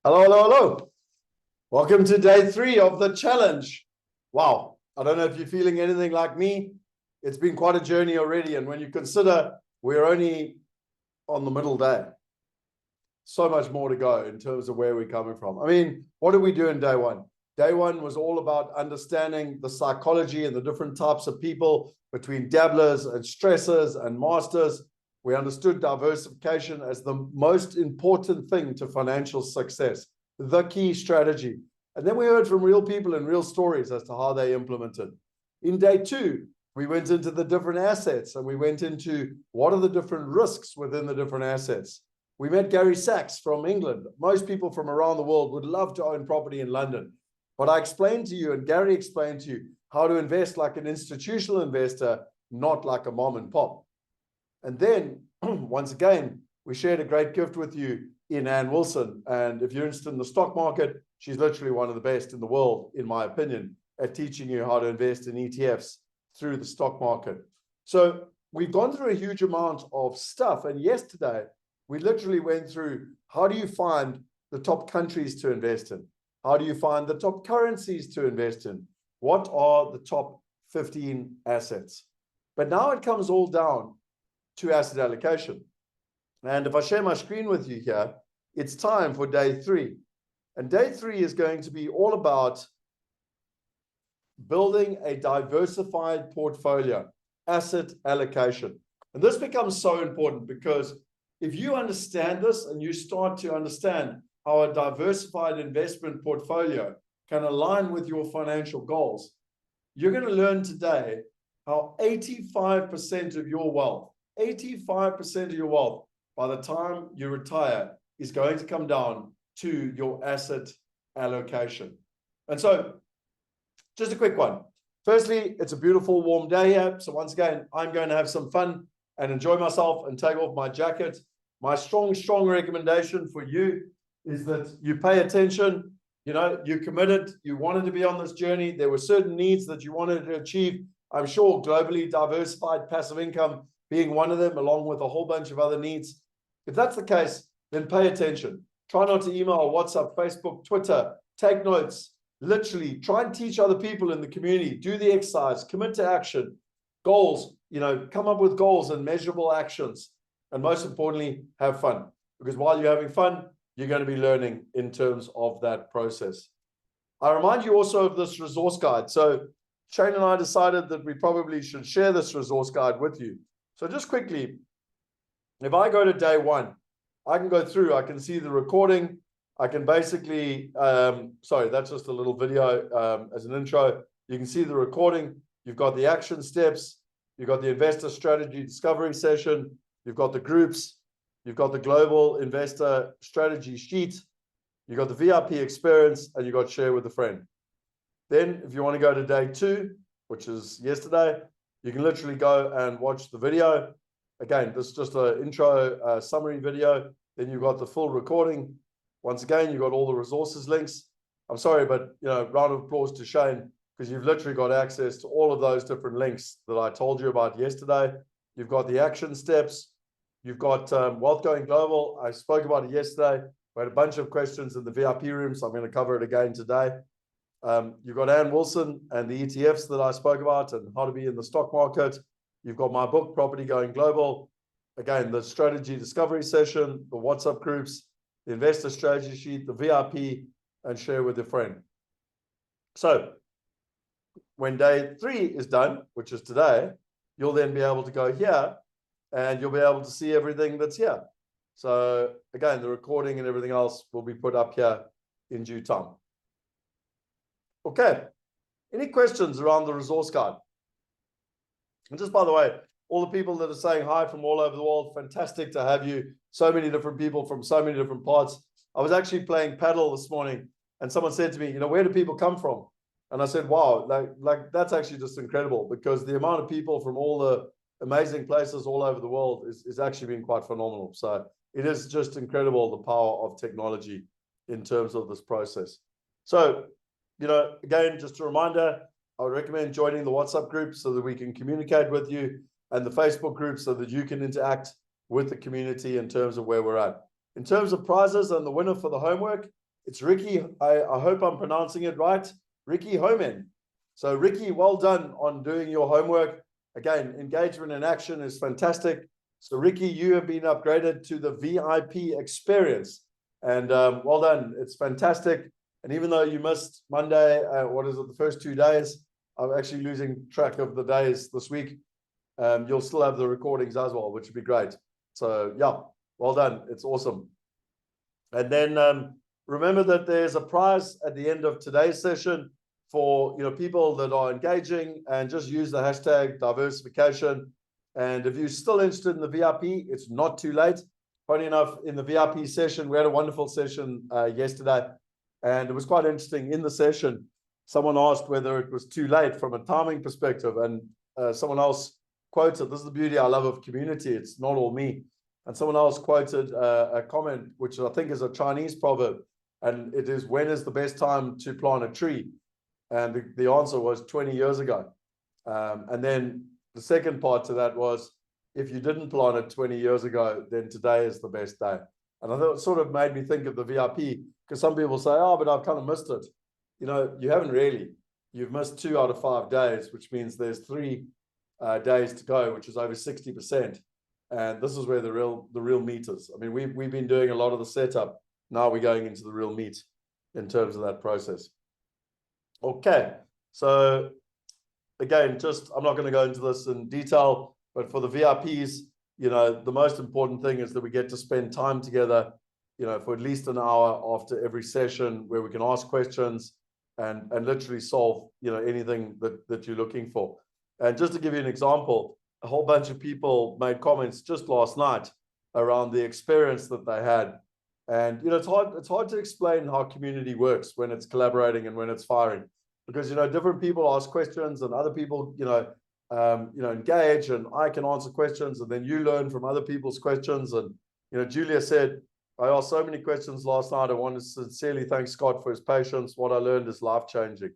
Hello, hello, hello. Welcome to day 3 of the challenge. Wow. I don't know if you're feeling anything like me. It's been quite a journey already. And when you consider we're only on the middle day, so much more to go in terms of where we're coming from. I mean, what did we do in day 1? Day 1 was all about understanding the psychology and the different types of people between dabblers and stressors and masters. We understood diversification as the most important thing to financial success, the key strategy. And then we heard from real people and real stories as to how they implemented. In day 2, we went into the different assets and we went into what are the different risks within the different assets. We met Gary Sachs from England. Most people from around the world would love to own property in London. But I explained to you, and Gary explained to you, how to invest like an institutional investor, not like a mom and pop. And then, once again, we shared a great gift with you in Ann Wilson. And if you're interested in the stock market, she's literally one of the best in the world, in my opinion, at teaching you how to invest in ETFs through the stock market. So we've gone through a huge amount of stuff. And yesterday, we literally went through how do you find the top countries to invest in? How do you find the top currencies to invest in? What are the top 15 assets? But now it comes all down to asset allocation. And if I share my screen with you here, it's time for day 3. And day 3 is going to be all about building a diversified portfolio, asset allocation. And this becomes so important because if you understand this and you start to understand how a diversified investment portfolio can align with your financial goals, you're going to learn today how 85% of your wealth, 85% of your wealth by the time you retire is going to come down to your asset allocation. And so just a quick one. Firstly, it's a beautiful warm day here. So once again, I'm going to have some fun and enjoy myself and take off my jacket. My strong recommendation for you is that you pay attention. You know, you committed, you wanted to be on this journey. There were certain needs that you wanted to achieve. I'm sure globally diversified passive income being one of them, along with a whole bunch of other needs. If that's the case, then pay attention. Try not to email, WhatsApp, Facebook, Twitter. Take notes. Literally, try and teach other people in the community. Do the exercise. Commit to action. Goals, you know, come up with goals and measurable actions. And most importantly, have fun. Because while you're having fun, you're going to be learning in terms of that process. I remind you also of this resource guide. So Shane and I decided that we probably should share this resource guide with you. So just quickly, if I go to day 1, I can go through, I can see the recording. I can basically, sorry, that's just a little video as an intro. You can see the recording. You've got the action steps. You've got the investor strategy discovery session. You've got the groups. You've got the global investor strategy sheet. You've got the VIP experience, and you've got share with a friend. Then if you want to go to day 2, which is yesterday, you can literally go and watch the video. Again, this is just an intro summary video. Then you've got the full recording. Once again, you've got all the resources links. I'm sorry, but round of applause to Shane, because you've literally got access to all of those different links that I told you about yesterday. You've got the action steps. You've got Wealth Going Global. I spoke about it yesterday. We had a bunch of questions in the VIP room, so I'm going to cover it again today. You've got Ann Wilson and the ETFs that I spoke about and how to be in the stock market. You've got my book, Property Going Global. Again, the strategy discovery session, the WhatsApp groups, the investor strategy sheet, the VIP, and share with a friend. So when day 3 is done, which is today, you'll then be able to go here and you'll be able to see everything that's here. So again, the recording and everything else will be put up here in due time. Okay, any questions around the resource guide? And just by the way, all the people that are saying hi from all over the world, fantastic to have you. So many different people from so many different parts. I was actually playing paddle this morning and someone said to me, where do people come from? And I said, wow, like that's actually just incredible, because the amount of people from all the amazing places all over the world is actually been quite phenomenal. So it is just incredible, the power of technology in terms of this process. So, again, just a reminder, I would recommend joining the WhatsApp group so that we can communicate with you, and the Facebook group so that you can interact with the community in terms of where we're at. In terms of prizes and the winner for the homework, It's Ricky. I hope I'm pronouncing it right. Ricky Homen. So Ricky, well done on doing your homework. Again, engagement in action is fantastic. So Ricky, you have been upgraded to the VIP experience. And well done. It's fantastic. And even though you missed Monday, the first 2 days, I'm actually losing track of the days this week. You'll still have the recordings as well, which would be great. So yeah, well done. It's awesome. And then remember that there's a prize at the end of today's session for people that are engaging, and just use the hashtag diversification. And if you're still interested in the VIP, it's not too late. Funny enough, in the VIP session, we had a wonderful session yesterday, and it was quite interesting. In the session, someone asked whether it was too late from a timing perspective, and someone else quoted, this is the beauty I love of community, it's not all me. And someone else quoted a comment, which I think is a Chinese proverb, and it is, when is the best time to plant a tree? And the answer was 20 years ago. And then the second part to that was, if you didn't plant it 20 years ago, then today is the best day. And I thought it sort of made me think of the VIP, because some people say, oh, but I've kind of missed it. You haven't really. You've missed 2 out of 5 days, which means there's 3 days to go, which is over 60%. And this is where the real meat is. I mean, we've been doing a lot of the setup. Now we're going into the real meat in terms of that process. Okay, so again, I'm not going to go into this in detail, but for the VIPs, the most important thing is that we get to spend time together, for at least an hour after every session, where we can ask questions and literally solve, anything that you're looking for. And just to give you an example, a whole bunch of people made comments just last night around the experience that they had. And it's hard to explain how community works when it's collaborating and when it's firing, because different people ask questions, and other people engage, and I can answer questions, and then you learn from other people's questions. And Julia said, I asked so many questions last night. I want to sincerely thank Scott for his patience. What I learned is life-changing.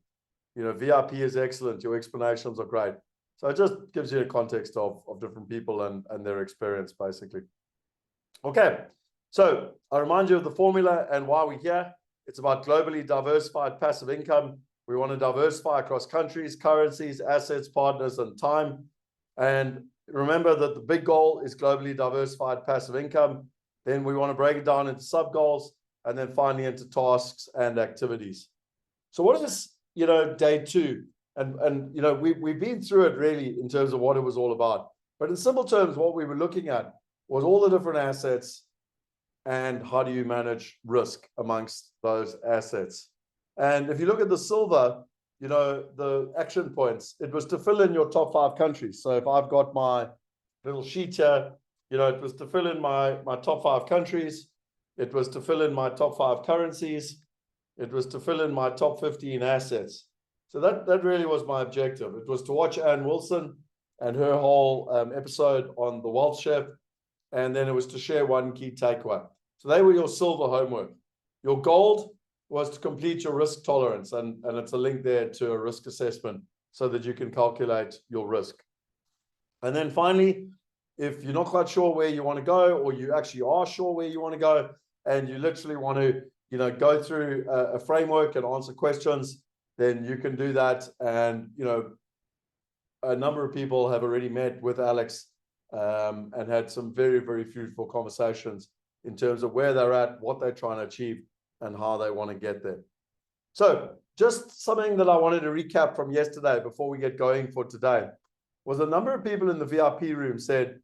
VIP is excellent. Your explanations are great. So it just gives you a context of different people and their experience, basically. Okay. So I remind you of the formula and why we're here. It's about globally diversified passive income. We want to diversify across countries, currencies, assets, partners, and time. And remember that the big goal is globally diversified passive income. Then we want to break it down into sub-goals, and then finally into tasks and activities. So what is, day 2? And we've been through it really in terms of what it was all about. But in simple terms, what we were looking at was all the different assets, and how do you manage risk amongst those assets. And if you look at the silver, the action points, it was to fill in your top 5 countries. So if I've got my little sheet here, it was to fill in my top 5 countries. It was to fill in my top 5 currencies. It was to fill in my top 15 assets. So that really was my objective. It was to watch Ann Wilson and her whole episode on the Wealth Chef. And then it was to share one key takeaway. So they were your silver homework. Your gold was to complete your risk tolerance. And it's a link there to a risk assessment so that you can calculate your risk. And then finally, if you're not quite sure where you want to go, or you actually are sure where you want to go, and you literally want to, go through a framework and answer questions, then you can do that. And, a number of people have already met with Alex and had some very, very fruitful conversations in terms of where they're at, what they're trying to achieve, and how they want to get there. So just something that I wanted to recap from yesterday before we get going for today was a number of people in the VIP room said,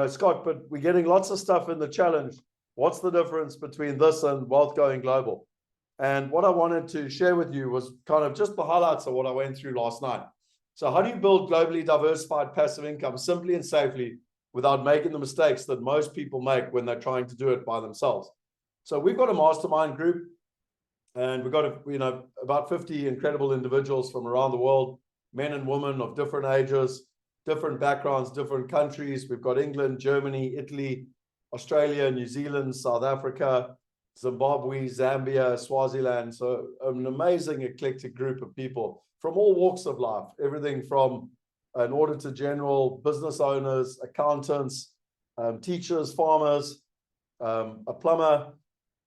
Scott, but we're getting lots of stuff in the challenge. What's the difference between this and Wealth Going Global? And what I wanted to share with you was kind of just the highlights of what I went through last night. So how do you build globally diversified passive income simply and safely without making the mistakes that most people make when they're trying to do it by themselves? So we've got a mastermind group, and we've got about 50 incredible individuals from around the world, men and women of different ages, different backgrounds, different countries. We've got England, Germany, Italy, Australia, New Zealand, South Africa, Zimbabwe, Zambia, Swaziland. So an amazing eclectic group of people from all walks of life, everything from an auditor general, business owners, accountants, teachers, farmers, a plumber,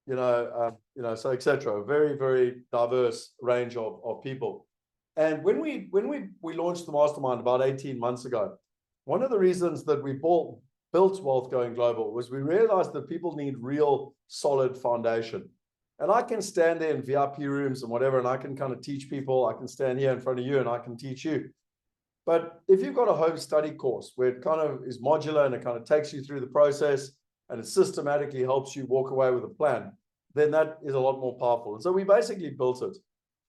so etc. A very, very diverse range of people. And when we launched the mastermind about 18 months ago, one of the reasons that we built Wealth Going Global was we realized that people need real solid foundation. And I can stand there in VIP rooms and whatever, and I can kind of teach people. I can stand here in front of you and I can teach you. But if you've got a home study course where it kind of is modular and it kind of takes you through the process and it systematically helps you walk away with a plan, then that is a lot more powerful. And so we basically built it.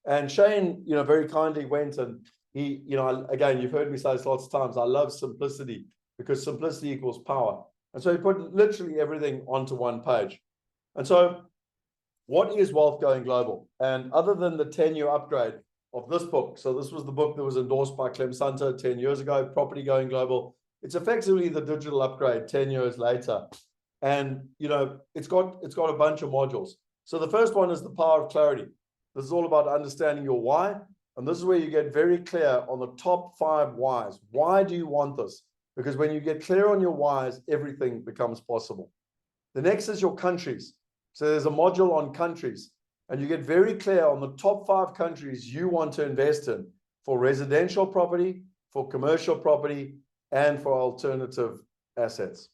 And Shane, very kindly went and he, again, you've heard me say this lots of times, I love simplicity because simplicity equals power. And so he put literally everything onto one page. And so what is Wealth Going Global? And other than the 10-year upgrade of this book, so this was the book that was endorsed by Clem Sunter 10 years ago, Property Going Global. It's effectively the digital upgrade 10 years later. And, it's got a bunch of modules. So the first one is the power of clarity. This is all about understanding your why. And this is where you get very clear on the top 5 whys. Why do you want this? Because when you get clear on your whys, everything becomes possible. The next is your countries. So there's a module on countries. And you get very clear on the top 5 countries you want to invest in for residential property, for commercial property, and for alternative assets.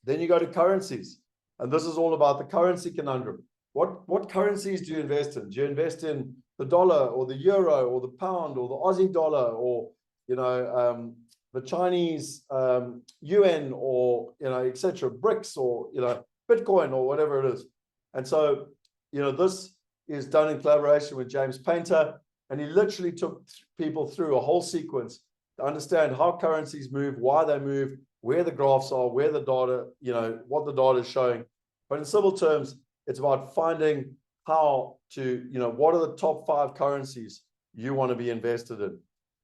Then you go to currencies. And this is all about the currency conundrum. What currencies do you invest in? Do you invest in the dollar or the euro or the pound or the Aussie dollar or, the Chinese yuan or, etc., BRICS or, Bitcoin or whatever it is? And so, this is done in collaboration with James Painter. And he literally took people through a whole sequence to understand how currencies move, why they move, where the graphs are, where the data, what the data is showing. But in simple terms, it's about finding how to, what are the top 5 currencies you want to be invested in.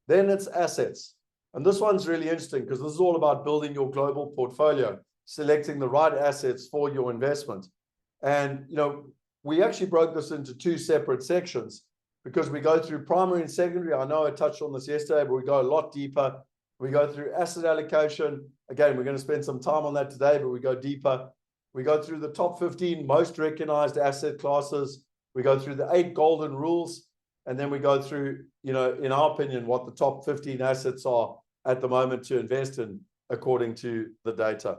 Then it's assets. And this one's really interesting because this is all about building your global portfolio, selecting the right assets for your investment. And, we actually broke this into 2 separate sections because we go through primary and secondary. I know I touched on this yesterday, but we go a lot deeper. We go through asset allocation. Again, we're going to spend some time on that today, but we go deeper. We go through the top 15 most recognized asset classes. We go through the 8 golden rules. And then we go through, in our opinion, what the top 15 assets are at the moment to invest in according to the data.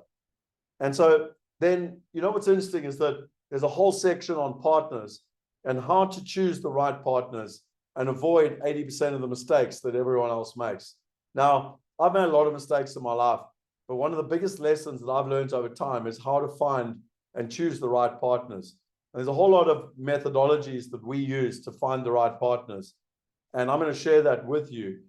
And so then, what's interesting is that there's a whole section on partners and how to choose the right partners and avoid 80% of the mistakes that everyone else makes. Now, I've made a lot of mistakes in my life, but one of the biggest lessons that I've learned over time is how to find and choose the right partners. And there's a whole lot of methodologies that we use to find the right partners. And I'm going to share that with you.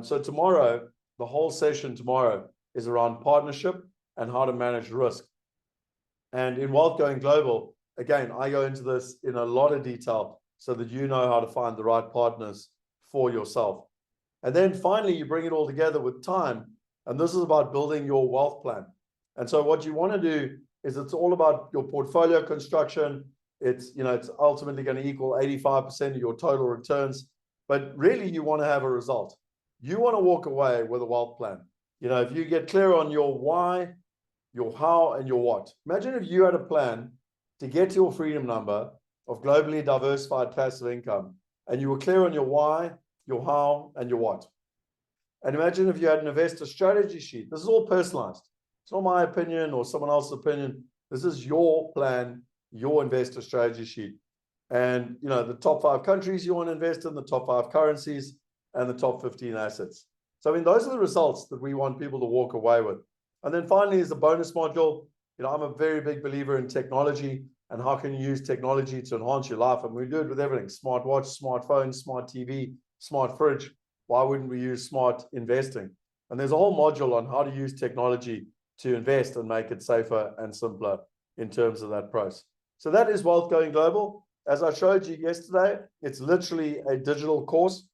So tomorrow, the whole session tomorrow is around partnership and how to manage risk. And in Wealth Going Global, again, I go into this in a lot of detail so that you know how to find the right partners for yourself. And then finally, you bring it all together with time. And this is about building your wealth plan. And so what you want to do is it's all about your portfolio construction. It's ultimately going to equal 85% of your total returns. But really, you want to have a result. You want to walk away with a wealth plan. If you get clear on your why, your how, and your what. Imagine if you had a plan to get to your freedom number of globally diversified passive income, and you were clear on your why, your how, and your what. And imagine if you had an investor strategy sheet. This is all personalized. It's not my opinion or someone else's opinion. This is your plan, your investor strategy sheet. And, the top 5 countries you want to invest in, the top 5 currencies, and the top 15 assets. So, those are the results that we want people to walk away with. And then finally is the bonus module. I'm a very big believer in technology and how can you use technology to enhance your life. And we do it with everything: smartwatch, smartphone, smart TV, smart fridge. Why wouldn't we use smart investing? And there's a whole module on how to use technology to invest and make it safer and simpler in terms of that process. So that is Wealth Going Global. As I showed you yesterday, it's literally a digital course.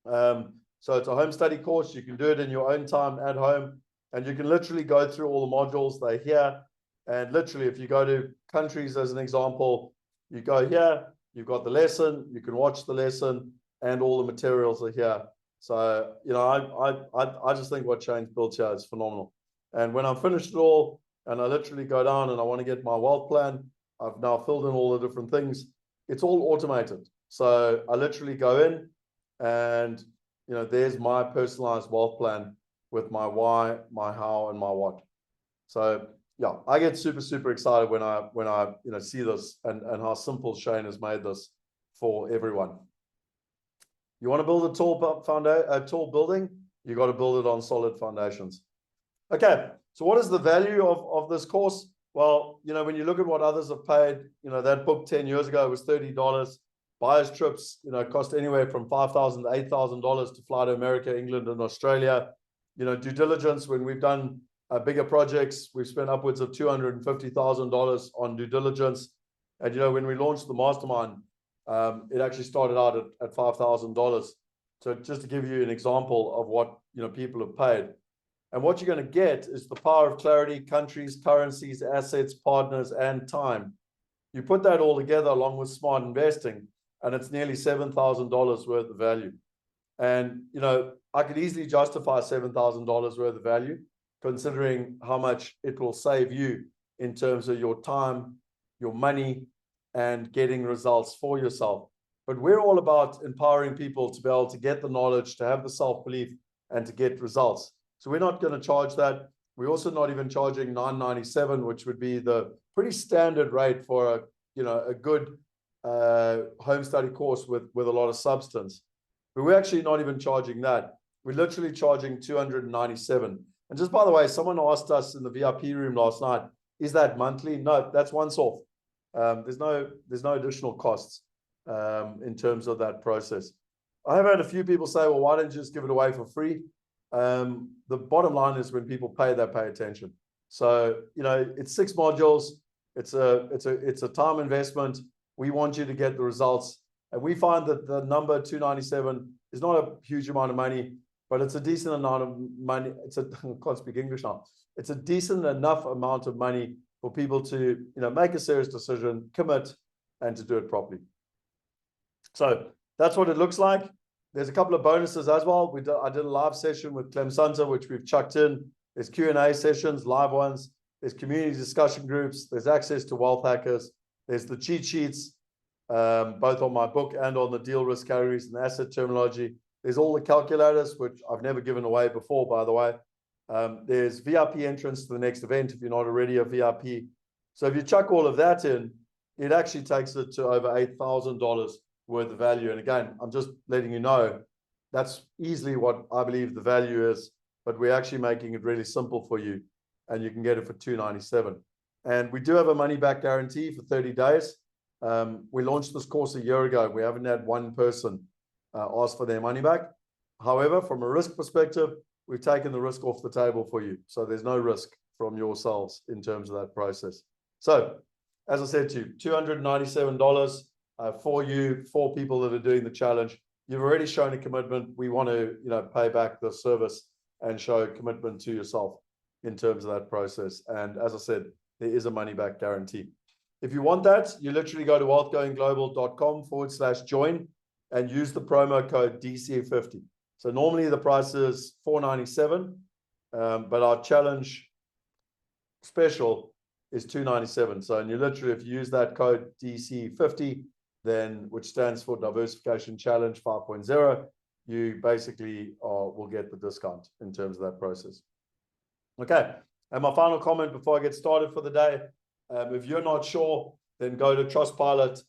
So it's a home study course. You can do it in your own time at home. And you can literally go through all the modules. They're here. And literally, if you go to countries as an example, you go here, you've got the lesson, you can watch the lesson, and all the materials are here. So, I just think what Shane's built here is phenomenal. And when I'm finished it all, and I literally go down and I want to get my wealth plan, I've now filled in all the different things. It's all automated. So I literally go in and, there's my personalized wealth plan with my why, my how, and my what. So yeah, I get super, super excited when I see this and how simple Shane has made this for everyone. You want to build a tall building, you got to build it on solid foundations. Okay, so what is the value of this course? Well, when you look at what others have paid, that book 10 years ago was $30. Buyer's trips, cost anywhere from $5,000 to $8,000 to fly to America, England, and Australia. Due diligence, when we've done bigger projects, we've spent upwards of $250,000 on due diligence. And, when we launched the mastermind, it actually started out at $5,000. So just to give you an example of what, people have paid. And what you're going to get is the power of clarity, countries, currencies, assets, partners, and time. You put that all together along with smart investing, and it's nearly $7,000 worth of value. And, I could easily justify $7,000 worth of value, considering how much it will save you in terms of your time, your money, and getting results for yourself. But we're all about empowering people to be able to get the knowledge, to have the self-belief, and to get results. So we're not going to charge that. We're also not even charging $997, which would be the pretty standard rate for a good home study course with a lot of substance. But we're actually not even charging that. We're literally charging $297. And just by the way, someone asked us in the VIP room last night, is that monthly? No, that's once off. There's no additional costs in terms of that process. I have had a few people say, well, why don't you just give it away for free? The bottom line is when people pay, they pay attention. So, it's 6 modules. It's a time investment. We want you to get the results. And we find that the number 297 is not a huge amount of money, but it's a decent amount of money. I can't speak English now. It's a decent enough amount of money for people to, make a serious decision, commit, and to do it properly. So that's what it looks like. There's a couple of bonuses as well. I did a live session with Clem Santa, which we've chucked in. There's Q&A sessions, live ones. There's community discussion groups. There's access to wealth hackers. There's the cheat sheets, both on my book and on the deal risk categories and asset terminology. There's all the calculators, which I've never given away before, by the way. There's VIP entrance to the next event if you're not already a VIP. So if you chuck all of that in, it actually takes it to over $8,000 worth of value. And again, I'm just letting you know, that's easily what I believe the value is, but we're actually making it really simple for you, and you can get it for $297. And we do have a money-back guarantee for 30 days. We launched this course a year ago. We haven't had one person ask for their money back. However, from a risk perspective, we've taken the risk off the table for you. So there's no risk from yourselves in terms of that process. So as I said to you, $297 for you, for people that are doing the challenge. You've already shown a commitment. We want to, pay back the service and show commitment to yourself in terms of that process. And as I said, there is a money back guarantee. If you want that, you literally go to wealthgoingglobal.com/join and use the promo code DC50. So normally the price is $497, but our challenge special is $297. So, and you literally, if you use that code DC50, then which stands for Diversification Challenge 5.0, you basically will get the discount in terms of that process. Okay, and my final comment before I get started for the day, if you're not sure, then go to Trustpilot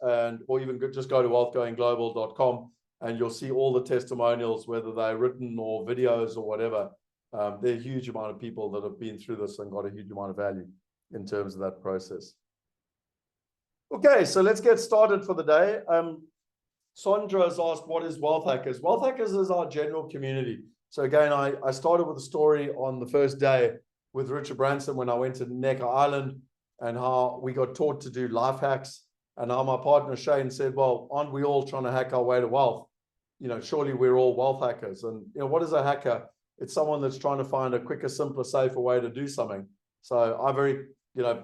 or even just go to wealthgoingglobal.com and you'll see all the testimonials, whether they're written or videos or whatever. There are a huge amount of people that have been through this and got a huge amount of value in terms of that process. Okay, so let's get started for the day. Sandra has asked, what is Wealth Hackers? Wealth Hackers is our general community. So again, I started with a story on the first day with Richard Branson when I went to Necker Island and how we got taught to do life hacks, and how my partner Shane said, well, aren't we all trying to hack our way to wealth? Surely we're all wealth hackers. And what is a hacker? It's someone that's trying to find a quicker, simpler, safer way to do something. So I very,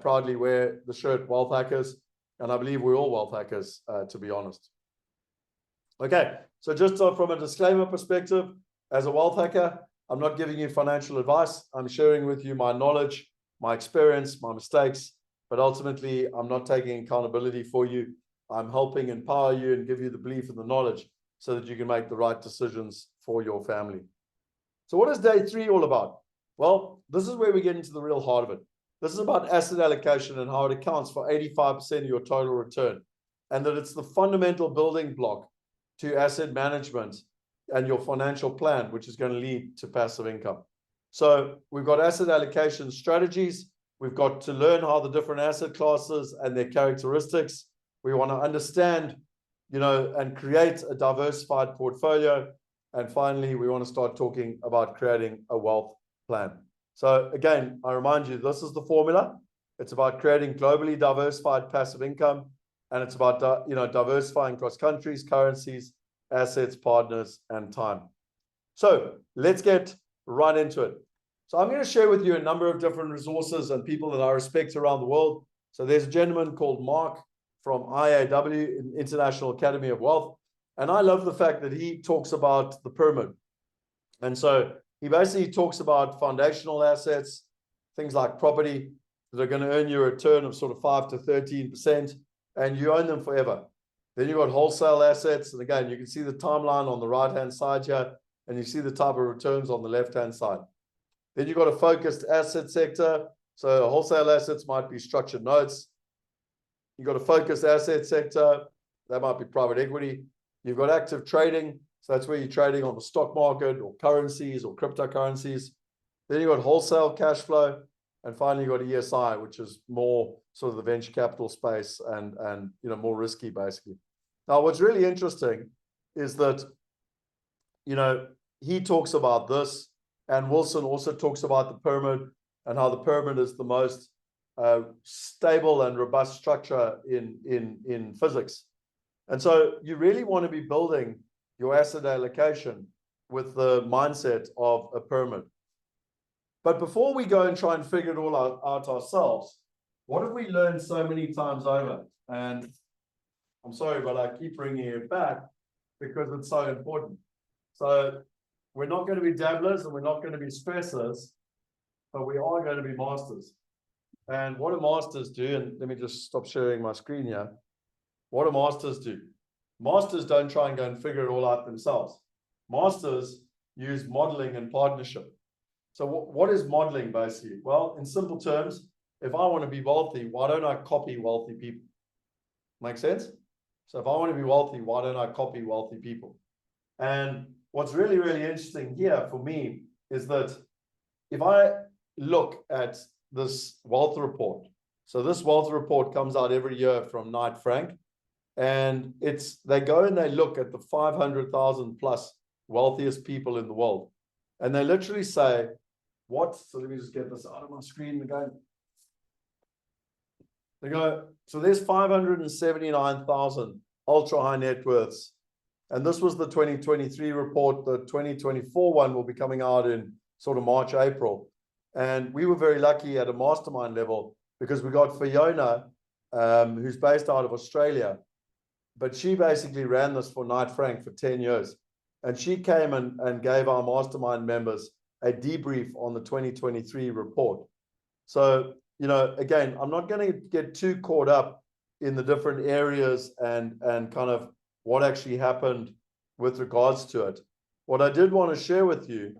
proudly wear the shirt Wealth Hackers, and I believe we're all wealth hackers, to be honest. Okay, so just from a disclaimer perspective, as a wealth hacker, I'm not giving you financial advice. I'm sharing with you my knowledge, my experience, my mistakes, but ultimately I'm not taking accountability for you. I'm helping empower you and give you the belief and the knowledge so that you can make the right decisions for your family. So what is day 3 all about? Well, this is where we get into the real heart of it. This is about asset allocation and how it accounts for 85% of your total return, and that it's the fundamental building block to asset management and your financial plan, which is going to lead to passive income. So we've got asset allocation strategies. We've got to learn how the different asset classes and their characteristics. We want to understand, and create a diversified portfolio. And finally, we want to start talking about creating a wealth plan. So again, I remind you, this is the formula. It's about creating globally diversified passive income, and it's about diversifying across countries, currencies, assets, partners, and time. So let's get right into it. So I'm going to share with you a number of different resources and people that I respect around the world. So there's a gentleman called Mark from IAW, International Academy of Wealth. And I love the fact that he talks about the pyramid. And so he basically talks about foundational assets, things like property that are going to earn you a return of sort of 5 to 13%, and you own them forever. Then you've got wholesale assets. And again, you can see the timeline on the right-hand side here, and you see the type of returns on the left-hand side. Then you've got a focused asset sector. So wholesale assets might be structured notes. You've got a focused asset sector. That might be private equity. You've got active trading. So that's where you're trading on the stock market or currencies or cryptocurrencies. Then you've got wholesale cash flow. And finally, you've got ESI, which is more sort of the venture capital space and more risky, basically. Now, what's really interesting is that, he talks about this, and Wilson also talks about the pyramid and how the pyramid is the most stable and robust structure in physics. And so you really want to be building your asset allocation with the mindset of a pyramid. But before we go and try and figure it all out ourselves, what have we learned so many times over? And I'm sorry, but I keep bringing it back because it's so important. So we're not going to be dabblers and we're not going to be stressors, but we are going to be masters. And what do masters do? And let me just stop sharing my screen here. What do masters do? Masters don't try and go and figure it all out themselves. Masters use modeling and partnership. So what is modeling, basically? Well, in simple terms, if I want to be wealthy, why don't I copy wealthy people? Make sense? So if I want to be wealthy, why don't I copy wealthy people? And what's really, really interesting here for me is that if I look at this wealth report, so this wealth report comes out every year from Knight Frank, and they go and they look at the 500,000 plus wealthiest people in the world. And they literally say, so let me just get this out of my screen again. They go, so there's 579,000 ultra high net worths. And this was the 2023 report. The 2024 one will be coming out in sort of March, April. And we were very lucky at a mastermind level because we got Fiona, who's based out of Australia. But she basically ran this for Knight Frank for 10 years. And she came and gave our mastermind members a debrief on the 2023 report. So, again, I'm not going to get too caught up in the different areas and kind of what actually happened with regards to it. What I did want to share with you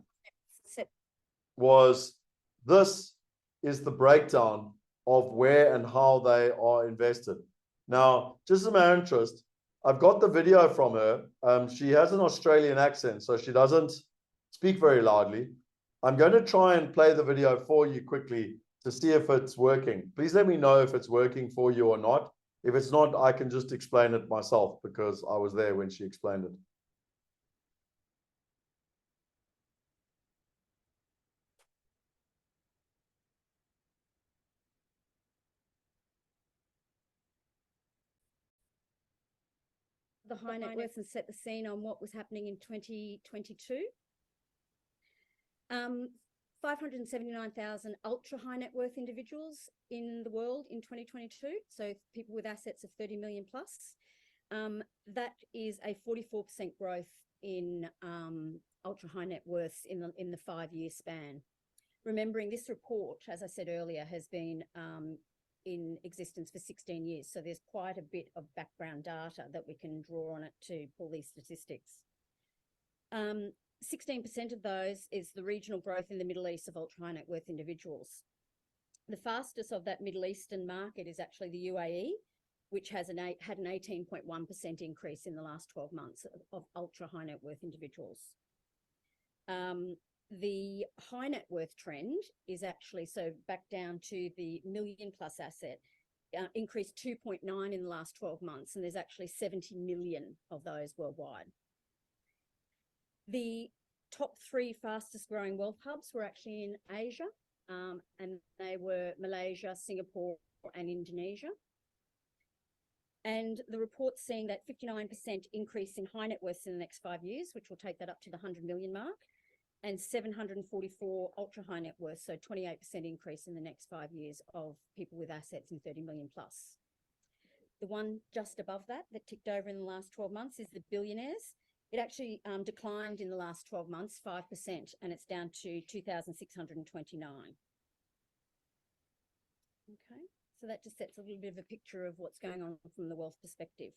was this is the breakdown of where and how they are invested. Now, just in my interest, I've got the video from her. She has an Australian accent, so she doesn't speak very loudly. I'm going to try and play the video for you quickly to see if it's working. Please let me know if it's working for you or not. If it's not, I can just explain it myself because I was there when she explained it. The high net worth and set the scene on what was happening in 2022. 579,000 ultra high net worth individuals in the world in 2022. So people with assets of 30 million plus. That is a 44% growth in ultra high net worths in the 5-year span. Remembering this report, as I said earlier, has been in existence for 16 years. So there's quite a bit of background data that we can draw on it to pull these statistics. 16% of those is the regional growth in the Middle East of ultra high net worth individuals. The fastest of that Middle Eastern market is actually the UAE, which had an 18.1% increase in the last 12 months of ultra high net worth individuals. The high net worth trend is actually, so back down to the million plus asset, increased 2.9 in the last 12 months, and there's actually 70 million of those worldwide. The top 3 fastest growing wealth hubs were actually in Asia, and they were Malaysia, Singapore, and Indonesia. And the report's seeing that 59% increase in high net worth in the next 5 years, which will take that up to the 100 million mark, and 744 ultra high net worth, so 28% increase in the next 5 years of people with assets in 30 million plus. The one just above that ticked over in the last 12 months is the billionaires. It actually declined in the last 12 months, 5%, and it's down to 2,629. Okay, so that just sets a little bit of a picture of what's going on from the wealth perspective.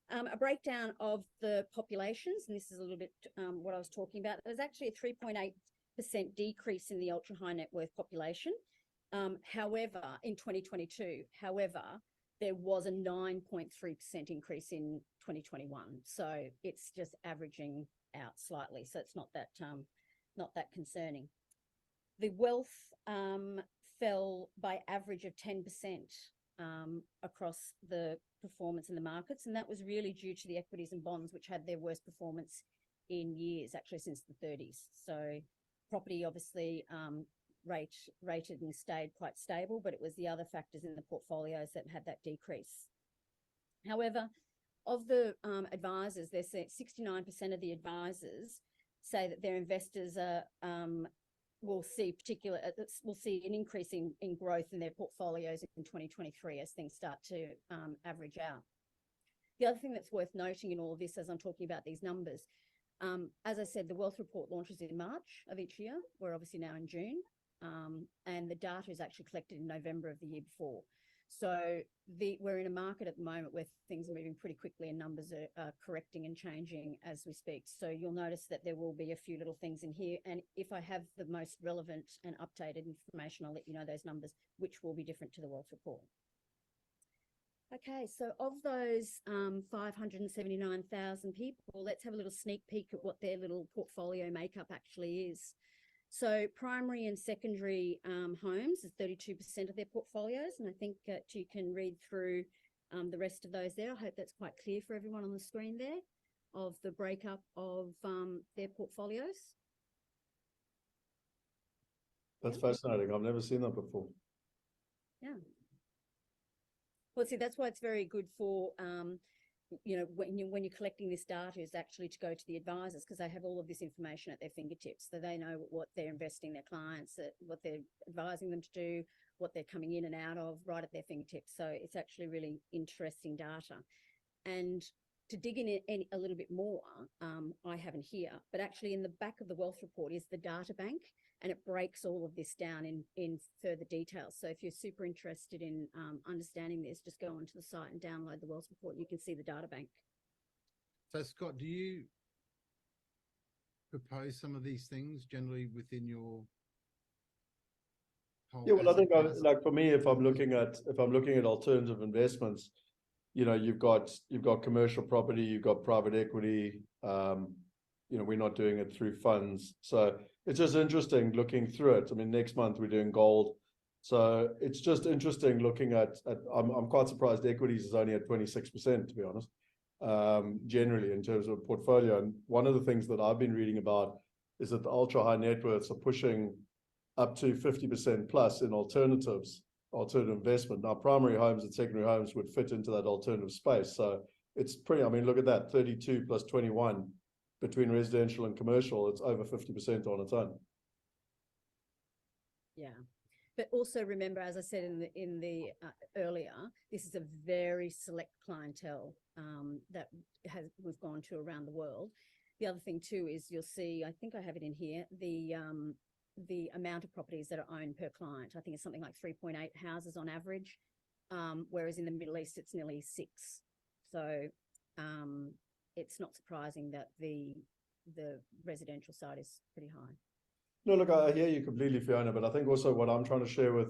A breakdown of the populations, and this is a little bit what I was talking about. There's actually a 3.8% decrease in the ultra high net worth population. However, in 2022, there was a 9.3% increase in 2021. So it's just averaging out slightly. So it's not that concerning. The wealth fell by average of 10% across the performance in the markets, and that was really due to the equities and bonds, which had their worst performance in years, actually since the 30s. So property obviously rated and stayed quite stable, but it was the other factors in the portfolios that had that decrease. However, of the advisors, they say 69% of the advisors say that their investors are will see an increase in growth in their portfolios in 2023 as things start to average out. The other thing that's worth noting in all of this, as I'm talking about these numbers, as I said, the wealth report launches in March of each year. We're obviously now in June, and the data is actually collected in November of the year before. So we're in a market at the moment where things are moving pretty quickly and numbers are correcting and changing as we speak. So you'll notice that there will be a few little things in here. And if I have the most relevant and updated information, I'll let you know those numbers, which will be different to the wealth report. Okay, so of those 579,000 people, let's have a little sneak peek at what their little portfolio makeup actually is. So primary and secondary homes is 32% of their portfolios, and I think that you can read through the rest of those there. I hope that's quite clear for everyone on the screen there of the breakup of their portfolios. That's fascinating. I've never seen that before. Yeah. Well, see, that's why it's very good for when you're collecting this data is actually to go to the advisors, because they have all of this information at their fingertips. So they know what they're investing their clients, what they're advising them to do, what they're coming in and out of, right at their fingertips. So it's actually really interesting data. And to dig in a little bit more, I haven't here, but actually in the back of the wealth report is the data bank, and it breaks all of this down in further detail. So if you're super interested in understanding this, just go onto the site and download the wealth report, and you can see the data bank. So Scott, do you propose some of these things generally within your whole? Yeah, well, I think like for me, if I'm looking at alternative investments, you've got commercial property, you've got private equity. We're not doing it through funds, so it's just interesting looking through it. I mean, next month we're doing gold, so it's just interesting looking at. I'm quite surprised equities is only at 26%, to be honest. Generally, in terms of portfolio, and one of the things that I've been reading about is that the ultra high net worths are pushing up to 50% plus in alternative investment. Now, primary homes and secondary homes would fit into that alternative space. So it's pretty, I mean, look at that, 32 plus 21 between residential and commercial, it's over 50% on its own. Yeah. But also remember, as I said in the earlier, this is a very select clientele that we've gone to around the world. The other thing too is you'll see, I think I have it in here, the the amount of properties that are owned per client. I think it's something like 3.8 houses on average, whereas in the Middle East it's nearly 6. So it's not surprising that the residential side is pretty high. No, look, I hear you completely, Fiona, but I think also what I'm trying to share with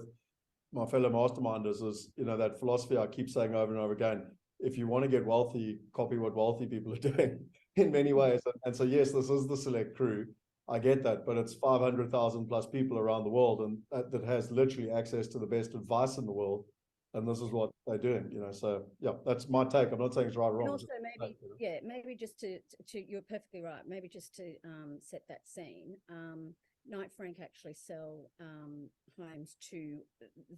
my fellow masterminders is, you know, that philosophy I keep saying over and over again. If you want to get wealthy, copy what wealthy people are doing in many ways. And so, yes, this is the select crew. I get that, but it's 500,000 plus people around the world, and that has literally access to the best advice in the world. And this is what they're doing, you know. So, yeah, that's my take. I'm not saying it's right or wrong. And also maybe, yeah, maybe just to you're perfectly right. Maybe just to set that scene. Knight Frank actually sell homes to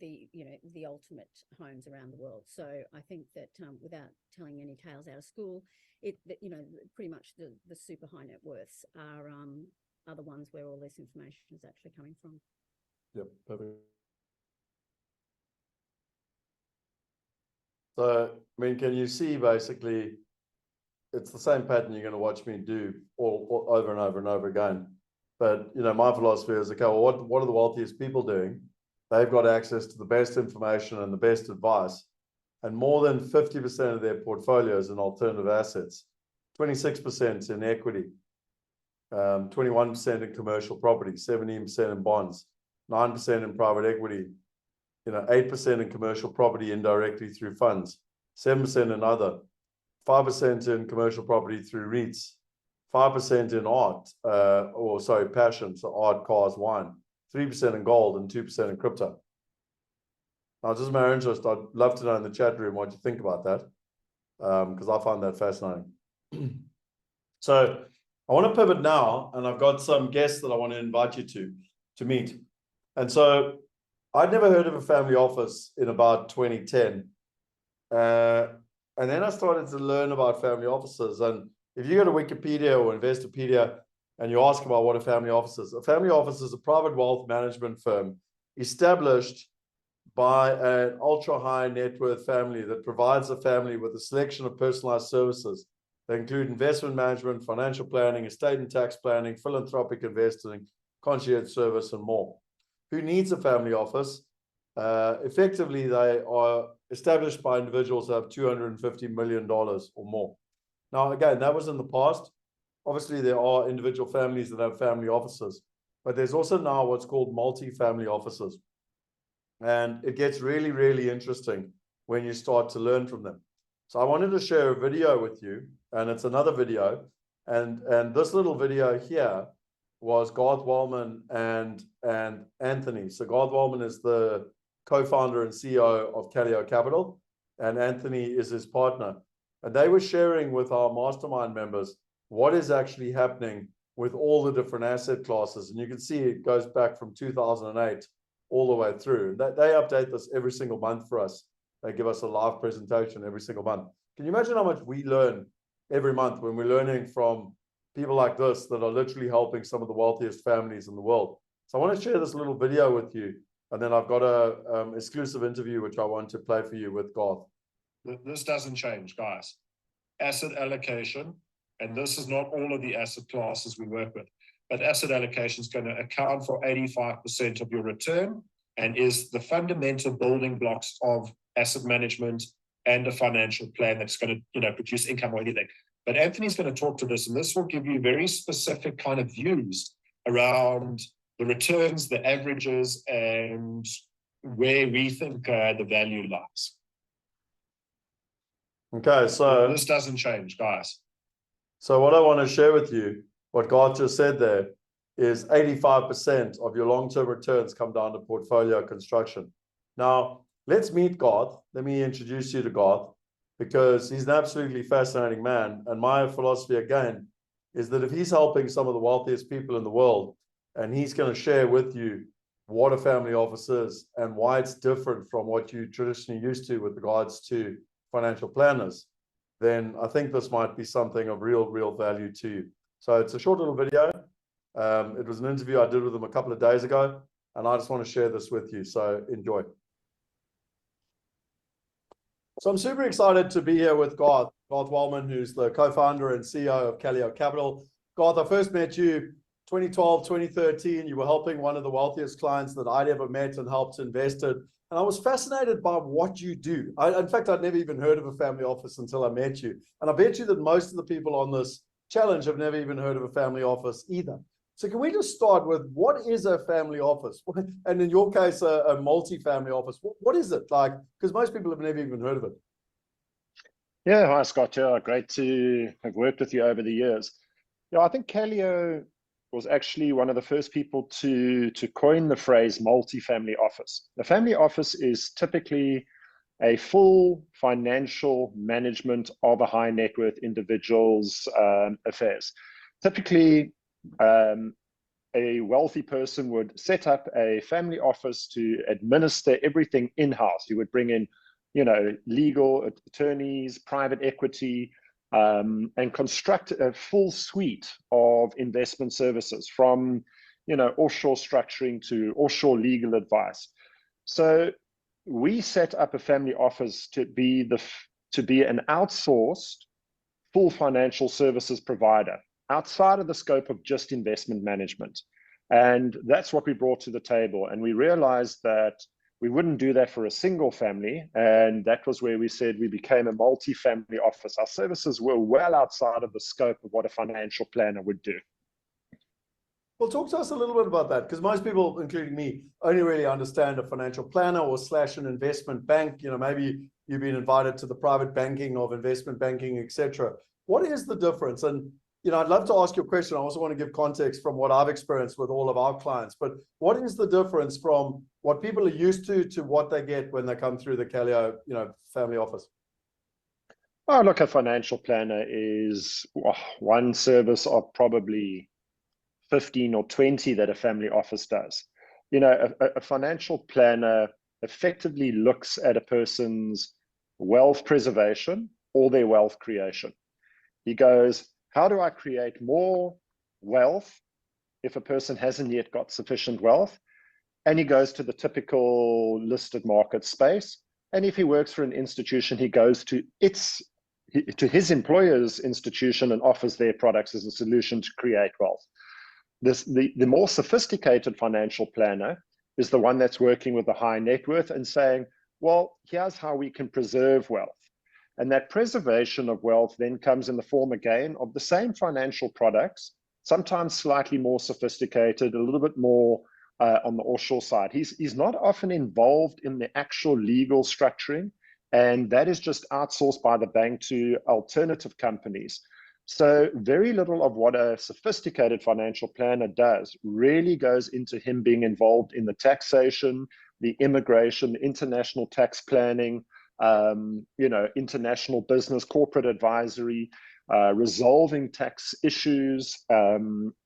the ultimate homes around the world. So I think that without telling any tales out of school, pretty much the super high net worths are the ones where all this information is actually coming from. Yep, perfect. So, I mean, can you see basically it's the same pattern you're going to watch me do all over and over and over again. But, you know, my philosophy is, okay, well, what are the wealthiest people doing? They've got access to the best information and the best advice. And more than 50% of their portfolios in alternative assets, 26% in equity, 21% in commercial property, 17% in bonds, 9% in private equity, 8% in commercial property indirectly through funds, 7% in other, 5% in commercial property through REITs, 5% in art, passion, so art, cars, wine, 3% in gold, and 2% in crypto. Now, just my interest, I'd love to know in the chat room what you think about that, because I find that fascinating. So I want to pivot now, and I've got some guests that I want to invite you to meet. And so I'd never heard of a family office in about 2010. And then I started to learn about family offices. And if you go to Wikipedia or Investopedia and you ask about what a family office is a private wealth management firm established by an ultra high net worth family that provides a family with a selection of personalized services. They include investment management, financial planning, estate and tax planning, philanthropic investing, concierge service, and more. Who needs a family office? Effectively, they are established by individuals that have $250 million or more. Now, again, that was in the past. Obviously, there are individual families that have family offices, but there's also now what's called multi-family offices. And it gets really, really interesting when you start to learn from them. So I wanted to share a video with you, and it's another video. And this little video here was Garth Wellman and Anthony. So Garth Wellman is the co-founder and CEO of Callio Capital, and Anthony is his partner. And they were sharing with our mastermind members what is actually happening with all the different asset classes. And you can see it goes back from 2008 all the way through. They update this every single month for us. They give us a live presentation every single month. Can you imagine how much we learn every month when we're learning from people like this that are literally helping some of the wealthiest families in the world? So I want to share this little video with you. And then I've got a exclusive interview, which I want to play for you with Garth. This doesn't change, guys. Asset allocation, and this is not all of the asset classes we work with, but asset allocation is going to account for 85% of your return and is the fundamental building blocks of asset management and a financial plan that's going to, produce income or anything. But Anthony's going to talk to this, and this will give you very specific kind of views around the returns, the averages, and where we think the value lies. Okay, so this doesn't change, guys. So what I want to share with you, what Garth just said there, is 85% of your long-term returns come down to portfolio construction. Now, let's meet Garth. Let me introduce you to Garth, because he's an absolutely fascinating man. And my philosophy, again, is that if he's helping some of the wealthiest people in the world, and he's going to share with you what a family office is and why it's different from what you traditionally used to with regards to financial planners, then I think this might be something of real value to you. So it's a short little video. It was an interview I did with him a couple of days ago, and I just want to share this with you. So enjoy. So I'm super excited to be here with Garth Wellman, who's the co-founder and CEO of Callio Capital. Garth, I first met you 2012, 2013, you were helping one of the wealthiest clients that I'd ever met and helped invested. And I was fascinated by what you do. In fact, I'd never even heard of a family office until I met you. And I bet you that most of the people on this challenge have never even heard of a family office either. So can we just start with what is a family office? And in your case, a multi-family office. What is it like? Because most people have never even heard of it. Yeah, hi Scott. Yeah, great to have worked with you over the years. Yeah, I think Calio was actually one of the first people to coin the phrase multi-family office. A family office is typically a full financial management of a high net worth individual's affairs. Typically, a wealthy person would set up a family office to administer everything in-house. He would bring in, legal attorneys, private equity, and construct a full suite of investment services from, offshore structuring to offshore legal advice. So we set up a family office to be an outsourced full financial services provider outside of the scope of just investment management. And that's what we brought to the table. And we realized that we wouldn't do that for a single family. And that was where we said we became a multi-family office. Our services were well outside of the scope of what a financial planner would do. Well, talk to us a little bit about that, because most people, including me, only really understand a financial planner or / an investment bank. Maybe you've been invited to the private banking of investment banking, etc. What is the difference? And I'd love to ask you a question. I also want to give context from what I've experienced with all of our clients. But what is the difference from what people are used to what they get when they come through the Calio, family office? Oh, look, a financial planner is one service of probably 15 or 20 that a family office does. A financial planner effectively looks at a person's wealth preservation or their wealth creation. He goes, how do I create more wealth if a person hasn't yet got sufficient wealth? And he goes to the typical listed market space. And if he works for an institution, he goes to his employer's institution and offers their products as a solution to create wealth. The more sophisticated financial planner is the one that's working with a high net worth and saying, well, here's how we can preserve wealth. And that preservation of wealth then comes in the form again of the same financial products, sometimes slightly more sophisticated, a little bit more on the offshore side. He's not often involved in the actual legal structuring, and that is just outsourced by the bank to alternative companies. So very little of what a sophisticated financial planner does really goes into him being involved in the taxation, the immigration, international tax planning, international business, corporate advisory, resolving tax issues,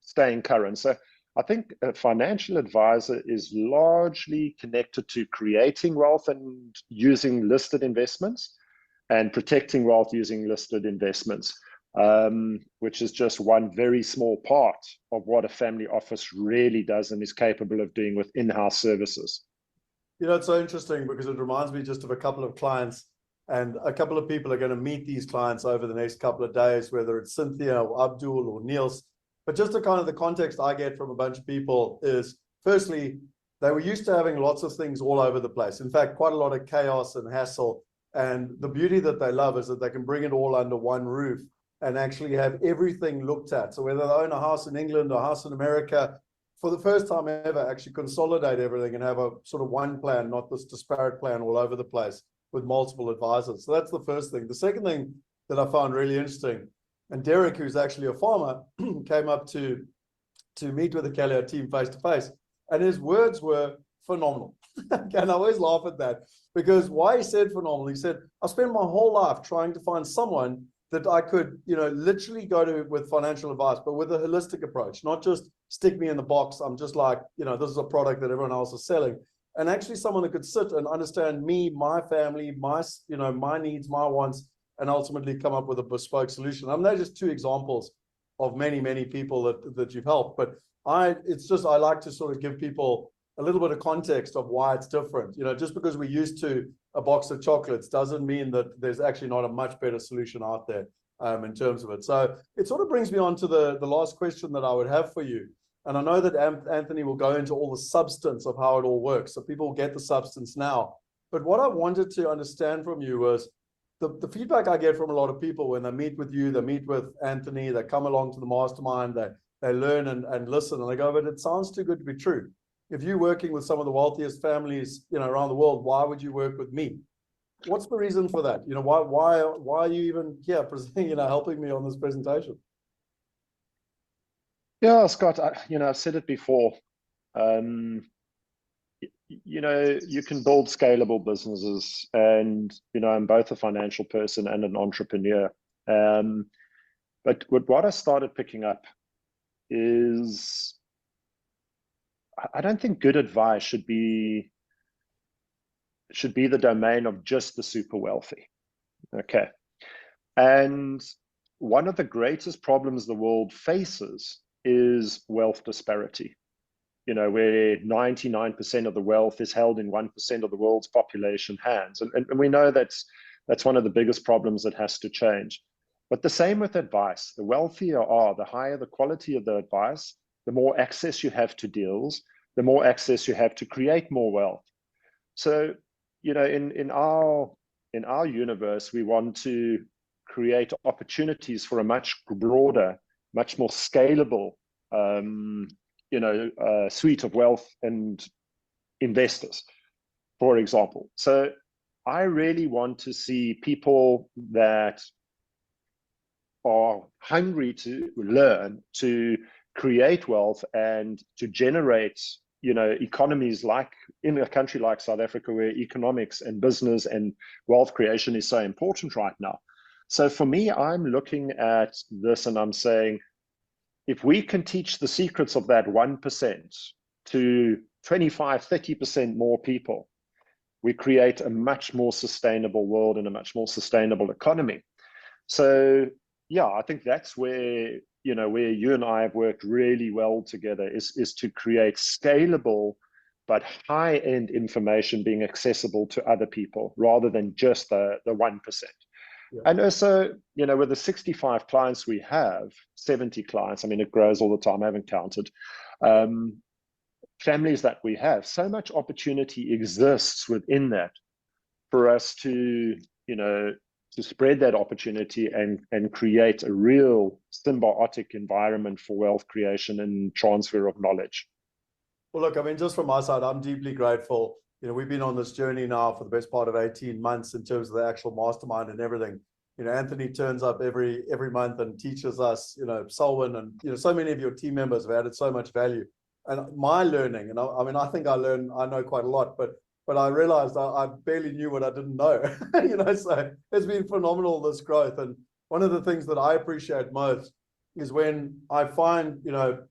staying current. So I think a financial advisor is largely connected to creating wealth and using listed investments, and protecting wealth using listed investments, which is just one very small part of what a family office really does and is capable of doing with in-house services. It's so interesting because it reminds me just of a couple of clients, and a couple of people are going to meet these clients over the next couple of days, whether it's Cynthia or Abdul or Niels. But just the kind of the context I get from a bunch of people is, firstly, they were used to having lots of things all over the place. In fact, quite a lot of chaos and hassle. And the beauty that they love is that they can bring it all under one roof and actually have everything looked at. So whether they own a house in England or a house in America, for the first time ever, actually consolidate everything and have a sort of one plan, not this disparate plan all over the place with multiple advisors. So that's the first thing. The second thing that I found really interesting, and Derek, who's actually a farmer, came up to meet with the Calio team face to face, and his words were phenomenal. And I always laugh at that, because why he said phenomenal, he said, I spent my whole life trying to find someone that I could, literally go to with financial advice, but with a holistic approach, not just stick me in the box. I'm just like, this is a product that everyone else is selling. And actually someone that could sit and understand me, my family, my needs, my wants, and ultimately come up with a bespoke solution. I mean, they're just two examples of many, many people that you've helped. But I like to sort of give people a little bit of context of why it's different. Just because we're used to a box of chocolates doesn't mean that there's actually not a much better solution out there in terms of it. So it sort of brings me on to the last question that I would have for you. And I know that Anthony will go into all the substance of how it all works. So people get the substance now. But what I wanted to understand from you was the feedback I get from a lot of people when they meet with you, they meet with Anthony, they come along to the mastermind, they learn and listen, and they go, but it sounds too good to be true. If you're working with some of the wealthiest families, around the world, why would you work with me? What's the reason for that? Why are you even here, helping me on this presentation? Yeah, Scott, I've said it before. You can build scalable businesses, and I'm both a financial person and an entrepreneur. But what I started picking up is I don't think good advice should be the domain of just the super wealthy. Okay. And one of the greatest problems the world faces is wealth disparity. Where 99% of the wealth is held in 1% of the world's population hands. And we know that's one of the biggest problems that has to change. But the same with advice. The wealthier are, the higher the quality of the advice, the more access you have to deals, the more access you have to create more wealth. So, in our universe, we want to create opportunities for a much broader, much more scalable suite of wealth and investors, for example. So I really want to see people that are hungry to learn, to create wealth, and to generate, economies like in a country like South Africa, where economics and business and wealth creation is so important right now. So for me, I'm looking at this and I'm saying, if we can teach the secrets of that 1% to 25, 30% more people, we create a much more sustainable world and a much more sustainable economy. So, yeah, I think that's where, where you and I have worked really well together is to create scalable but high-end information being accessible to other people rather than just the 1%. Yeah. And also, with the 65 clients we have, 70 clients, it grows all the time, I haven't counted, families that we have, so much opportunity exists within that for us to, to spread that opportunity and create a real symbiotic environment for wealth creation and transfer of knowledge. Well, look, just from my side, I'm deeply grateful. We've been on this journey now for the best part of 18 months in terms of the actual mastermind and everything. Anthony turns up every month and teaches us, Selwyn and, so many of your team members have added so much value. And my learning, and I think I know quite a lot, but I realized I barely knew what I didn't know, so it's been phenomenal, this growth. And one of the things that I appreciate most is when I find,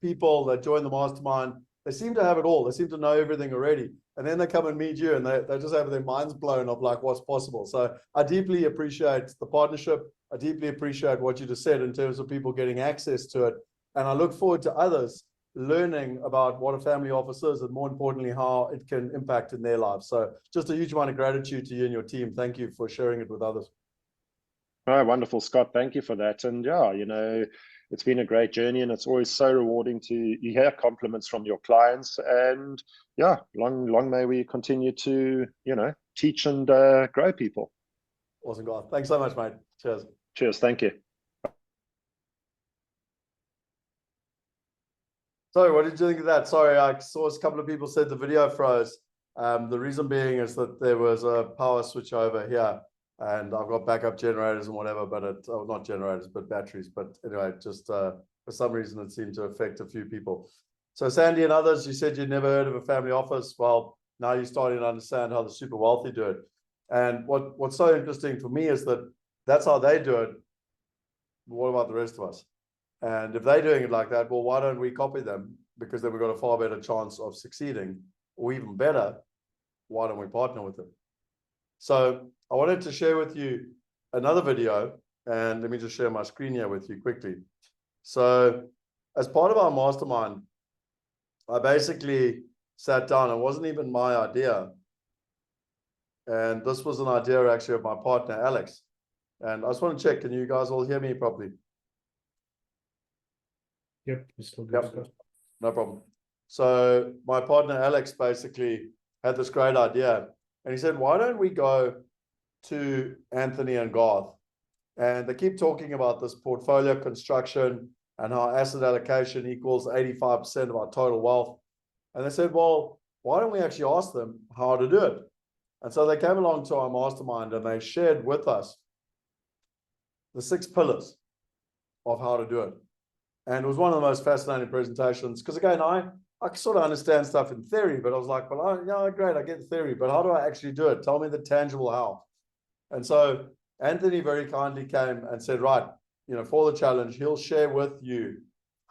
people that join the mastermind, they seem to have it all. They seem to know everything already. And then they come and meet you and they just have their minds blown of like what's possible. So I deeply appreciate the partnership. I deeply appreciate what you just said in terms of people getting access to it. And I look forward to others learning about what a family office is and, more importantly, how it can impact in their lives. So just a huge amount of gratitude to you and your team. Thank you for sharing it with others. All right, wonderful, Scott. Thank you for that. And yeah, it's been a great journey, and it's always so rewarding to hear compliments from your clients. And yeah, long may we continue to, teach and grow people. Awesome, guys. Thanks so much, mate. Cheers. Cheers. Thank you. Sorry, what did you think of that? Sorry, I saw a couple of people said the video froze. The reason being is that there was a power switch over here, and I've got backup generators and whatever, but not generators, but batteries. But anyway, just for some reason, it seemed to affect a few people. So Sandy and others, you said you'd never heard of a family office. Well, now you're starting to understand how the super wealthy do it. And what's so interesting for me is that that's how they do it. What about the rest of us? And if they're doing it like that, well, why don't we copy them? Because then we've got a far better chance of succeeding, or even better, why don't we partner with them? So I wanted to share with you another video, and let me just share my screen here with you quickly. So as part of our mastermind, I basically sat down. It wasn't even my idea. And this was an idea actually of my partner, Alex. And I just want to check, can you guys all hear me properly? Yep, still good. Yep. No problem. So my partner Alex basically had this great idea, and he said, why don't we go to Anthony and Garth? And they keep talking about this portfolio construction and how asset allocation equals 85% of our total wealth. And they said, well, why don't we actually ask them how to do it? And so they came along to our mastermind and they shared with us the 6 pillars of how to do it. And it was one of the most fascinating presentations because, again, I sort of understand stuff in theory, but I was like, well, yeah, great, I get the theory, but how do I actually do it? Tell me the tangible how. And so Anthony very kindly came and said, right, you know, for the challenge, he'll share with you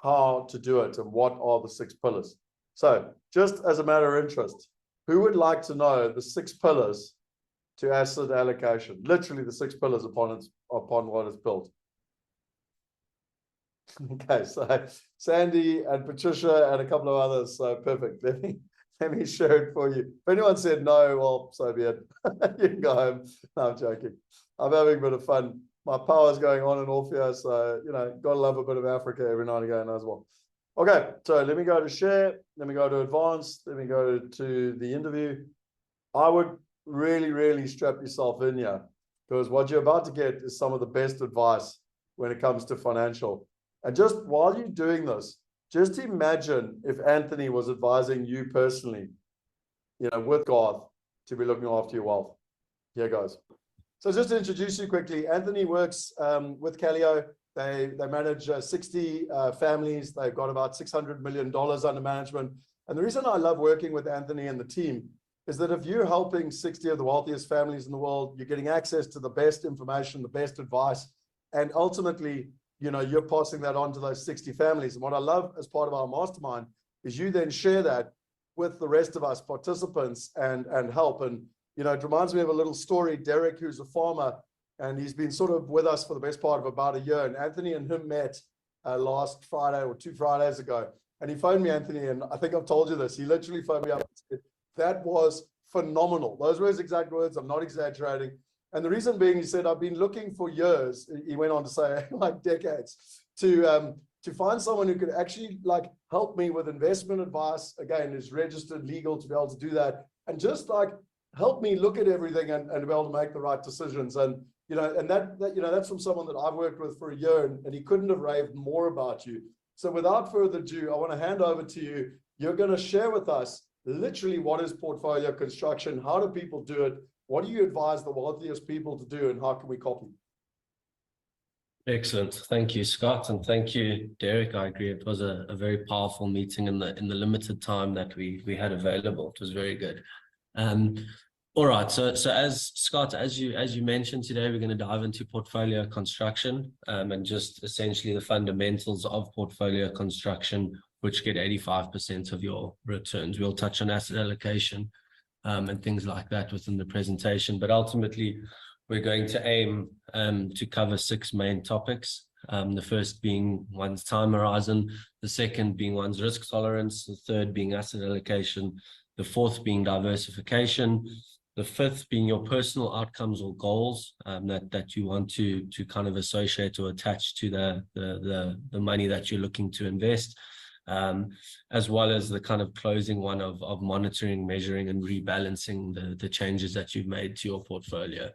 how to do it and what are the 6 pillars. So just as a matter of interest, who would like to know the 6 pillars to asset allocation? Literally the 6 pillars upon what it's built. Okay, so Sandy and Patricia and a couple of others. So perfect. Let me share it for you. If anyone said no, well, so be it. You can go home. No, I'm joking. I'm having a bit of fun. My power's going on and off here, so you know, gotta love a bit of Africa every now and again as well. Okay, so let me go to share. Let me go to advanced. Let me go to the interview. I would really strap yourself in here because what you're about to get is some of the best advice when it comes to financial. And just while you're doing this, just imagine if Anthony was advising you personally, you know, with Garth to be looking after your wealth. Here goes. So just to introduce you quickly, Anthony works with Calio. They manage 60 families. They've got about $600 million under management. And the reason I love working with Anthony and the team is that if you're helping 60 of the wealthiest families in the world, you're getting access to the best information, the best advice, and ultimately, you know, you're passing that on to those 60 families. And what I love as part of our mastermind is you then share that with the rest of us participants and help. And, you know, it reminds me of a little story. Derek, who's a farmer, and he's been sort of with us for the best part of about a year. And Anthony and him met last Friday or 2 Fridays ago. And he phoned me, Anthony, and I think I've told you this. He literally phoned me up and said, that was phenomenal. Those were his exact words. I'm not exaggerating. And the reason being, he said, I've been looking for years, he went on to say, like decades, to find someone who could actually like help me with investment advice, again, is registered legal to be able to do that, and just like help me look at everything and be able to make the right decisions. And, you know, and that you know, that's from someone that I've worked with for a year, and he couldn't have raved more about you. So without further ado, I want to hand over to you. You're going to share with us literally what is portfolio construction, how do people do it, what do you advise the wealthiest people to do, and how can we copy? Excellent. Thank you, Scott, and thank you, Derek. I agree. It was a very powerful meeting in the limited time that we had available. It was very good. All right. So as Scott, as you mentioned today, we're going to dive into portfolio construction and just essentially the fundamentals of portfolio construction, which get 85% of your returns. We'll touch on asset allocation and things like that within the presentation, but ultimately we're going to aim to cover 6 main topics. The first being one's time horizon, the second being one's risk tolerance, the third being asset allocation, the fourth being diversification, the fifth being your personal outcomes or goals that you want to kind of associate or attach to the money that you're looking to invest. As well as the kind of closing one of monitoring, measuring, and rebalancing the changes that you've made to your portfolio.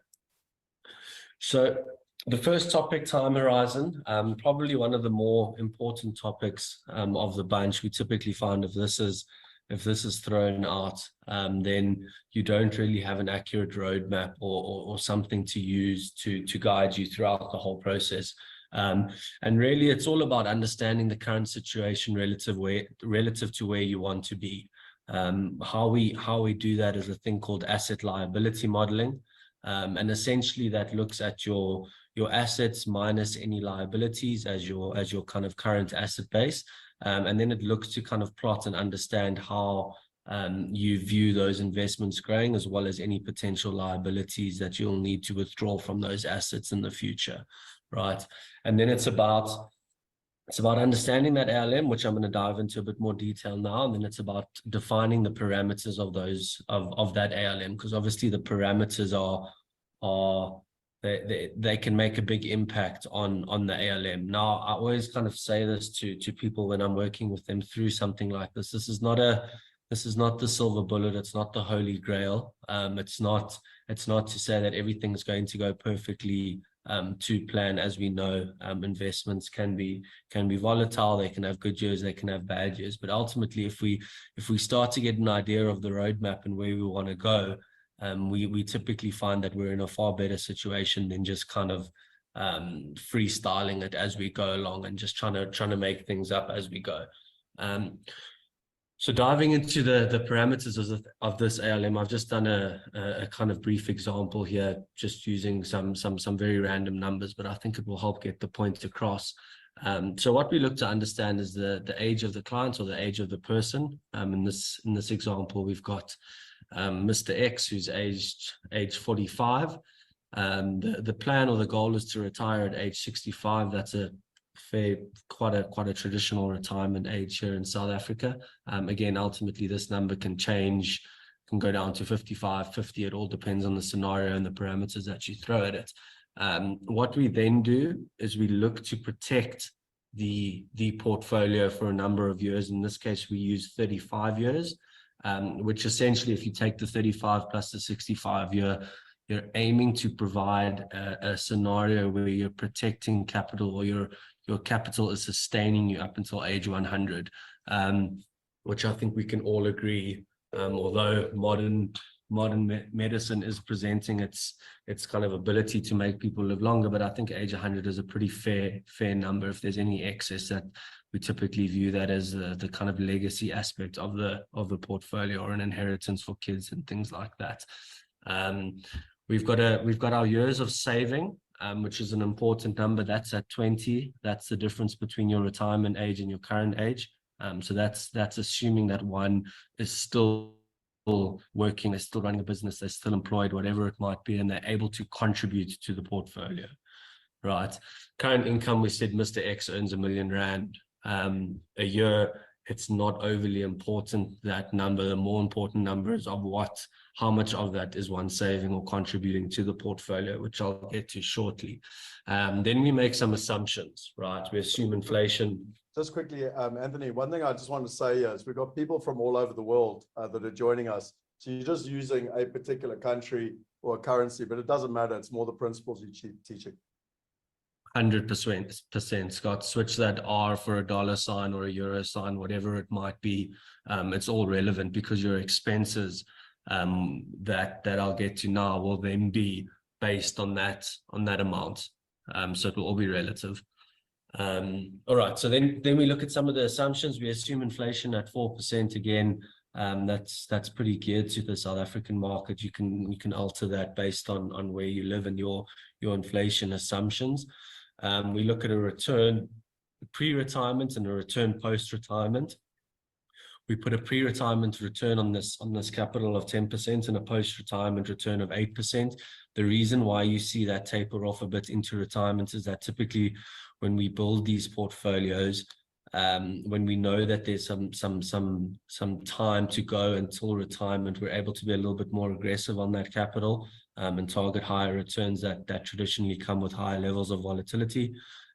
So the first topic, time horizon, probably one of the more important topics of the bunch. We typically find if this is thrown out, then you don't really have an accurate roadmap or something to use to guide you throughout the whole process. And really, it's all about understanding the current situation relative to where you want to be. How we do that is a thing called asset liability modeling, and essentially that looks at your assets minus any liabilities as your kind of current asset base, and then it looks to kind of plot and understand how you view those investments growing, as well as any potential liabilities that you'll need to withdraw from those assets in the future. Right. And then it's about understanding that ALM, which I'm going to dive into a bit more detail now. And then it's about defining the parameters of that ALM, because obviously the parameters they can make a big impact on the ALM. Now, I always kind of say this to people when I'm working with them through something like this. This is not the silver bullet. It's not the holy grail. It's not to say that everything's going to go perfectly to plan. As we know, investments can be volatile. They can have good years, they can have bad years. But ultimately, if we start to get an idea of the roadmap and where we want to go, we typically find that we're in a far better situation than just kind of freestyling it as we go along and just trying to make things up as we go. So diving into the parameters of this ALM, I've just done a kind of brief example here, just using some very random numbers, but I think it will help get the point across. So what we look to understand is the age of the client or the age of the person. In this example, we've got Mr. X, who's age 45. The plan or the goal is to retire at age 65. That's quite a traditional retirement age here in South Africa. Again, ultimately, this number can change, can go down to 55, 50. It all depends on the scenario and the parameters that you throw at it. What we then do is we look to protect the portfolio for a number of years. In this case, we use 35 years, which essentially, if you take the 35 plus the 65 year, you're aiming to provide a scenario where you're protecting capital, or your capital is sustaining you up until age 100, which I think we can all agree, although modern medicine is presenting its kind of ability to make people live longer, but I think age 100 is a pretty fair number. If there's any excess, that we typically view that as the kind of legacy aspect of the portfolio, or an inheritance for kids and things like that. We've got our years of saving, which is an important number. That's at 20. That's the difference between your retirement age and your current age. So that's assuming that one is still working, they're still running a business, they're still employed, whatever it might be, and they're able to contribute to the portfolio, right? Current income, we said Mr. X earns R1 million a year. It's not overly important, that number. The more important number is how much of that is one saving or contributing to the portfolio, which I'll get to shortly. Then we make some assumptions, right? We assume inflation. Just quickly, Anthony, one thing I just want to say is we've got people from all over the world that are joining us. So you're just using a particular country or a currency, but it doesn't matter. It's more the principles you're teaching. 100%, Scott. Switch that R for a dollar sign or a euro sign, whatever it might be. It's all relevant, because your expenses that I'll get to now will then be based on that amount. So it will all be relative. All right. So then we look at some of the assumptions. We assume inflation at 4% again. That's pretty geared to the South African market. You can alter that based on where you live and your inflation assumptions. We look at a return pre-retirement and a return post-retirement. We put a pre-retirement return on this capital of 10% and a post-retirement return of 8%. The reason why you see that taper off a bit into retirement is that typically when we build these portfolios, when we know that there's some time to go until retirement, we're able to be a little bit more aggressive on that capital and target higher returns that traditionally come with higher levels of volatility.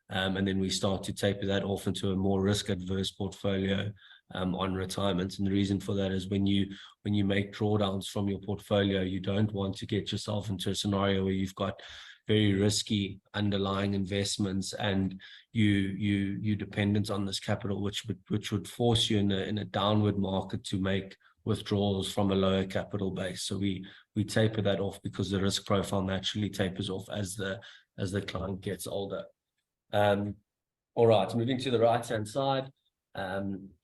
And then we start to taper that off into a more risk-adverse portfolio on retirement. And the reason for that is when you make drawdowns from your portfolio, you don't want to get yourself into a scenario where you've got very risky underlying investments and you dependent on this capital, which would force you in a downward market to make withdrawals from a lower capital base. So we taper that off because the risk profile naturally tapers off as the client gets older. All right, moving to the right-hand side.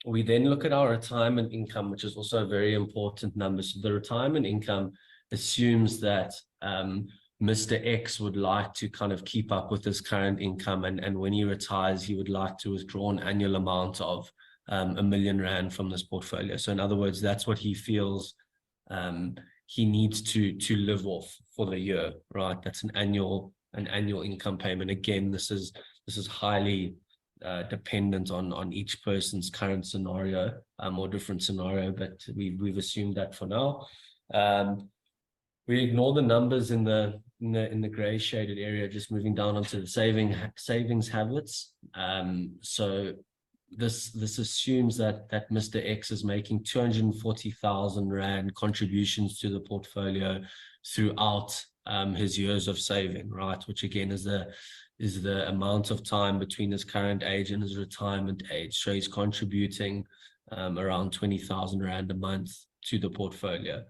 We then look at our retirement income, which is also a very important number. So the retirement income assumes that Mr. X would like to kind of keep up with his current income, and when he retires, he would like to withdraw an annual amount of R1 million from this portfolio. So in other words, that's what he feels he needs to live off for the year, right? That's an annual income payment. Again, this is highly dependent on each person's current scenario or different scenario, but we've assumed that for now. We ignore the numbers in the in the gray shaded area, just moving down onto the savings habits. So this assumes that Mr. X is making 240,000 Rand contributions to the portfolio throughout his years of saving, right? Which again is the amount of time between his current age and his retirement age. So he's contributing around 20,000 Rand a month to the portfolio.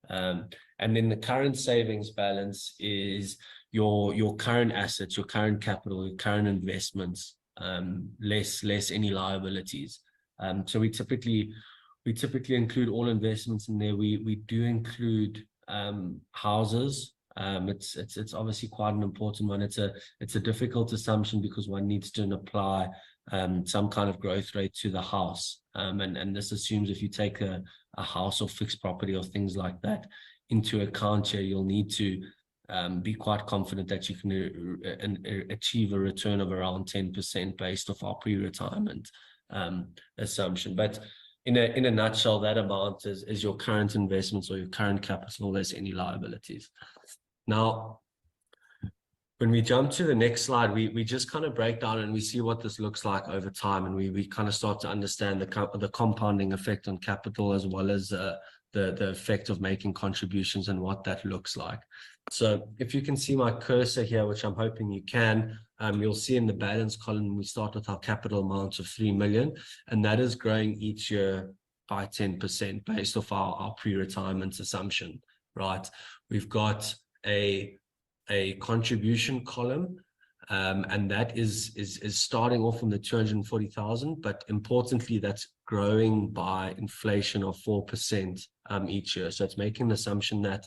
And then the current savings balance is your current assets, your current capital, your current investments, less any liabilities. So we typically include all investments in there. We do include houses. It's obviously quite an important one. It's a difficult assumption because one needs to apply some kind of growth rate to the house. And this assumes if you take a house or fixed property or things like that into account here, you'll need to be quite confident that you can achieve a return of around 10% based off our pre-retirement assumption. But in a nutshell, that amount is your current investments or your current capital less any liabilities. Now, when we jump to the next slide, we just kind of break down and we see what this looks like over time, and we kind of start to understand the compounding effect on capital, as well as the effect of making contributions and what that looks like. So if you can see my cursor here, which I'm hoping you can, you'll see in the balance column, we start with our capital amount of 3 million, and that is growing each year by 10% based off our pre-retirement assumption, right? We've got a contribution column, and that is starting off from the 240,000, but importantly, that's growing by inflation of 4% each year. So it's making the assumption that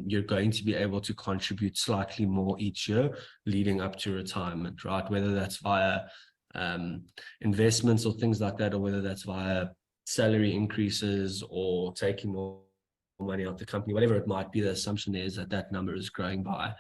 you're going to be able to contribute slightly more each year leading up to retirement, right? Whether that's via investments or things like that, or whether that's via salary increases or taking more money out the company, whatever it might be, the assumption is that number is growing by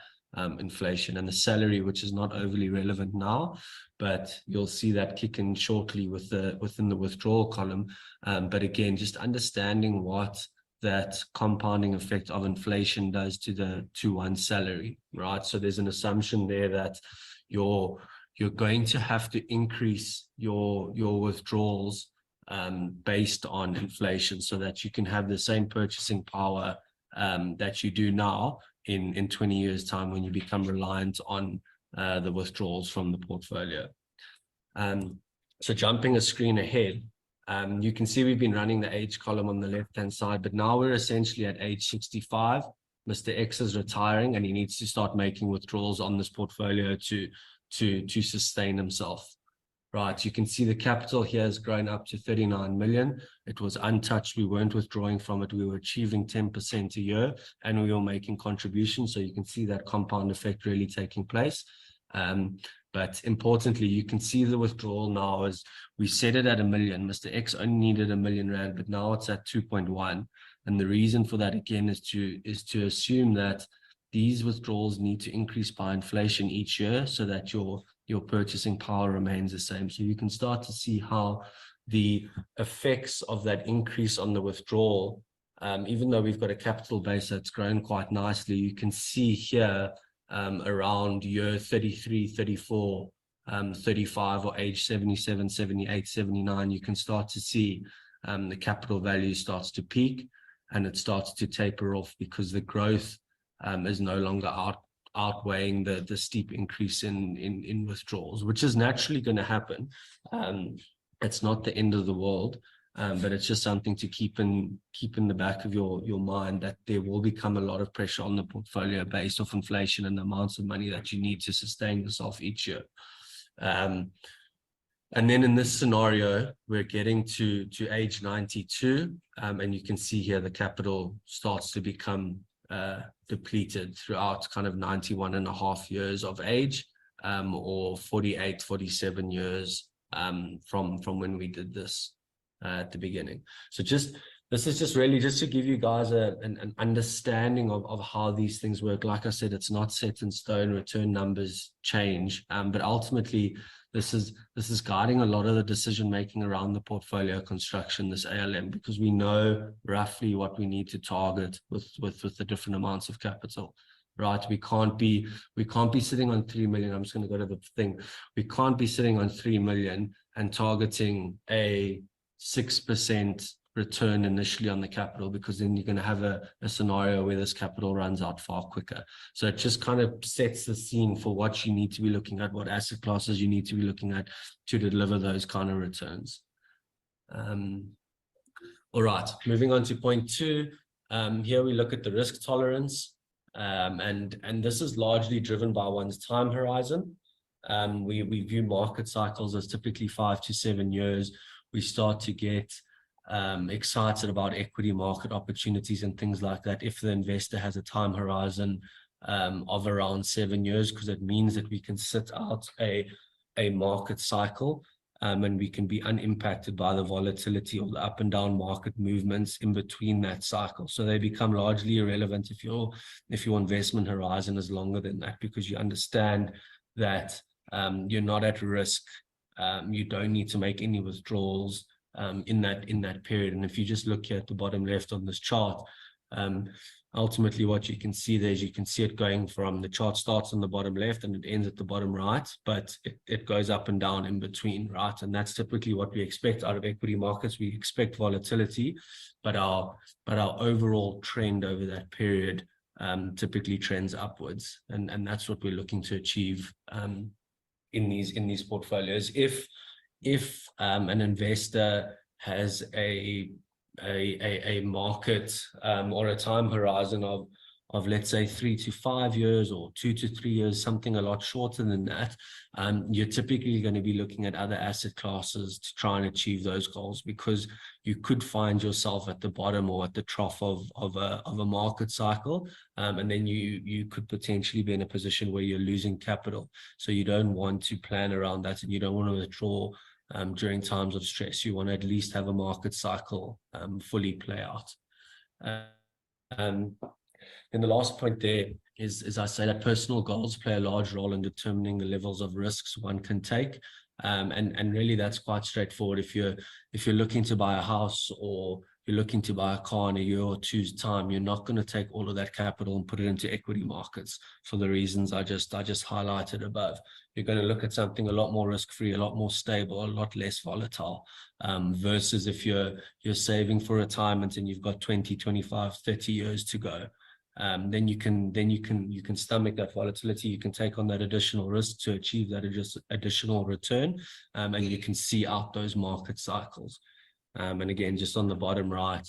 inflation. And the salary, which is not overly relevant now, but you'll see that kick in shortly within the withdrawal column. But again, just understanding what that compounding effect of inflation does to one's salary, right? So there's an assumption there that you're going to have to increase your withdrawals based on inflation, so that you can have the same purchasing power that you do now in 20 years time, when you become reliant on the withdrawals from the portfolio. So jumping a screen ahead, you can see we've been running the age column on the left hand side, but now we're essentially at age 65. Mr. X is retiring and he needs to start making withdrawals on this portfolio to sustain himself. Right, you can see the capital here has grown up to 39 million. It was untouched. We weren't withdrawing from it. We were achieving 10% a year and we were making contributions. So you can see that compound effect really taking place. But importantly, you can see the withdrawal now as we set it at 1 million. Mr. X only needed 1 million Rand, but now it's at 2.1. And the reason for that, again, is to assume that these withdrawals need to increase by inflation each year so that your purchasing power remains the same. So you can start to see how the effects of that increase on the withdrawal, even though we've got a capital base that's grown quite nicely, you can see here around year 33, 34, 35, or age 77, 78, 79, you can start to see the capital value starts to peak and it starts to taper off because the growth is no longer outweighing the steep increase in withdrawals, which is naturally going to happen. It's not the end of the world, but it's just something to keep in the back of your mind, that there will become a lot of pressure on the portfolio based off inflation and the amounts of money that you need to sustain yourself each year. And then in this scenario, we're getting to age 92, and you can see here the capital starts to become depleted throughout kind of 91 and a half years of age, or 48, 47 years from when we did this at the beginning. So this is just really just to give you guys an understanding of how these things work. Like I said, it's not set in stone, return numbers change, but ultimately this is guiding a lot of the decision making around the portfolio construction, this ALM, because we know roughly what we need to target with the different amounts of capital. right? We can't be sitting on 3 million. I'm just going to go to the thing. We can't be sitting on 3 million and targeting a 6% return initially on the capital, because then you're going to have a scenario where this capital runs out far quicker. So it just kind of sets the scene for what you need to be looking at, what asset classes you need to be looking at to deliver those kind of returns. All right, moving on to point 2. Here we look at the risk tolerance, and this is largely driven by one's time horizon. We view market cycles as typically 5 to 7 years. We start to get excited about equity market opportunities and things like that if the investor has a time horizon of around 7 years, because it means that we can sit out a market cycle, and we can be unimpacted by the volatility or the up and down market movements in between that cycle. So they become largely irrelevant if your investment horizon is longer than that, because you understand that you're not at risk. You don't need to make any withdrawals in that period. And if you just look here at the bottom left on this chart, ultimately what you can see there is you can see it going from, the chart starts on the bottom left and it ends at the bottom right, but it goes up and down in between, right? And that's typically what we expect out of equity markets. We expect volatility, but our overall trend over that period typically trends upwards, and that's what we're looking to achieve in these portfolios. If an investor has a market or a time horizon of let's say 3 to 5 years or 2 to 3 years, something a lot shorter than that, you're typically going to be looking at other asset classes to try and achieve those goals, because you could find yourself at the bottom or at the trough of a market cycle, and then you could potentially be in a position where you're losing capital. So you don't want to plan around that, and you don't want to withdraw during times of stress. You want to at least have a market cycle fully play out. And the last point there is I say that personal goals play a large role in determining the levels of risks one can take. And really that's quite straightforward. If you're looking to buy a house or you're looking to buy a car in a year or two's time, you're not going to take all of that capital and put it into equity markets for the reasons I just highlighted above. You're going to look at something a lot more risk-free, a lot more stable, a lot less volatile, versus if you're saving for retirement and you've got 20, 25, 30 years to go. Then you can stomach that volatility. You can take on that additional risk to achieve that additional return, and you can see out those market cycles. And again, just on the bottom right,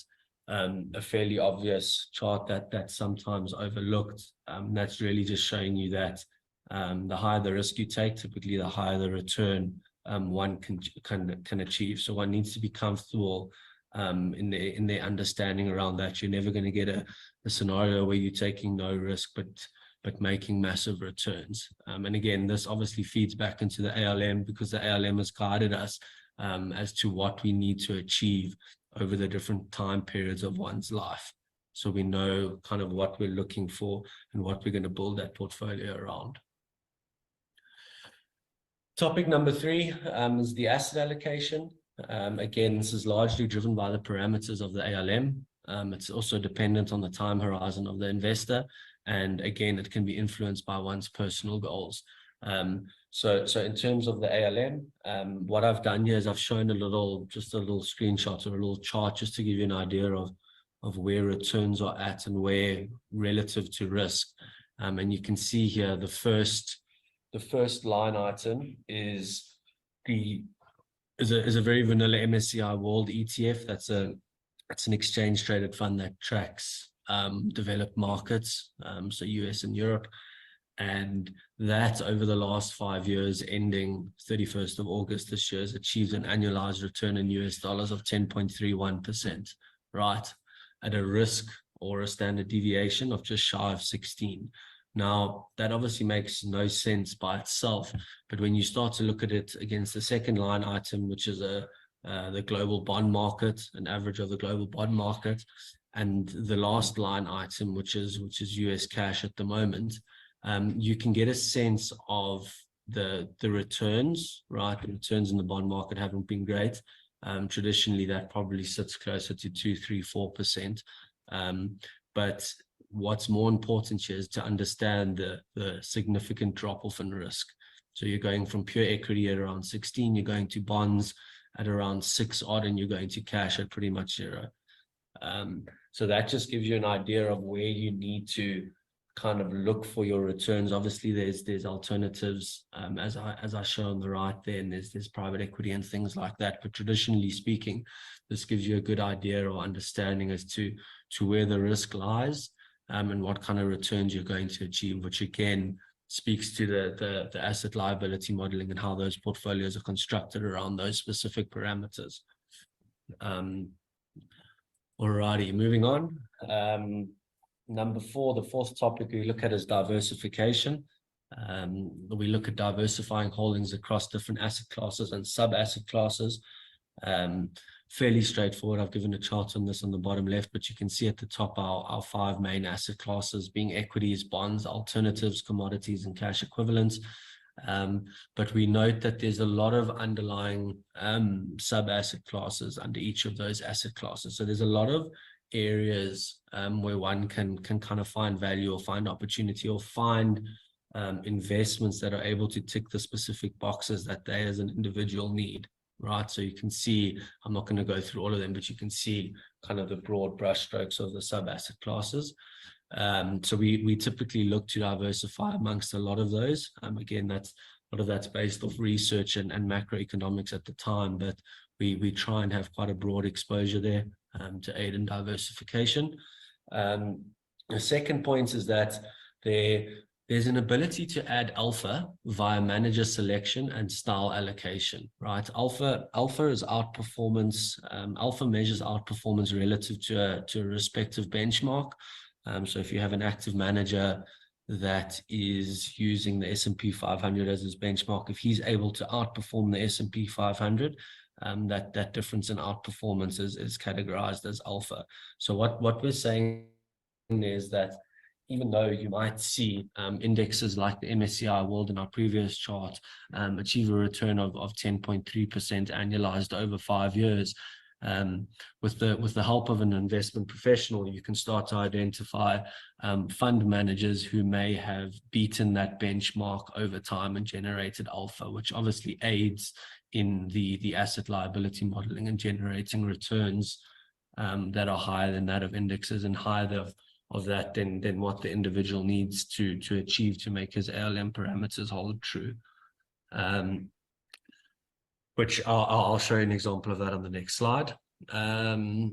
a fairly obvious chart that's sometimes overlooked. That's really just showing you that the higher the risk you take, typically the higher the return one can achieve. So one needs to be comfortable in their understanding around that. You're never going to get a scenario where you're taking no risk but making massive returns. And again, this obviously feeds back into the ALM, because the ALM has guided us as to what we need to achieve over the different time periods of one's life. So we know kind of what we're looking for and what we're going to build that portfolio around. Topic number 3 is the asset allocation. Again, this is largely driven by the parameters of the ALM. It's also dependent on the time horizon of the investor. And again, it can be influenced by one's personal goals. So in terms of the ALM, what I've done here is I've shown just a little screenshot or a little chart just to give you an idea of where returns are at and where relative to risk. And you can see here the first line item is a very vanilla MSCI World ETF. That's an exchange traded fund that tracks developed markets, so US and Europe. And that over the last 5 years, ending 31st of August this year, has achieved an annualized return in US dollars of 10.31%, right? At a risk or a standard deviation of just shy of 16. Now, that obviously makes no sense by itself, but when you start to look at it against the second line item, which is the global bond market, an average of the global bond market, and the last line item, which is US cash at the moment, you can get a sense of the returns, right? The returns in the bond market haven't been great. Traditionally, that probably sits closer to 2, 3, 4%. But what's more important here is to understand the significant drop off in risk. So you're going from pure equity at around 16, you're going to bonds at around 6 odd, and you're going to cash at pretty much 0. So that just gives you an idea of where you need to kind of look for your returns. Obviously, there's alternatives, as I show on the right there, and there's private equity and things like that. But traditionally speaking, this gives you a good idea or understanding as to where the risk lies, and what kind of returns you're going to achieve, which again speaks to the asset liability modeling and how those portfolios are constructed around those specific parameters. Alrighty, moving on. Number 4, the fourth topic we look at is diversification. We look at diversifying holdings across different asset classes and sub-asset classes. Fairly straightforward. I've given a chart on this on the bottom left, but you can see at the top our 5 main asset classes being equities, bonds, alternatives, commodities, and cash equivalents. But we note that there's a lot of underlying sub-asset classes under each of those asset classes. So there's a lot of areas where one can kind of find value or find opportunity or find investments that are able to tick the specific boxes that they as an individual need, right? So you can see, I'm not going to go through all of them, but you can see kind of the broad brushstrokes of the sub-asset classes. So we typically look to diversify amongst a lot of those. Again, a lot of that's based off research and macroeconomics at the time, but we try and have quite a broad exposure there to aid in diversification. The second point is that there's an ability to add alpha via manager selection and style allocation, right? Alpha is outperformance. Alpha measures outperformance relative to a respective benchmark. So if you have an active manager that is using the S&P 500 as his benchmark, if he's able to outperform the S&P 500, that difference in outperformance is categorized as alpha. So what we're saying is that even though you might see indexes like the MSCI World in our previous chart achieve a return of 10.3% annualized over 5 years, with the help of an investment professional, you can start to identify fund managers who may have beaten that benchmark over time and generated alpha, which obviously aids in the asset liability modeling and generating returns that are higher than that of indexes and higher of that than what the individual needs to achieve to make his ALM parameters hold true. Which I'll show you an example of that on the next slide. The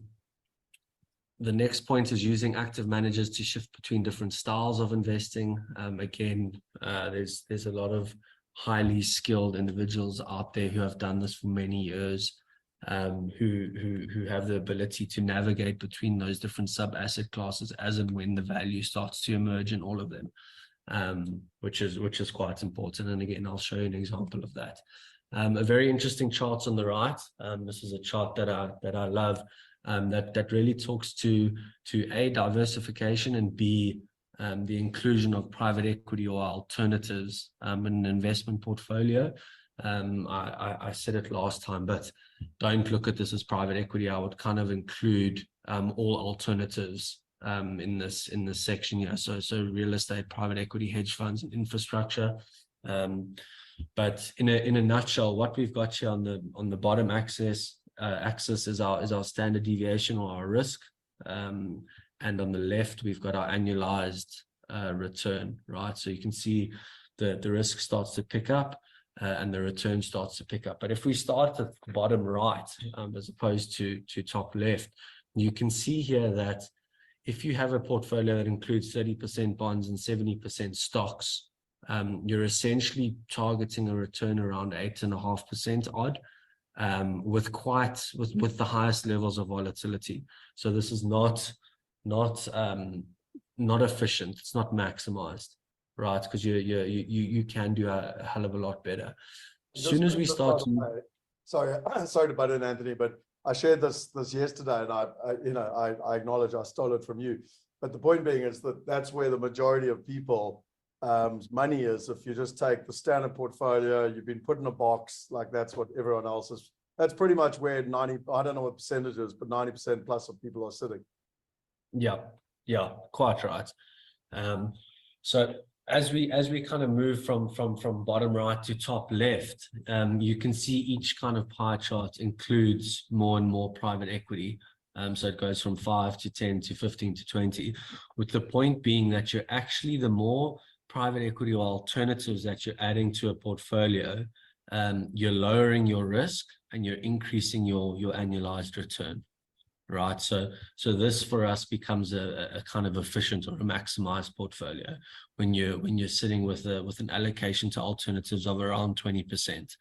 next point is using active managers to shift between different styles of investing. Again, there's a lot of highly skilled individuals out there who have done this for many years, who have the ability to navigate between those different sub-asset classes as and when the value starts to emerge in all of them, which is quite important. And again, I'll show you an example of that. A very interesting chart on the right. This is a chart that I love, that really talks to A, diversification, and B, the inclusion of private equity or alternatives in an investment portfolio. I said it last time, but don't look at this as private equity. I would kind of include all alternatives in this section here. So real estate, private equity, hedge funds, and infrastructure. But in a nutshell, what we've got here on the bottom axis is our standard deviation or our risk, and on the left we've got our annualized return, right? So you can see the risk starts to pick up and the return starts to pick up. But if we start at the bottom right as opposed to top left, you can see here that if you have a portfolio that includes 30% bonds and 70% stocks, you're essentially targeting a return around 8.5% odd, with the highest levels of volatility. So this is not efficient. It's not maximized, right? Because you can do a hell of a lot better. As soon as we start to... Sorry to butt in, Anthony, but I shared this yesterday, and I acknowledge I stole it from you. But the point being is that's where the majority of people money is. If you just take the standard portfolio, you've been put in a box, like that's what everyone else is. That's pretty much where I don't know what percentage is, but 90% plus of people are sitting. Yeah, Yeah, quite right. So as we kind of move from bottom right to top left, you can see each kind of pie chart includes more and more private equity. So it goes from 5 to 10 to 15 to 20, with the point being that you're actually, the more private equity or alternatives that you're adding to a portfolio, you're lowering your risk and you're increasing your annualized return. Right. So this for us becomes a kind of efficient or a maximized portfolio when you're sitting with an allocation to alternatives of around 20%.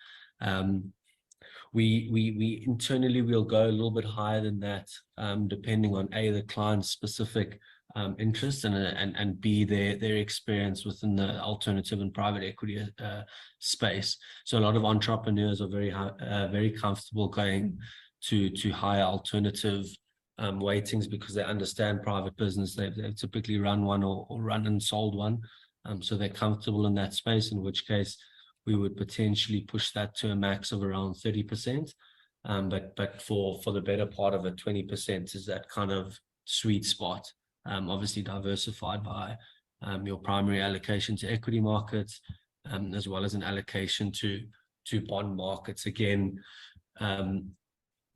We internally we'll go a little bit higher than that, depending on the client's specific interest and B, their experience within the alternative and private equity space. So a lot of entrepreneurs are very comfortable going to higher alternative weightings because they understand private business. They've typically run one or run and sold one. So they're comfortable in that space, in which case we would potentially push that to a max of around 30%. But for the better part of it, 20% is that kind of sweet spot. Obviously diversified by your primary allocation to equity markets, as well as an allocation to bond markets. Again,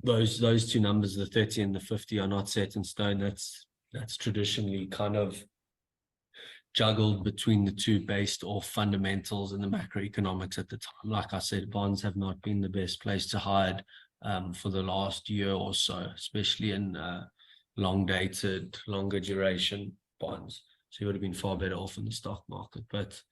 those two numbers, the 30 and the 50, are not set in stone. That's traditionally kind of juggled between the two based off fundamentals and the macroeconomics at the time. Like I said, bonds have not been the best place to hide for the last year or so, especially in long-dated, longer duration bonds. So you would have been far better off in the stock market. But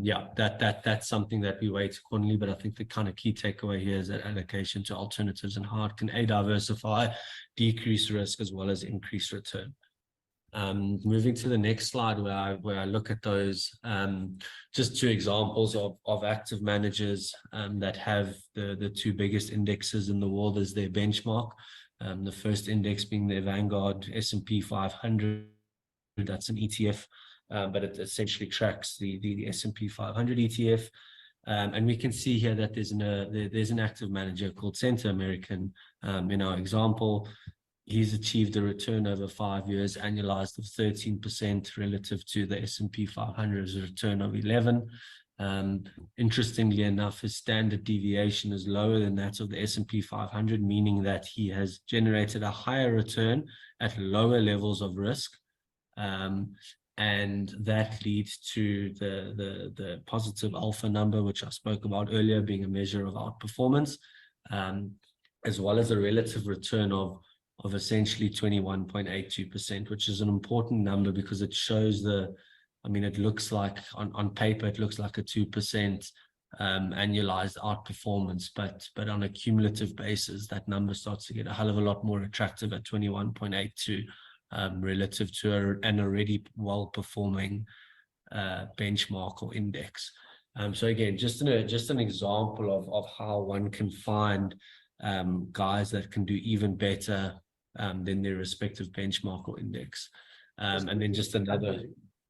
yeah, that's something that we weight accordingly. But I think the kind of key takeaway here is that allocation to alternatives and how it can diversify, decrease risk, as well as increase return. Moving to the next slide where I look at those, just two examples of active managers that have the two biggest indexes in the world as their benchmark. The first index being the Vanguard S&P 500. That's an ETF, but it essentially tracks the S&P 500 ETF. And we can see here that there's an active manager called Center American in our example. He's achieved a return over 5 years, annualized of 13% relative to the S&P 500's return of 11%. Interestingly enough, his standard deviation is lower than that of the S&P 500, meaning that he has generated a higher return at lower levels of risk. And that leads to the positive alpha number, which I spoke about earlier, being a measure of outperformance, as well as a relative return of essentially 21.82%, which is an important number because it shows it looks like on paper, it looks like a 2% annualized outperformance, but on a cumulative basis, that number starts to get a hell of a lot more attractive at 21.82, relative to an already well-performing benchmark or index. So again, just an example of how one can find guys that can do even better than their respective benchmark or index. And then just another.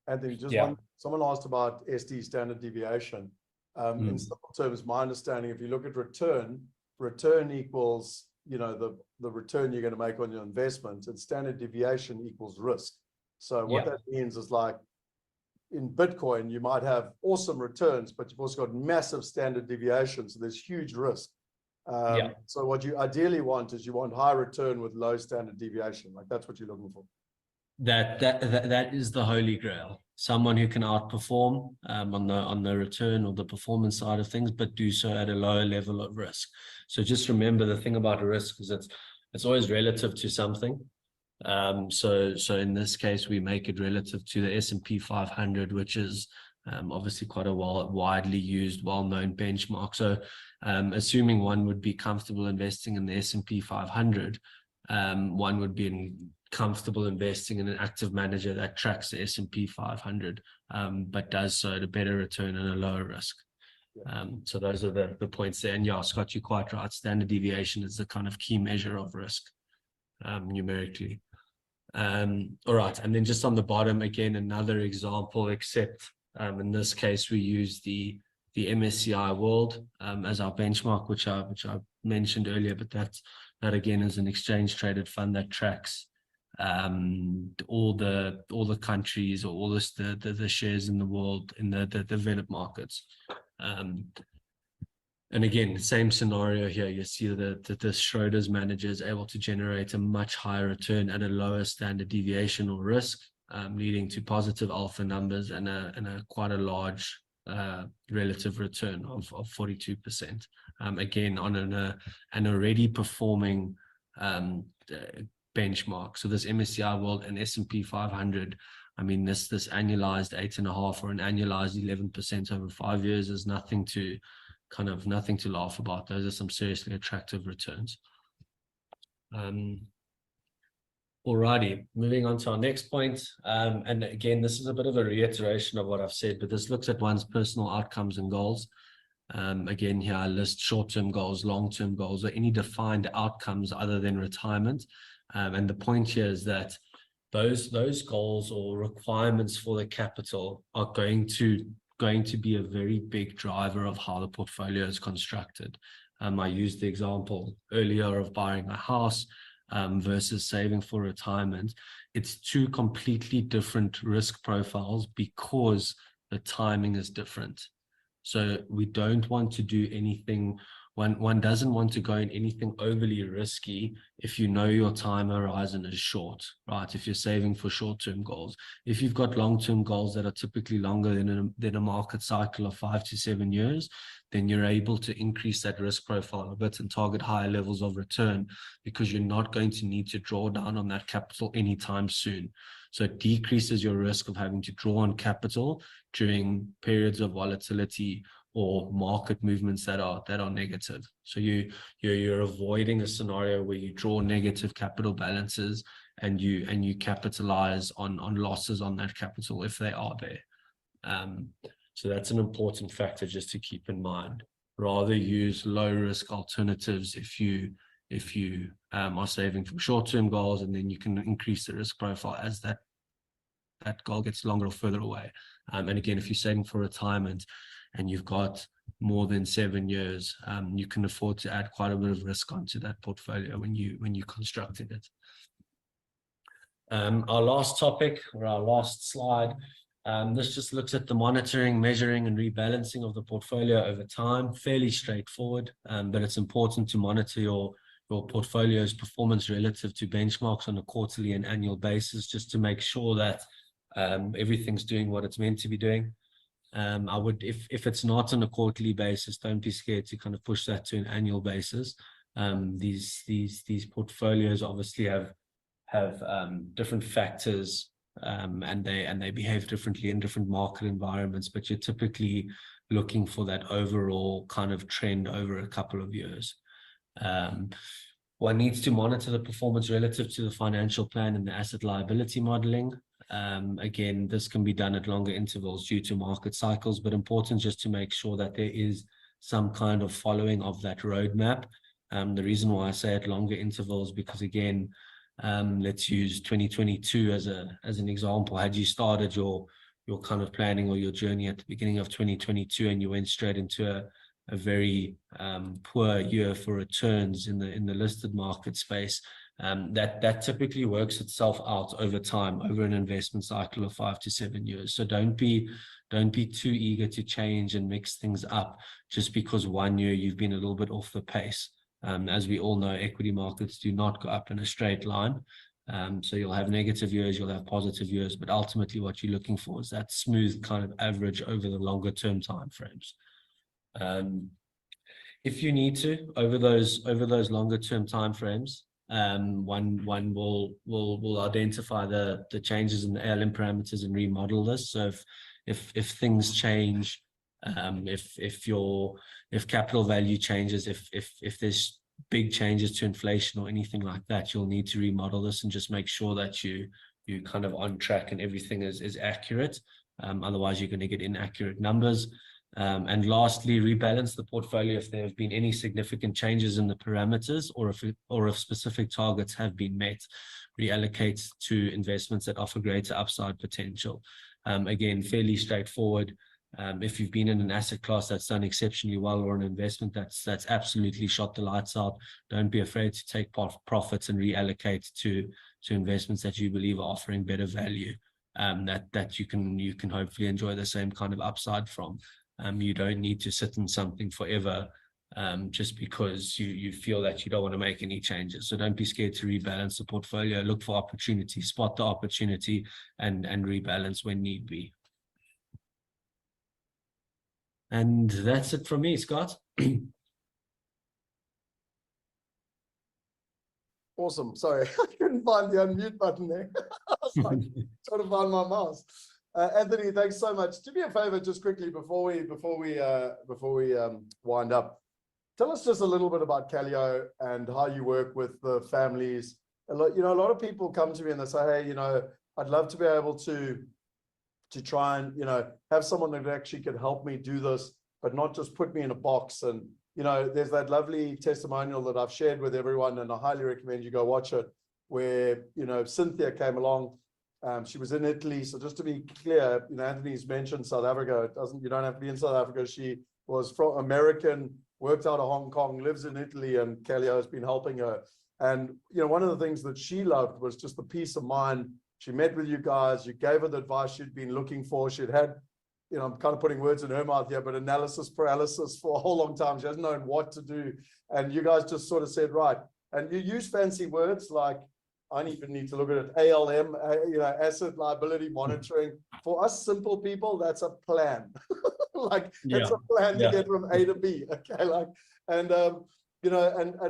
Anthony, Yeah. Someone asked about SD, standard deviation. In simple terms, my understanding, if you look at return equals, the return you're going to make on your investment, and standard deviation equals risk. So what that means is, like in Bitcoin, you might have awesome returns, but you've also got massive standard deviation. So there's huge risk. So what you ideally want is you want high return with low standard deviation. Like that's what you're looking for. That is the holy grail. Someone who can outperform on the return or the performance side of things, but do so at a lower level of risk. So just remember, the thing about risk is it's always relative to something. So in this case, we make it relative to the S&P 500, which is obviously quite a widely used, well-known benchmark. So assuming one would be comfortable investing in the S&P 500, one would be comfortable investing in an active manager that tracks the S&P 500, but does so at a better return and a lower risk. So those are the points there. And yeah, Scott, you're quite right. Standard deviation is the kind of key measure of risk numerically. All right. And then just on the bottom, again, another example, except in this case, we use the MSCI World as our benchmark, which I mentioned earlier, but that again is an exchange traded fund that tracks all the countries or all the shares in the world in the developed markets. And again, same scenario here. You see that the Schroders manager is able to generate a much higher return at a lower standard deviation or risk, leading to positive alpha numbers and a quite a large relative return of 42%. Again, on an already performing benchmark. So this MSCI World and S&P 500, I mean, this annualized 8.5 or an annualized 11% over 5 years is nothing to laugh about. Those are some seriously attractive returns. Alrighty, moving on to our next point. And again, this is a bit of a reiteration of what I've said, but this looks at one's personal outcomes and goals. Again, here I list short-term goals, long-term goals, or any defined outcomes other than retirement. And the point here is that those goals or requirements for the capital are going to be a very big driver of how the portfolio is constructed. I used the example earlier of buying a house versus saving for retirement. It's two completely different risk profiles because the timing is different. So we don't want to do anything. One doesn't want to go in anything overly risky if you know your time horizon is short, right? If you're saving for short-term goals. If you've got long-term goals that are typically longer than a market cycle of 5 to 7 years, then you're able to increase that risk profile a bit and target higher levels of return because you're not going to need to draw down on that capital anytime soon. So it decreases your risk of having to draw on capital during periods of volatility or market movements that are negative. So you're avoiding a scenario where you draw negative capital balances and you capitalize on losses on that capital if they are there. So that's an important factor just to keep in mind. Rather use low risk alternatives if you are saving for short-term goals, and then you can increase the risk profile as that goal gets longer or further away. And again, if you're saving for retirement and you've got more than 7 years, you can afford to add quite a bit of risk onto that portfolio when you constructed it. Our last topic, or our last slide, this just looks at the monitoring, measuring, and rebalancing of the portfolio over time. Fairly straightforward, but it's important to monitor your portfolio's performance relative to benchmarks on a quarterly and annual basis, just to make sure that everything's doing what it's meant to be doing. I would, if it's not on a quarterly basis, don't be scared to kind of push that to an annual basis. These portfolios obviously have different factors, and they behave differently in different market environments, but you're typically looking for that overall kind of trend over a couple of years. One needs to monitor the performance relative to the financial plan and the asset liability modeling. Again, this can be done at longer intervals due to market cycles, but important just to make sure that there is some kind of following of that roadmap. The reason why I say at longer intervals, because again, let's use 2022 as an example. Had you started your kind of planning or your journey at the beginning of 2022 and you went straight into a very poor year for returns in the listed market space, that typically works itself out over time, over an investment cycle of 5 to 7 years. So don't be too eager to change and mix things up just because 1 year you've been a little bit off the pace. As we all know, equity markets do not go up in a straight line. So you'll have negative years, you'll have positive years, but ultimately what you're looking for is that smooth kind of average over the longer term time frames. If you need to, over those longer term time frames, one will identify the changes in the ALM parameters and remodel this. So if things change, if capital value changes, if there's big changes to inflation or anything like that, you'll need to remodel this and just make sure that you kind of on track and everything is accurate. Otherwise, you're going to get inaccurate numbers. And lastly, rebalance the portfolio if there have been any significant changes in the parameters, or if specific targets have been met. Reallocate to investments that offer greater upside potential. Again, fairly straightforward. If you've been in an asset class that's done exceptionally well, or an investment that's absolutely shot the lights out, don't be afraid to take profits and reallocate to investments that you believe are offering better value, that you can hopefully enjoy the same kind of upside from. You don't need to sit in something forever just because you feel that you don't want to make any changes. So don't be scared to rebalance the portfolio. Look for opportunity, spot the opportunity, and rebalance when need be. And that's it from me, Scott. Awesome. Sorry, I couldn't find the unmute button there. I was like trying to find my mouse. Anthony, thanks so much. Do me a favor, just quickly before we wind up. Tell us just a little bit about Callio and how you work with the families. A lot of people come to me and they say, hey, I'd love to be able to try and, have someone that actually could help me do this, but not just put me in a box. And, there's that lovely testimonial that I've shared with everyone, and I highly recommend you go watch it, where, Cynthia came along. She was in Italy. So just to be clear, Anthony's mentioned South Africa. You don't have to be in South Africa. She was from American, worked out of Hong Kong, lives in Italy, and Callio has been helping her. And, one of the things that she loved was just the peace of mind. She met with you guys, you gave her the advice she'd been looking for. She'd had, I'm kind of putting words in her mouth here, but analysis paralysis for a whole long time. She hasn't known what to do. And you guys just sort of said, right. And you use fancy words like, I even need to look at it, ALM, asset liability monitoring. For us simple people, that's a plan. It's a plan to get from A to B. Okay, and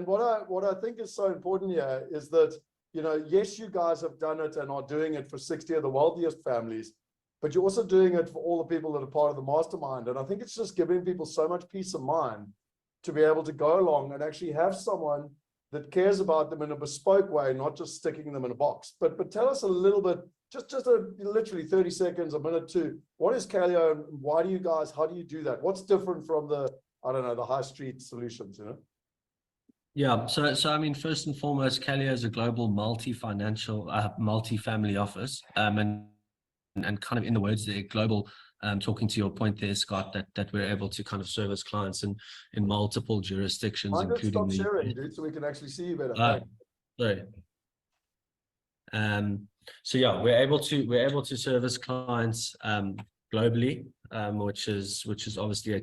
what I think is so important here is that, yes, you guys have done it and are doing it for 60 of the wealthiest families, but you're also doing it for all the people that are part of the mastermind. And I think it's just giving people so much peace of mind to be able to go along and actually have someone that cares about them in a bespoke way, not just sticking them in a box. But tell us a little bit, just literally 30 seconds, a minute to, what is Callio and why do you guys, how do you do that? What's different from the high street solutions, Yeah, so I mean, first and foremost, Callio is a global multi-family office, and kind of in the words there, global, talking to your point there, Scott, that we're able to kind of service clients in multiple jurisdictions, including stop sharing, dude, so we can actually see you better. Sorry. So yeah, we're able to service clients globally, which is obviously a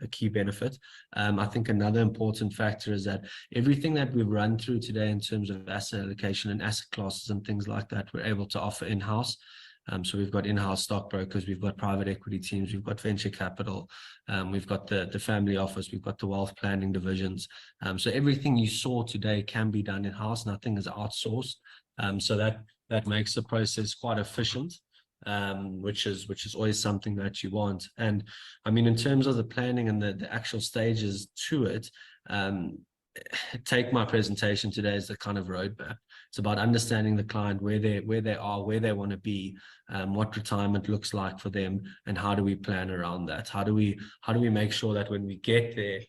key benefit. I think another important factor is that everything that we've run through today in terms of asset allocation and asset classes and things like that, we're able to offer in-house. So we've got in-house stockbrokers, we've got private equity teams, we've got venture capital, we've got the family office, we've got the wealth planning divisions. So everything you saw today can be done in-house. Nothing is outsourced. So that makes the process quite efficient, which is always something that you want. And I mean, in terms of the planning and the actual stages to it, take my presentation today as the kind of roadmap. It's about understanding the client, where they are, where they want to be, what retirement looks like for them, and how do we plan around that? How do we make sure that when we get there,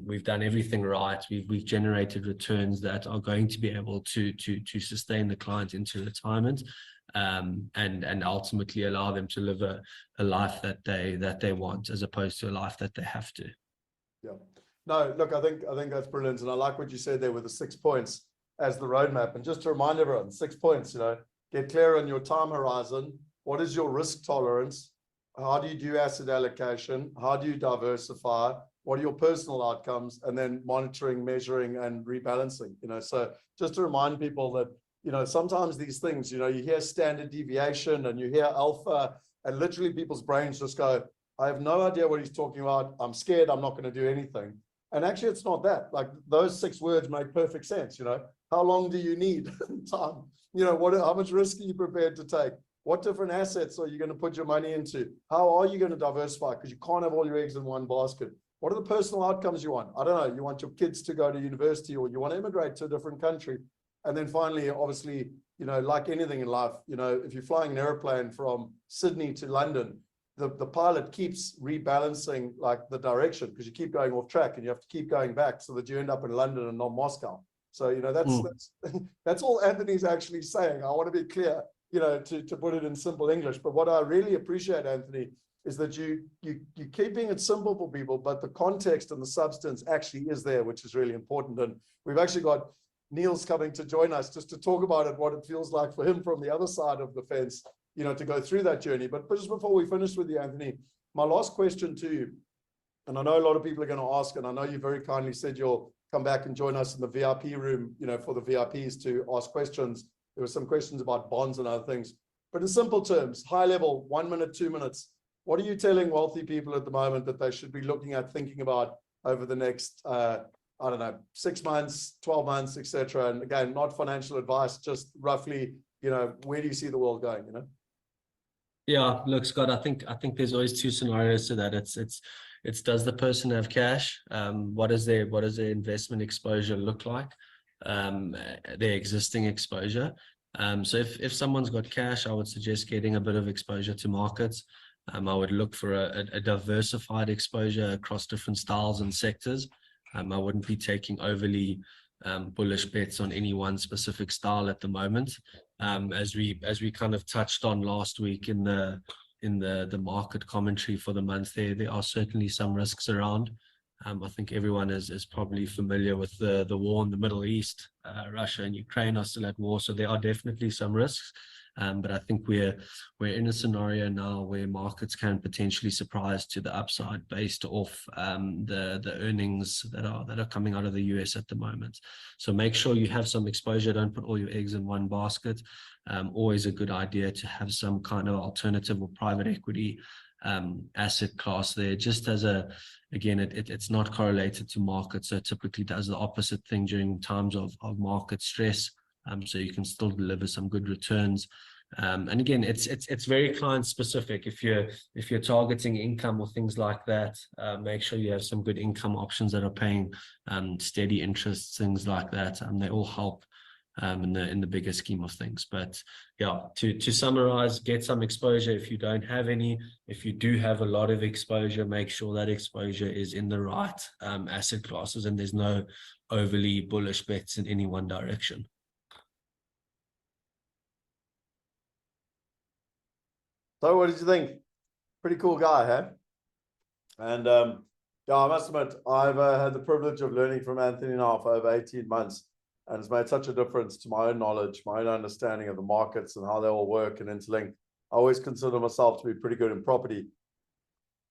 we've done everything right, we've generated returns that are going to be able to sustain the client into retirement, and ultimately allow them to live a life that they want, as opposed to a life that they have to. Yeah. No, look, I think that's brilliant. And I like what you said there with the 6 points as the roadmap. And just to remind everyone, 6 points, get clear on your time horizon. What is your risk tolerance? How do you do asset allocation? How do you diversify? What are your personal outcomes? And then monitoring, measuring, and rebalancing, so just to remind people that, sometimes these things, you hear standard deviation and you hear alpha, and literally people's brains just go, I have no idea what he's talking about. I'm scared. I'm not going to do anything. And actually, it's not that. Like, those 6 words make perfect sense. How long do you need time? How much risk are you prepared to take? What different assets are you going to put your money into? How are you going to diversify? Because you can't have all your eggs in one basket. What are the personal outcomes you want? I don't know. You want your kids to go to university, or you want to immigrate to a different country. And then finally, obviously, like anything in life, if you're flying an airplane from Sydney to London, the pilot keeps rebalancing like the direction, because you keep going off track and you have to keep going back so that you end up in London and not Moscow. So, that's all Anthony's actually saying. I want to be clear, to put it in simple English. But what I really appreciate, Anthony, is that you're keeping it simple for people, but the context and the substance actually is there, which is really important. And we've actually got Neil's coming to join us just to talk about it, what it feels like for him from the other side of the fence, you know, to go through that journey. But just before we finish with you, Anthony, my last question to you, and I know a lot of people are going to ask, and I know you very kindly said you'll come back and join us in the VIP room, you know, for the VIPs to ask questions. There were some questions about bonds and other things, but in simple terms, high level, 1 minute, 2 minutes, what are you telling wealthy people at the moment that they should be looking at, thinking about over the next, I don't know, 6 months, 12 months, etc.? And again, not financial advice, just roughly, you know, where do you see the world going, you know? Yeah, look, Scott, I think there's always two scenarios to that. It's does the person have cash? What does their investment exposure look like? Their existing exposure. So if someone's got cash, I would suggest getting a bit of exposure to markets. I would look for a diversified exposure across different styles and sectors. I wouldn't be taking overly bullish bets on any one specific style at the moment. As we kind of touched on last week in the market commentary for the month, there are certainly some risks around. I think everyone is probably familiar with the war in the Middle East. Russia and Ukraine are still at war, so there are definitely some risks. But I think we're in a scenario now where markets can potentially surprise to the upside based off the earnings that are coming out of the US at the moment. So make sure you have some exposure. Don't put all your eggs in one basket. Always a good idea to have some kind of alternative or private equity asset class there, just as again, it's not correlated to markets, so it typically does the opposite thing during times of market stress. So you can still deliver some good returns. And again, it's very client specific. If you're targeting income or things like that, make sure you have some good income options that are paying steady interest, things like that. They all help in the bigger scheme of things. But yeah, to summarize, get some exposure if you don't have any. If you do have a lot of exposure, make sure that exposure is in the right asset classes and there's no overly bullish bets in any one direction. So what did you think? Pretty cool guy, huh? And yeah, I must admit, I've had the privilege of learning from Anthony now for over 18 months, and it's made such a difference to my own knowledge, my own understanding of the markets and how they all work and interlink. I always consider myself to be pretty good in property,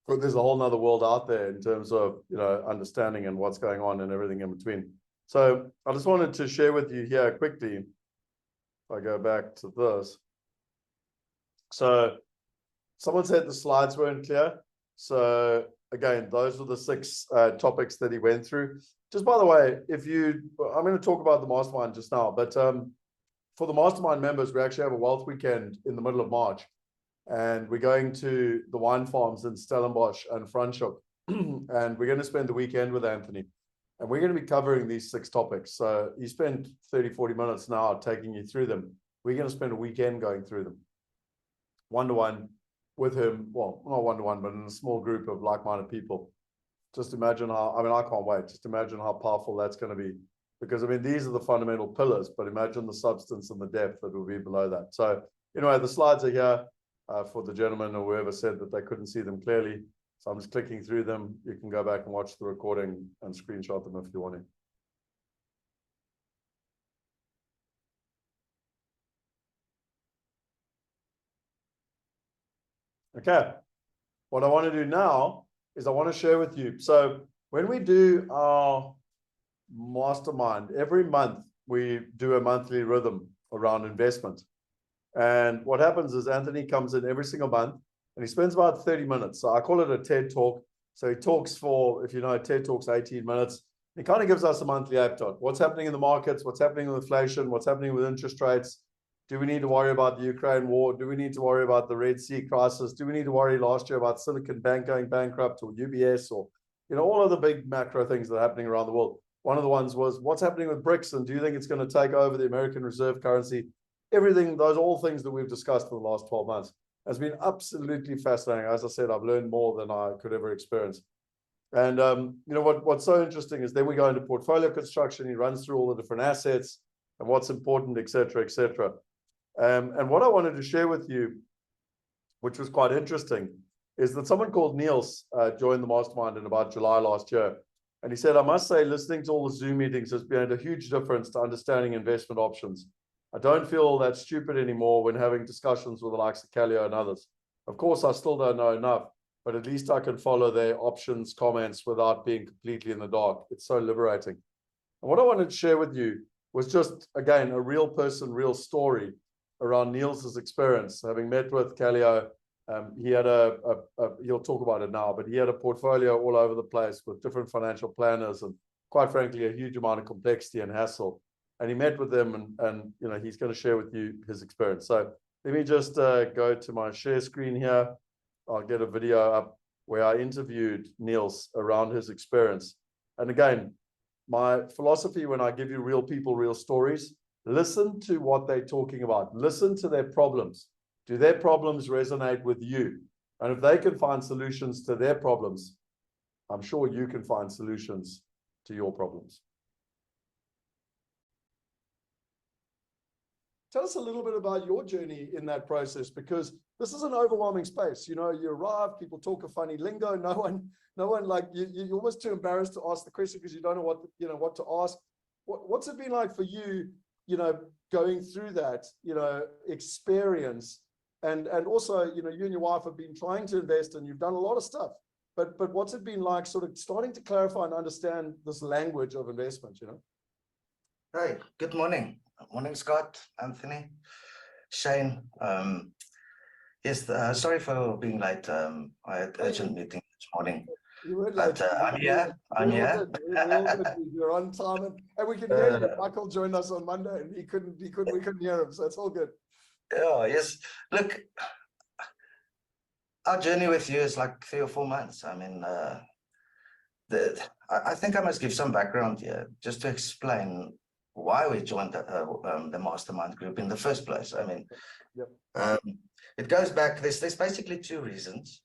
but there's a whole nother world out there in terms of, you know, understanding and what's going on and everything in between. So I just wanted to share with you here quickly, if I go back to this. So someone said the slides weren't clear. So again, those were the 6 topics that he went through. Just by the way, I'm going to talk about the mastermind just now, but for the mastermind members, we actually have a wealth weekend in the middle of March, and we're going to the wine farms in Stellenbosch and Franschhoek, and we're going to spend the weekend with Anthony, and we're going to be covering these 6 topics. So he spent 30-40 minutes now taking you through them. We're going to spend a weekend going through them, one-to-one with him. Well, not one-to-one, but in a small group of like-minded people. Just imagine how, I mean, I can't wait. Just imagine how powerful that's going to be. Because, I mean, these are the fundamental pillars, but imagine the substance and the depth that will be below that. So, anyway, the slides are here for the gentleman or whoever said that they couldn't see them clearly. So I'm just clicking through them. You can go back and watch the recording and screenshot them if you want to. Okay. What I want to do now is I want to share with you. So when we do our mastermind, every month we do a monthly rhythm around investment. And what happens is Anthony comes in every single month and he spends about 30 minutes. So I call it a TED talk. So he talks for, if you know, TED talks 18 minutes. He kind of gives us a monthly update. What's happening in the markets? What's happening with inflation? What's happening with interest rates? Do we need to worry about the Ukraine war? Do we need to worry about the Red Sea crisis? Do we need to worry last year about Silicon Bank going bankrupt or UBS or, you know, all of the big macro things that are happening around the world? One of the ones was, what's happening with BRICS? And do you think it's going to take over the American reserve currency? Everything, those are all things that we've discussed for the last 12 months. Has been absolutely fascinating. As I said, I've learned more than I could ever experience. And, you know, what's so interesting is then we go into portfolio construction. He runs through all the different assets and what's important, et cetera, et cetera. And what I wanted to share with you, which was quite interesting, is that someone called Niels joined the mastermind in about July last year. And he said, I must say, listening to all the Zoom meetings has made a huge difference to understanding investment options. I don't feel that stupid anymore when having discussions with the likes of Calio and others. Of course, I still don't know enough, but at least I can follow their options comments without being completely in the dark. It's so liberating. And what I wanted to share with you was just, again, a real person, real story around Niels's experience, having met with Calio. He had he'll talk about it now, but he had a portfolio all over the place with different financial planners and, quite frankly, a huge amount of complexity and hassle. And he met with them, and you know, he's going to share with you his experience. So let me just go to my share screen here. I'll get a video up where I interviewed Niels around his experience. And again, my philosophy when I give you real people, real stories, listen to what they're talking about. Listen to their problems. Do their problems resonate with you? And if they can find solutions to their problems, I'm sure you can find solutions to your problems. Tell us a little bit about your journey in that process, because this is an overwhelming space. You know, you arrive, people talk a funny lingo. No one like you're almost too embarrassed to ask the question because you don't know what to ask. What's it been like for you, you know, going through that, you know, experience? And also, you know, you and your wife have been trying to invest and you've done a lot of stuff. But what's it been like sort of starting to clarify and understand this language of investment, you know? Hey, good morning. Morning, Scott, Anthony, Shane. Yes, sorry for being late. I had urgent meeting this morning. You were But late. I'm here. I'm here. You're on time, and we can hear you. Michael joined us on Monday, and we couldn't hear him, so it's all good. Yeah, yes. Look, our journey with you is like 3 or 4 months. I mean, I think I must give some background here just to explain why we joined the mastermind group in the first place. I mean, yep. It goes back. There's basically 2 reasons.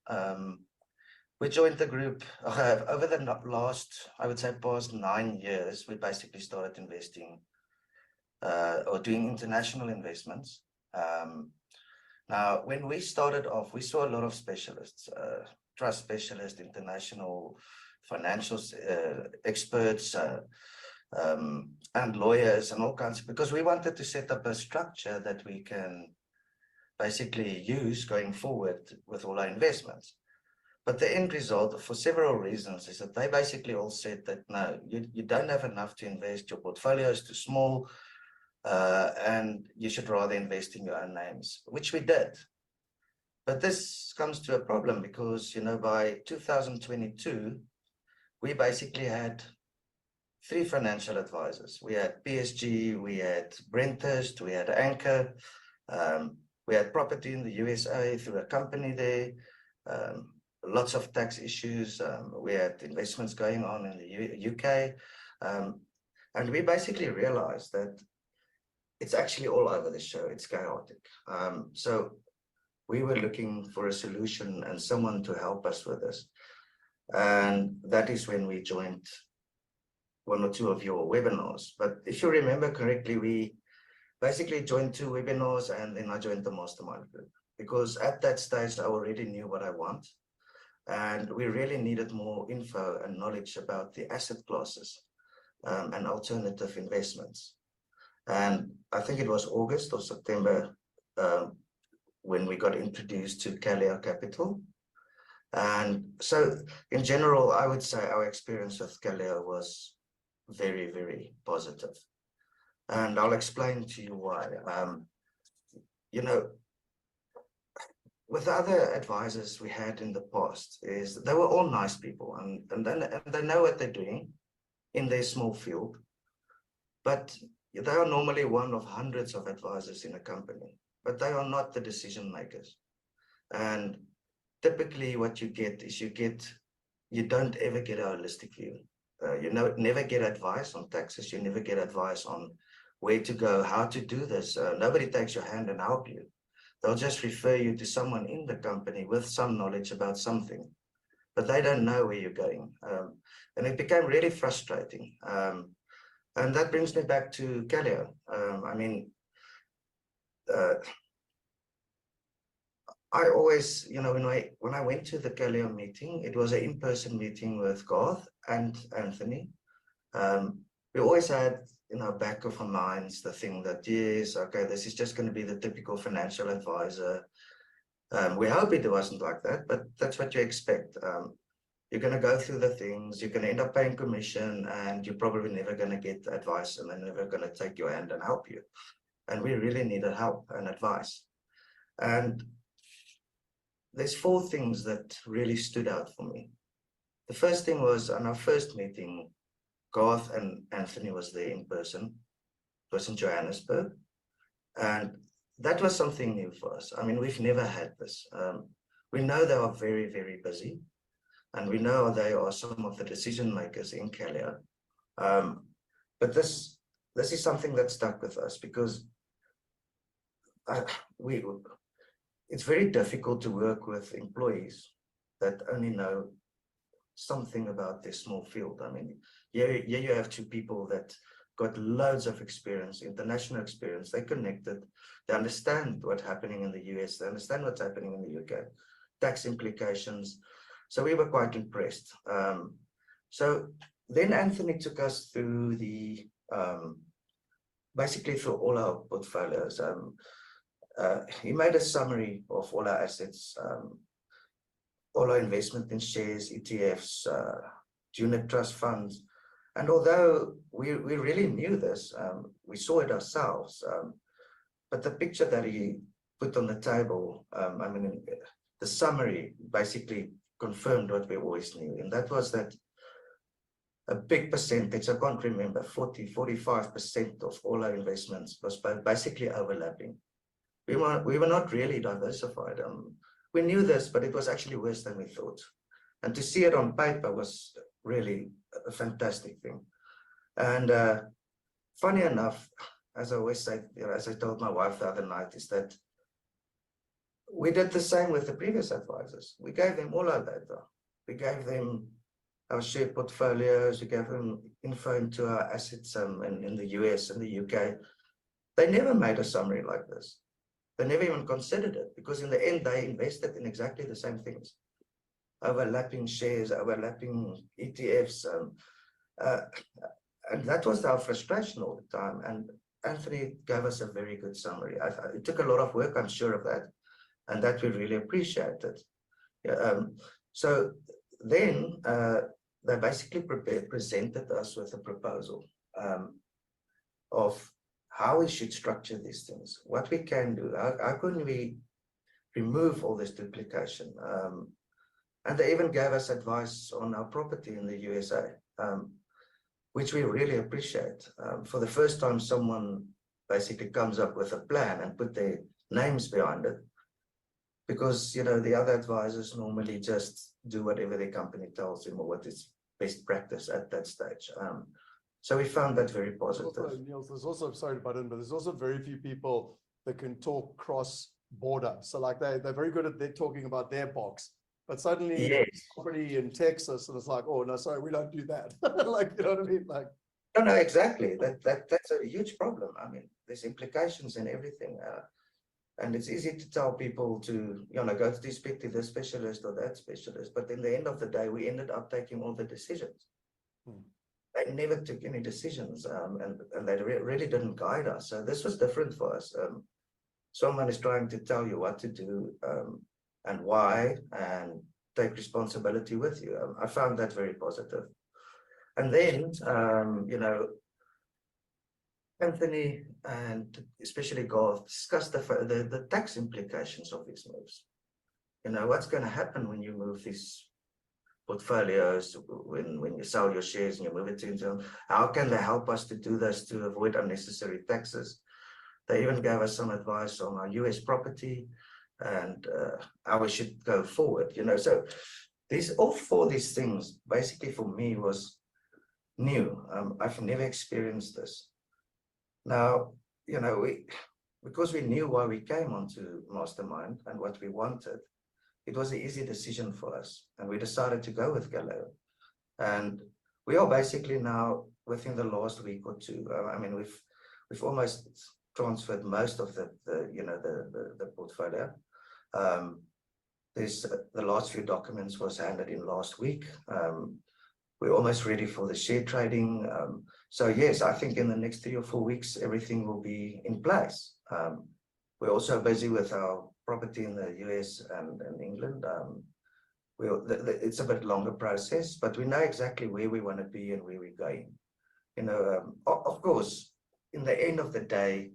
We joined the group over the last, I would say, past 9 years. We basically started investing or doing international investments. Now, when we started off, we saw a lot of specialists, trust specialists, international financial experts, and lawyers and all kinds, because we wanted to set up a structure that we can basically use going forward with all our investments. But the end result, for several reasons, is that they basically all said that, no, you don't have enough to invest, your portfolio is too small, and you should rather invest in your own names, which we did. But this comes to a problem because, you know, by 2022, we basically had 3 financial advisors. We had PSG, we had Brenthurst, we had Anchor, we had property in the USA through a company there, lots of tax issues. We had investments going on in the UK. And we basically realized that it's actually all over the show. It's chaotic. So we were looking for a solution and someone to help us with this. And that is when we joined 1 or 2 of your webinars. But if you remember correctly, we basically joined 2 webinars and then I joined the mastermind group, because at that stage, I already knew what I want. And we really needed more info and knowledge about the asset classes and alternative investments. And I think it was August or September when we got introduced to Calio Capital. And so in general, I would say our experience with Calio was very, very positive. And I'll explain to you why. You know, with the other advisors we had in the past, is they were all nice people and they know what they're doing in their small field. But they are normally one of hundreds of advisors in a company, but they are not the decision makers. And typically what you get is you don't ever get a holistic view. You never get advice on taxes. You never get advice on where to go, how to do this. Nobody takes your hand and help you. They'll just refer you to someone in the company with some knowledge about something, but they don't know where you're going. And it became really frustrating. And that brings me back to Calio. I mean, I always, when I went to the Calio meeting, it was an in-person meeting with Garth and Anthony. We always had in our back of our minds the thing that, yes, okay, this is just going to be the typical financial advisor. We hope it wasn't like that, but that's what you expect. You're going to go through the things, you're going to end up paying commission, and you're probably never going to get advice, and they're never going to take your hand and help you. And we really needed help and advice. And there's 4 things that really stood out for me. The first thing was on our first meeting, Garth and Anthony was there in person. It was in Johannesburg. And that was something new for us. I mean, we've never had this. We know they are very, very busy. And we know they are some of the decision makers in Calio. But this is something that stuck with us because it's very difficult to work with employees that only know something about this small field. I mean, here you have 2 people that got loads of experience, international experience. They connected, they understand what's happening in the US, they understand what's happening in the UK, tax implications. So we were quite impressed. So then Anthony took us through basically through all our portfolios. He made a summary of all our assets, all our investment in shares, ETFs, unit trust funds. And although we really knew this, we saw it ourselves, but the picture that he put on the table, I mean, the summary basically confirmed what we always knew. And that was that a big percentage, I can't remember, 45% of all our investments was basically overlapping. We were not really diversified. We knew this, but it was actually worse than we thought. And to see it on paper was really a fantastic thing. And funny enough, as I always say, as I told my wife the other night, is that we did the same with the previous advisors. We gave them all our data. We gave them our share portfolios. We gave them info into our assets in the US and the UK. They never made a summary like this. They never even considered it because in the end, they invested in exactly the same things. Overlapping shares, overlapping ETFs. And that was our frustration all the time. And Anthony gave us a very good summary. It took a lot of work, I'm sure of that. And that we really appreciated. So then they basically presented us with a proposal of how we should structure these things, what we can do, how can we remove all this duplication. And they even gave us advice on our property in the USA, which we really appreciate. For the first time, someone basically comes up with a plan and put their names behind it. Because, the other advisors normally just do whatever the company tells them or what is best practice at that stage. So we found that very positive. Also, Niels, there's also, sorry to butt in, but there's also very few people that can talk cross-border. So like they're very good at talking about their box, but suddenly Yes. property in Texas, and it's like, oh no, sorry, we don't do that. Like, you know what I mean? Like, No, exactly. That's a huge problem. I mean, there's implications in everything. And it's easy to tell people to, go to speak to this specialist or that specialist. But in the end of the day, we ended up taking all the decisions. They never took any decisions, and they really didn't guide us. So this was different for us. Someone is trying to tell you what to do and why, and take responsibility with you. I found that very positive. And then, Anthony and especially Garth discussed the tax implications of these moves. What's going to happen when you move these portfolios, when you sell your shares and you move it into them? How can they help us to do this to avoid unnecessary taxes? They even gave us some advice on our US property and how we should go forward. So all 4 of these things basically for me was new. I've never experienced this. Now, because we knew why we came onto Mastermind and what we wanted, it was an easy decision for us. And we decided to go with Calio. And we are basically now, within the last week or 2, I mean, we've almost transferred most of the portfolio. There's the last few documents was handed in last week. We're almost ready for the share trading. So yes, I think in the next 3 or 4 weeks, everything will be in place. We're also busy with our property in the US and England. It's a bit longer process, but we know exactly where we want to be and where we're going. You know, of course, in the end of the day,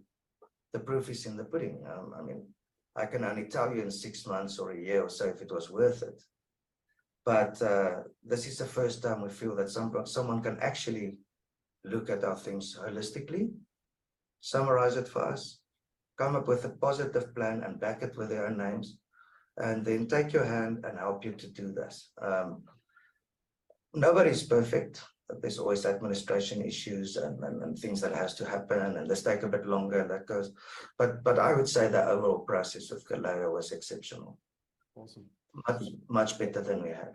the proof is in the pudding. I mean, I can only tell you in 6 months or a year or so if it was worth it. But this is the first time we feel that someone can actually look at our things holistically, summarize it for us, come up with a positive plan and back it with their own names, and then take your hand and help you to do this. Nobody's perfect. There's always administration issues and things that has to happen, and this take a bit longer, and that goes. But I would say the overall process of Kaleo was exceptional. Awesome. Much better than we had.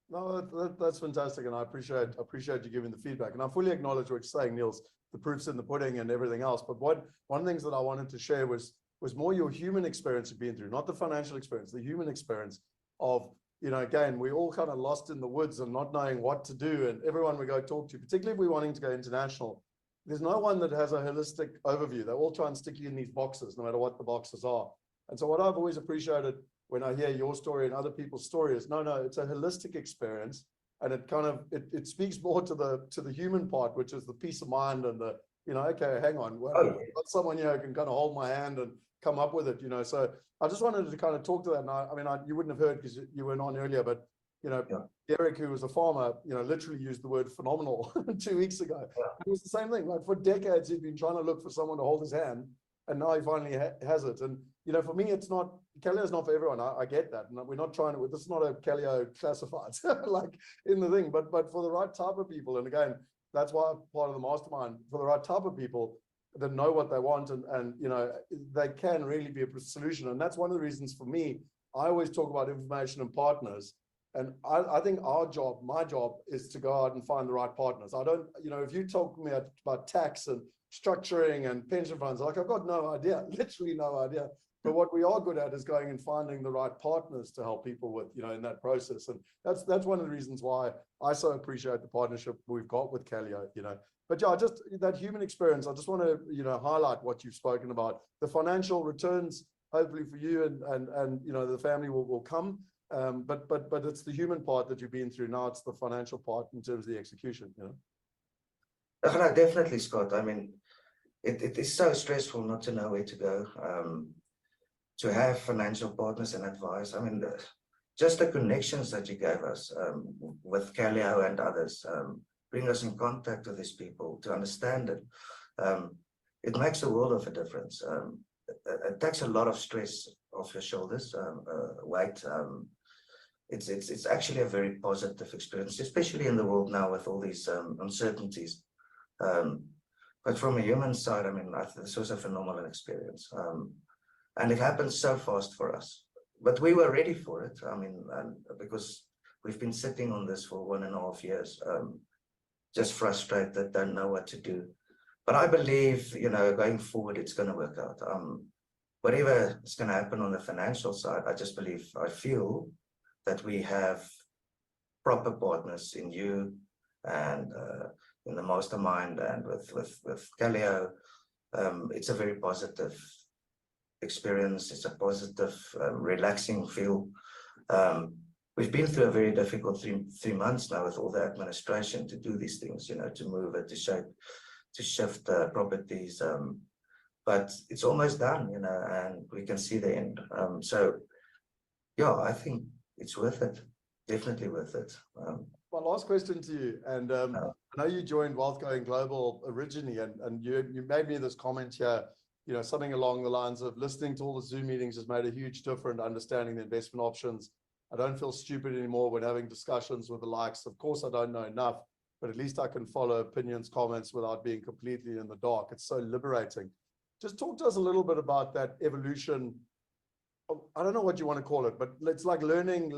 No, that's fantastic, and I appreciate you giving the feedback. And I fully acknowledge what you're saying, Niels. The proof's in the pudding and everything else. But one of the things that I wanted to share was more your human experience of being through, not the financial experience, the human experience of, you know, again, we all kind of lost in the woods and not knowing what to do. And everyone we go talk to, particularly if we're wanting to go international, there's no one that has a holistic overview. They all try and stick you in these boxes, no matter what the boxes are. And so what I've always appreciated when I hear your story and other people's stories, no, it's a holistic experience. And it kind of, it speaks more to the human part, which is the peace of mind and the, you know, okay, hang on, well, I've got someone here who can kind of hold my hand and come up with it, you know. So I just wanted to kind of talk to that. And I mean, you wouldn't have heard because you weren't on earlier, but, you know, Derek, who was a farmer, you know, literally used the word phenomenal 2 weeks ago. It was the same thing. Like for decades, he'd been trying to look for someone to hold his hand, and now he finally has it. And, you know, for me, it's not, Kaleo is not for everyone. I get that. And we're not trying to, this is not a Kaleo classified, like in the thing, but for the right type of people. And again, that's why I'm part of the mastermind, for the right type of people that know what they want and you know, they can really be a solution. And that's one of the reasons for me, I always talk about information and partners. And I think my job is to go out and find the right partners. I don't, you know, if you talk to me about tax and structuring and pension funds, like I've got no idea, literally no idea. But what we are good at is going and finding the right partners to help people with, you know, in that process. And that's one of the reasons why I so appreciate the partnership we've got with Kaleo, you know. But yeah, just that human experience, I just want to, you know, highlight what you've spoken about. The financial returns, hopefully for you and you know, the family will come. But it's the human part that you've been through. Now it's the financial part in terms of the execution, you know. No, definitely, Scott. I mean, it is so stressful not to know where to go. To have financial partners and advice. I mean, just the connections that you gave us with Kaleo and others, bring us in contact with these people to understand it. It makes a world of a difference. It takes a lot of stress off your shoulders, weight. It's actually a very positive experience, especially in the world now with all these uncertainties. But from a human side, I mean, this was a phenomenal experience. And it happened so fast for us, but we were ready for it. I mean, because we've been sitting on this for 1.5 years, just frustrated, don't know what to do. But I believe, you know, going forward, it's going to work out. Whatever is going to happen on the financial side, I feel that we have proper partners in you and in the mastermind and with Kaleo. It's a very positive experience. It's a positive, relaxing feel. We've been through a very difficult three months now with all the administration to do these things, you know, to move it, to shift properties. But it's almost done, you know, and we can see the end. So, yeah, I think it's worth it. Definitely worth it. My last question to you, and I know you joined Wealth Going Global originally, and you made me this comment here, you know, something along the lines of listening to all the Zoom meetings has made a huge difference understanding the investment options. I don't feel stupid anymore when having discussions with the likes. Of course, I don't know enough, but at least I can follow opinions, comments without being completely in the dark. It's so liberating. Just talk to us a little bit about that evolution. I don't know what you want to call it, but it's like learning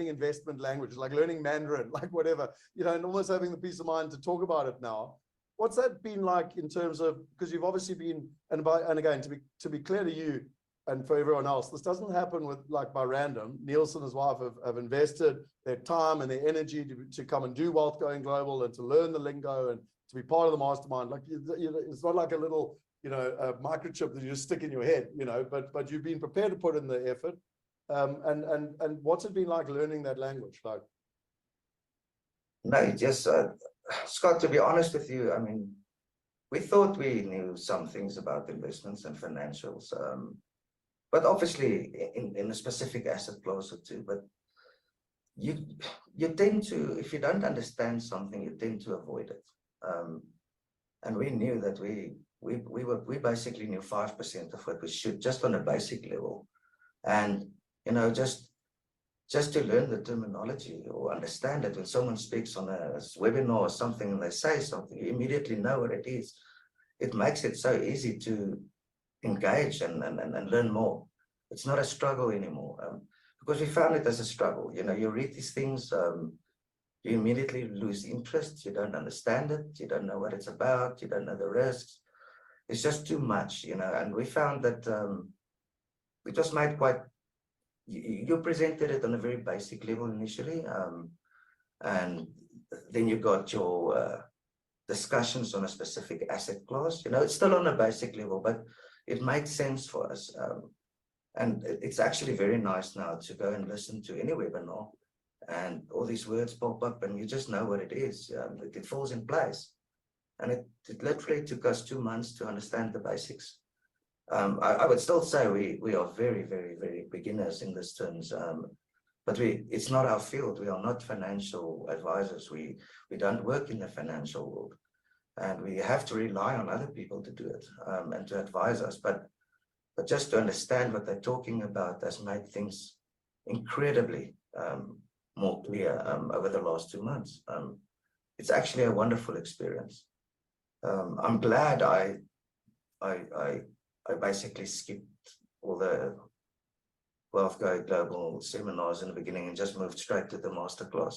investment language, like learning Mandarin, like whatever, you know, and almost having the peace of mind to talk about it now. What's that been like in terms of, because you've obviously been, and again, to be clear to you, and for everyone else, this doesn't happen with like by random. Niels and his wife have invested their time and their energy to come and do Wealth Going Global and to learn the lingo and to be part of the mastermind. Like it's not like a little, you know, a microchip that you just stick in your head, you know, but you've been prepared to put in the effort. And what's it been like learning that language? Like, No, just Scott, to be honest with you, I mean, we thought we knew some things about investments and financials, but obviously in a specific asset class or two. But you tend to, if you don't understand something, you tend to avoid it. And we knew that we basically knew 5% of what we should, just on a basic level, and you know, just to learn the terminology or understand it. When someone speaks on a webinar or something and they say something, you immediately know what it is. It makes it so easy to engage and learn more. It's not a struggle anymore, because we found it as a struggle. You know, you read these things, you immediately lose interest. You don't understand it. You don't know what it's about. You don't know the risks. It's just too much, you know. And we found that it was made quite. You presented it on a very basic level initially, and then you got your discussions on a specific asset class. You know, it's still on a basic level, but it made sense for us. And it's actually very nice now to go and listen to any webinar, and all these words pop up, and you just know what it is. It falls in place, and it literally took us 2 months to understand the basics. I would still say we are very, very, very beginners in this terms, but it's not our field. We are not financial advisors. We don't work in the financial world, and we have to rely on other people to do it, and to advise us. But just to understand what they're talking about has made things incredibly more clear over the last 2 months. It's actually a wonderful experience. I'm glad I basically skipped all the Wealth Going Global seminars in the beginning and just moved straight to the masterclass.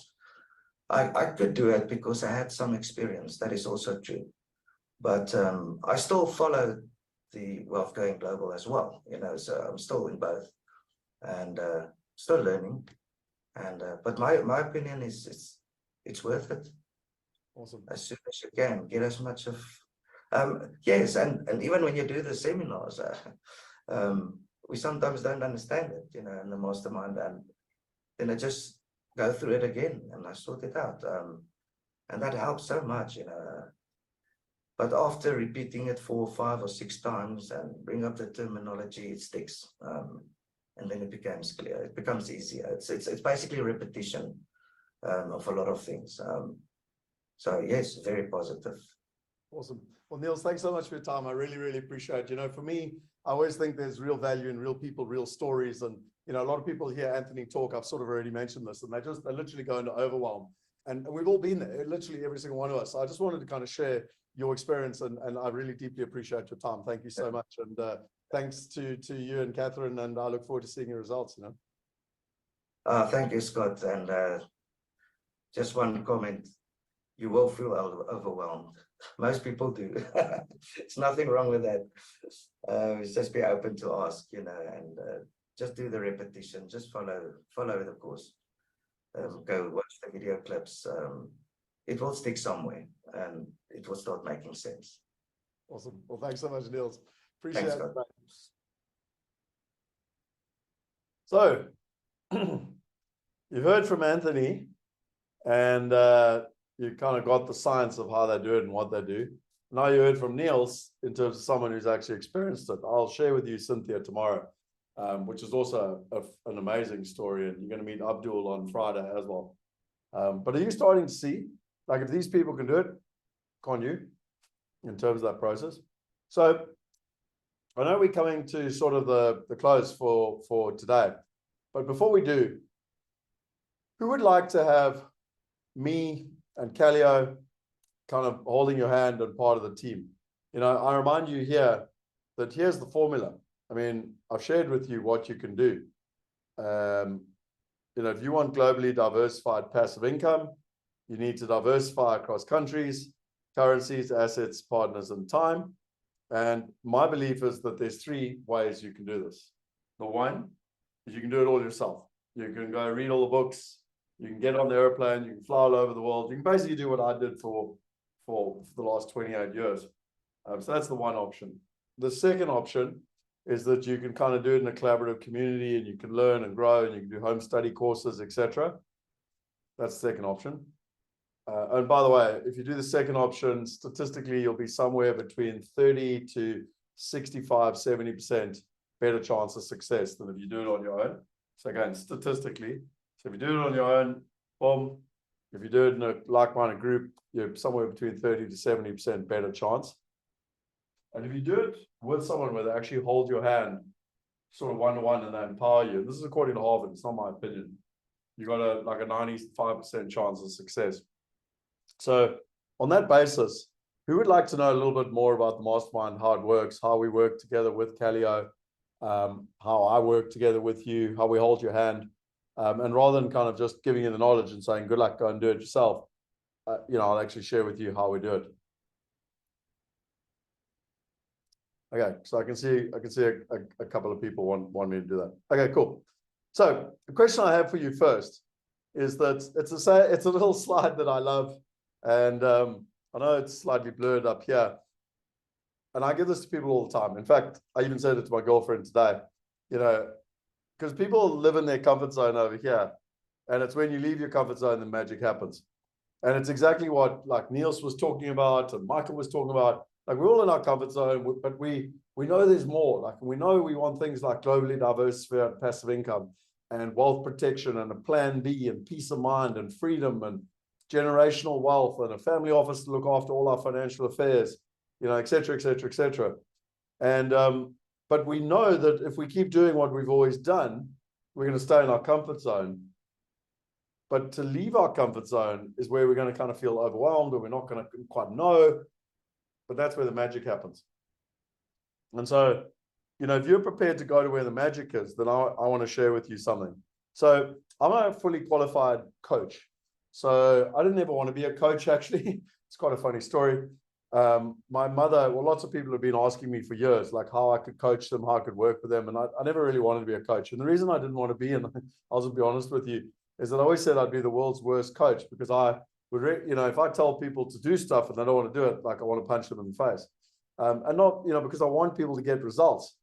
I could do it because I had some experience. That is also true. But I still follow the Wealth Going Global as well, you know, so I'm still in both and still learning. And but my opinion is it's worth it. awesome. As soon as you can, get as much of yes, and even when you do the seminars, we sometimes don't understand it, you know, in the mastermind, and then I just go through it again and I sort it out, and that helps so much, you know. But after repeating it 4, 5, or 6 times and bring up the terminology, it sticks, and then it becomes clear. It becomes easier. It's basically repetition of a lot of things. So yes, very positive. Awesome. Well, Niels, thanks so much for your time. I really, really appreciate it. You know, for me, I always think there's real value in real people, real stories. And, you know, a lot of people hear Anthony talk. I've sort of already mentioned this, and they literally go into overwhelm. And we've all been there, literally every single one of us. So I just wanted to kind of share your experience, and I really deeply appreciate your time. Thank you so much. And thanks to you and Catherine, and I look forward to seeing your results, you know. Thank you, Scott. And just one comment. You will feel overwhelmed. Most people do. It's nothing wrong with that. It's just be open to ask, you know, and just do the repetition. Just follow the course. Go watch the video clips. It will stick somewhere, and it will start making sense. Awesome. Well, thanks so much, Niels. Appreciate Thanks, it. Scott. So, you've heard from Anthony, and you kind of got the science of how they do it and what they do. Now you heard from Niels in terms of someone who's actually experienced it. I'll share with you Cynthia tomorrow, which is also an amazing story. And you're going to meet Abdul on Friday as well. But are you starting to see, like, if these people can do it, can you, in terms of that process? So I know we're coming to sort of the close for today. But before we do, who would like to have me and Callio kind of holding your hand and part of the team? You know, I remind you here that here's the formula. I mean, I've shared with you what you can do. You know, if you want globally diversified passive income, you need to diversify across countries, currencies, assets, partners, and time. And my belief is that there's 3 ways you can do this. The one is you can do it all yourself. You can go read all the books. You can get on the airplane. You can fly all over the world. You can basically do what I did for the last 28 years. So that's the one option. The second option is that you can kind of do it in a collaborative community, and you can learn and grow, and you can do home study courses, etc. That's the second option. And by the way, if you do the second option, statistically, you'll be somewhere between 30 to 65, 70% better chance of success than if you do it on your own. So again, statistically, so if you do it on your own, boom. If you do it in a like-minded group, you're somewhere between 30 to 70% better chance. And if you do it with someone where they actually hold your hand, sort of one-to-one, and they empower you, and this is according to Harvard, it's not my opinion, you got a 95% chance of success. So on that basis, who would like to know a little bit more about the mastermind, how it works, how we work together with Calio, how I work together with you, how we hold your hand, and rather than kind of just giving you the knowledge and saying, good luck, go and do it yourself, I'll actually share with you how we do it. Okay, so I can see a couple of people want me to do that. Okay, cool. So the question I have for you first is that it's a little slide that I love, and I know it's slightly blurred up here, and I give this to people all the time. In fact, I even said it to my girlfriend today, because people live in their comfort zone over here, and it's when you leave your comfort zone the magic happens. And it's exactly what like Niels was talking about and Michael was talking about. Like, we're all in our comfort zone, but we know there's more. Like, we know we want things like globally diversified passive income and wealth protection and a plan B and peace of mind and freedom and generational wealth and a family office to look after all our financial affairs, et cetera, et cetera, et cetera. And but we know that if we keep doing what we've always done, we're going to stay in our comfort zone. But to leave our comfort zone is where we're going to kind of feel overwhelmed, or we're not going to quite know. But that's where the magic happens. And so, if you're prepared to go to where the magic is, then I want to share with you something. So I'm a fully qualified coach. So I didn't ever want to be a coach, actually. It's quite a funny story. My mother, lots of people have been asking me for years, like how I could coach them, how I could work with them. And I never really wanted to be a coach. And the reason I didn't want to be, and I'll just be honest with you, is that I always said I'd be the world's worst coach, because I would, if I tell people to do stuff and they don't want to do it, like I want to punch them in the face. And not, because I want people to get results.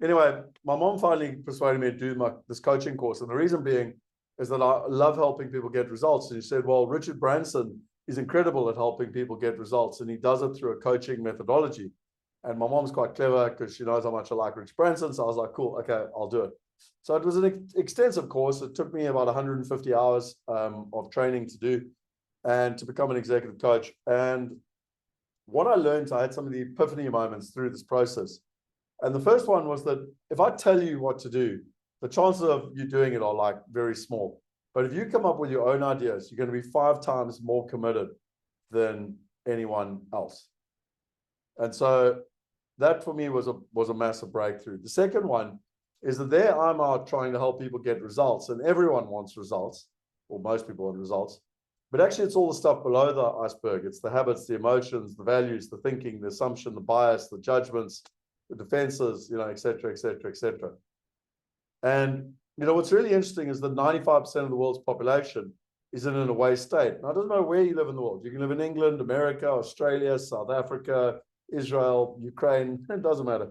Anyway, my mom finally persuaded me to do this coaching course. And the reason being is that I love helping people get results. And she said, well, Richard Branson is incredible at helping people get results, and he does it through a coaching methodology. And my mom's quite clever because she knows how much I like Richard Branson. So I was like, cool, okay, I'll do it. So it was an extensive course. It took me about 150 hours of training to do and to become an executive coach. And what I learned, I had some of the epiphany moments through this process. And the first one was that if I tell you what to do, the chances of you doing it are like very small. But if you come up with your own ideas, you're going to be 5 times more committed than anyone else. And so that for me was a massive breakthrough. The second one is that there I'm out trying to help people get results, and everyone wants results, or most people want results. But actually, it's all the stuff below the iceberg. It's the habits, the emotions, the values, the thinking, the assumption, the bias, the judgments, the defenses, et cetera, et cetera, et cetera. And, what's really interesting is that 95% of the world's population is in an away state. Now, it doesn't matter where you live in the world. You can live in England, America, Australia, South Africa, Israel, Ukraine. It doesn't matter.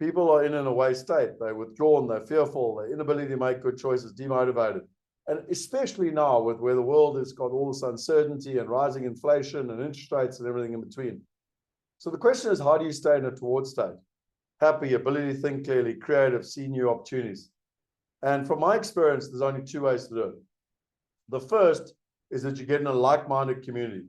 People are in an away state. They're withdrawn, they're fearful, their inability to make good choices, demotivated. And especially now with where the world has got all this uncertainty and rising inflation and interest rates and everything in between. So the question is, how do you stay in a toward state? Happy, ability to think clearly, creative, see new opportunities. And from my experience, there's only 2 ways to do it. The first is that you get in a like-minded community.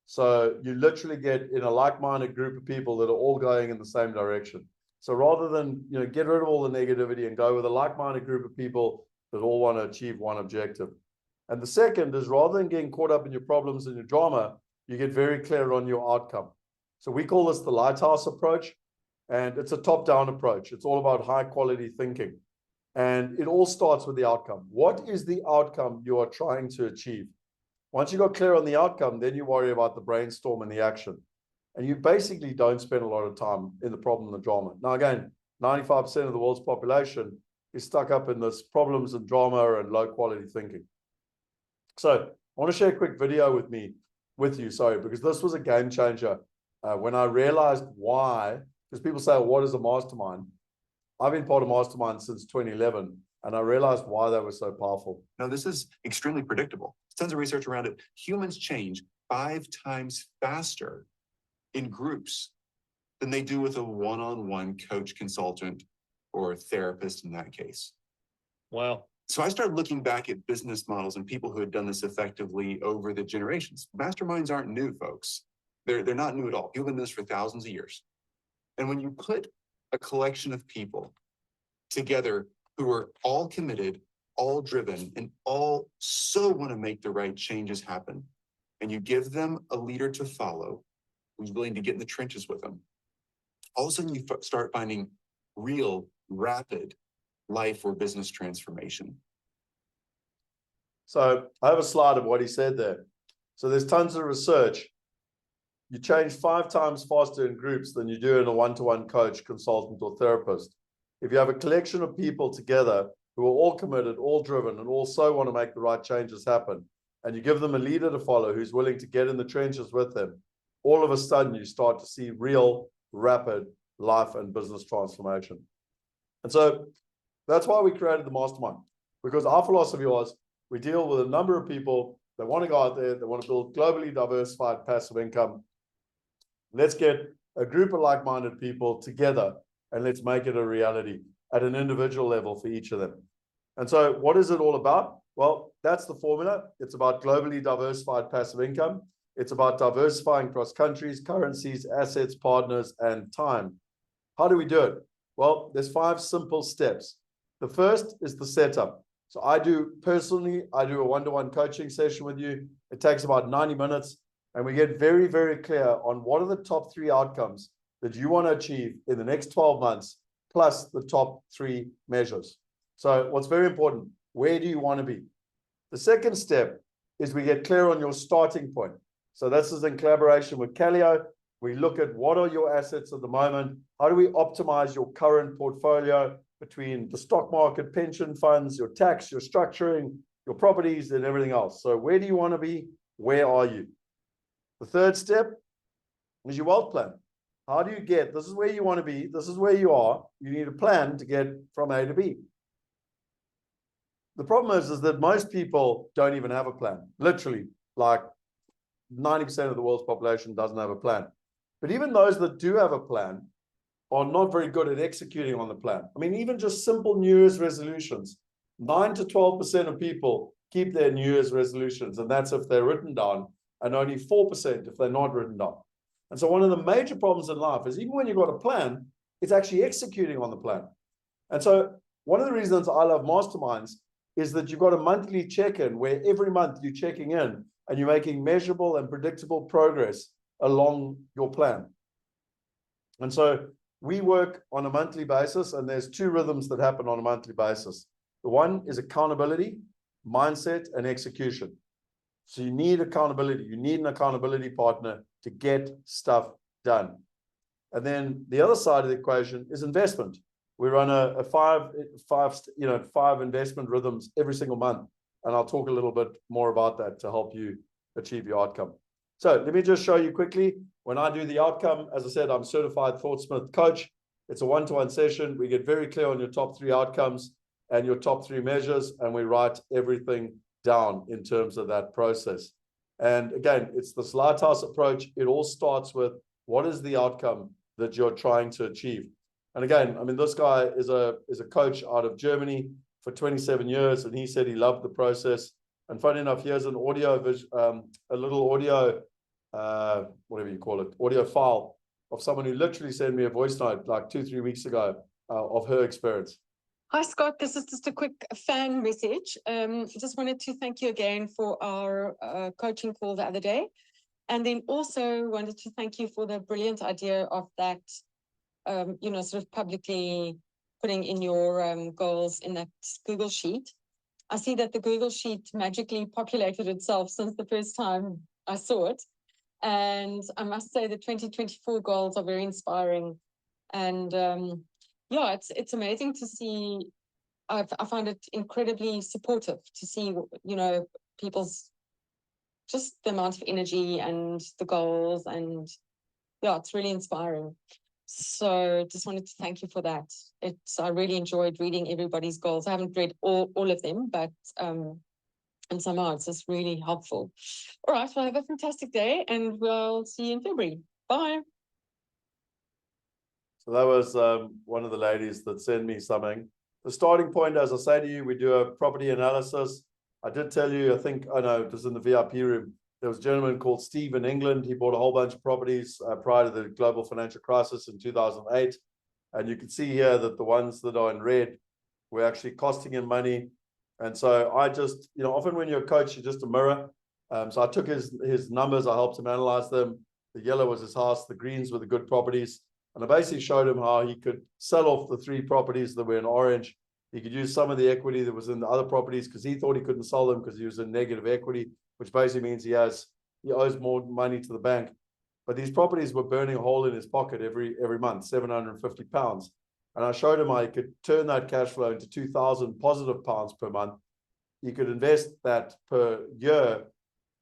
So you literally get in a like-minded group of people that are all going in the same direction. So rather than, get rid of all the negativity and go with a like-minded group of people that all want to achieve one objective. And the second is, rather than getting caught up in your problems and your drama, you get very clear on your outcome. So we call this the lighthouse approach, and it's a top-down approach. It's all about high-quality thinking. And it all starts with the outcome. What is the outcome you are trying to achieve? Once you got clear on the outcome, then you worry about the brainstorm and the action. And you basically don't spend a lot of time in the problem and the drama. Now, again, 95% of the world's population is stuck up in this problems and drama and low quality thinking. So I want to share a quick video with you, because this was a game changer when I realized why, because people say, well, what is a mastermind? I've been part of mastermind since 2011, and I realized why they were so powerful. No, this is extremely predictable. Tons of research around it. Humans change 5 times faster in groups than they do with a one-on-one coach, consultant, or therapist in that case. Wow. So I started looking back at business models and people who had done this effectively over the generations. Masterminds aren't new, folks. They're not new at all. People have been doing this for thousands of years. And when you put a collection of people together who are all committed, all driven, and all so want to make the right changes happen, and you give them a leader to follow who's willing to get in the trenches with them, all of a sudden you start finding real, rapid life or business transformation. So I have a slide of what he said there. So there's tons of research. You change 5 times faster in groups than you do in a one-to-one coach, consultant, or therapist. If you have a collection of people together who are all committed, all driven, and also want to make the right changes happen, and you give them a leader to follow who's willing to get in the trenches with them, all of a sudden you start to see real, rapid life and business transformation. And so that's why we created the mastermind, because our philosophy was we deal with a number of people that want to go out there, they want to build globally diversified passive income. Let's get a group of like-minded people together and let's make it a reality at an individual level for each of them. And so what is it all about? Well, that's the formula. It's about globally diversified passive income. It's about diversifying across countries, currencies, assets, partners, and time. How do we do it? Well, there's 5 simple steps. The first is the setup. So I do a one-to-one coaching session with you. It takes about 90 minutes. And we get very, very clear on what are the top 3 outcomes that you want to achieve in the next 12 months, plus the top 3 measures. So what's very important, where do you want to be? The second step is we get clear on your starting point. So this is in collaboration with Callio. We look at what are your assets at the moment? How do we optimize your current portfolio between the stock market, pension funds, your tax, your structuring, your properties, and everything else? So where do you want to be? Where are you? The third step is your wealth plan. How do you get, this is where you want to be, this is where you are, you need a plan to get from A to B. The problem is that most people don't even have a plan. Literally, like 90% of the world's population doesn't have a plan. But even those that do have a plan are not very good at executing on the plan. I mean, even just simple New Year's resolutions, 9 to 12% of people keep their New Year's resolutions, and that's if they're written down, and only 4% if they're not written down. And so one of the major problems in life is even when you've got a plan, it's actually executing on the plan. And so one of the reasons I love masterminds is that you've got a monthly check-in where every month you're checking in and you're making measurable and predictable progress along your plan. And so we work on a monthly basis, and there's 2 rhythms that happen on a monthly basis. The one is accountability, mindset, and execution. So you need accountability. You need an accountability partner to get stuff done. And then the other side of the equation is investment. We run a five investment rhythms every single month. And I'll talk a little bit more about that to help you achieve your outcome. So let me just show you quickly. When I do the outcome, as I said, I'm certified ThoughtSmith coach. It's a one-to-one session. We get very clear on your top 3 outcomes and your top 3 measures, and we write everything down in terms of that process. And again, it's this lighthouse approach. It all starts with what is the outcome that you're trying to achieve. And again, I mean, this guy is a coach out of Germany for 27 years, and he said he loved the process. And funny enough, here's an audio, a little audio, whatever you call it, audio file of someone who literally sent me a voice note like 2-3 weeks ago of her experience. Hi, Scott. This is just a quick fan message. Just wanted to thank you again for our coaching call the other day. And then also wanted to thank you for the brilliant idea of that, sort of publicly putting in your goals in that Google Sheet. I see that the Google Sheet magically populated itself since the first time I saw it. And I must say the 2024 goals are very inspiring. And yeah, it's amazing to see I find it incredibly supportive to see, you know, people's just the amount of energy and the goals, and yeah, it's really inspiring. So just wanted to thank you for that. I really enjoyed reading everybody's goals. I haven't read all of them, but and somehow it's just really helpful. All right, well, have a fantastic day, and we'll see you in February. Bye. So that was one of the ladies that sent me something. The starting point, as I say to you, we do a property analysis. I did tell you, I think, I know it was in the VIP room. There was a gentleman called Steve in England. He bought a whole bunch of properties prior to the global financial crisis in 2008. And you can see here that the ones that are in red were actually costing him money. And so I just, you know, often when you're a coach, you're just a mirror. So I took his numbers, I helped him analyze them. The yellow was his house, the greens were the good properties. And I basically showed him how he could sell off the 3 properties that were in orange. He could use some of the equity that was in the other properties because he thought he couldn't sell them because he was in negative equity, which basically means he owes more money to the bank. But these properties were burning a hole in his pocket every month, £750. And I showed him how he could turn that cash flow into 2,000 positive pounds per month. He could invest that per year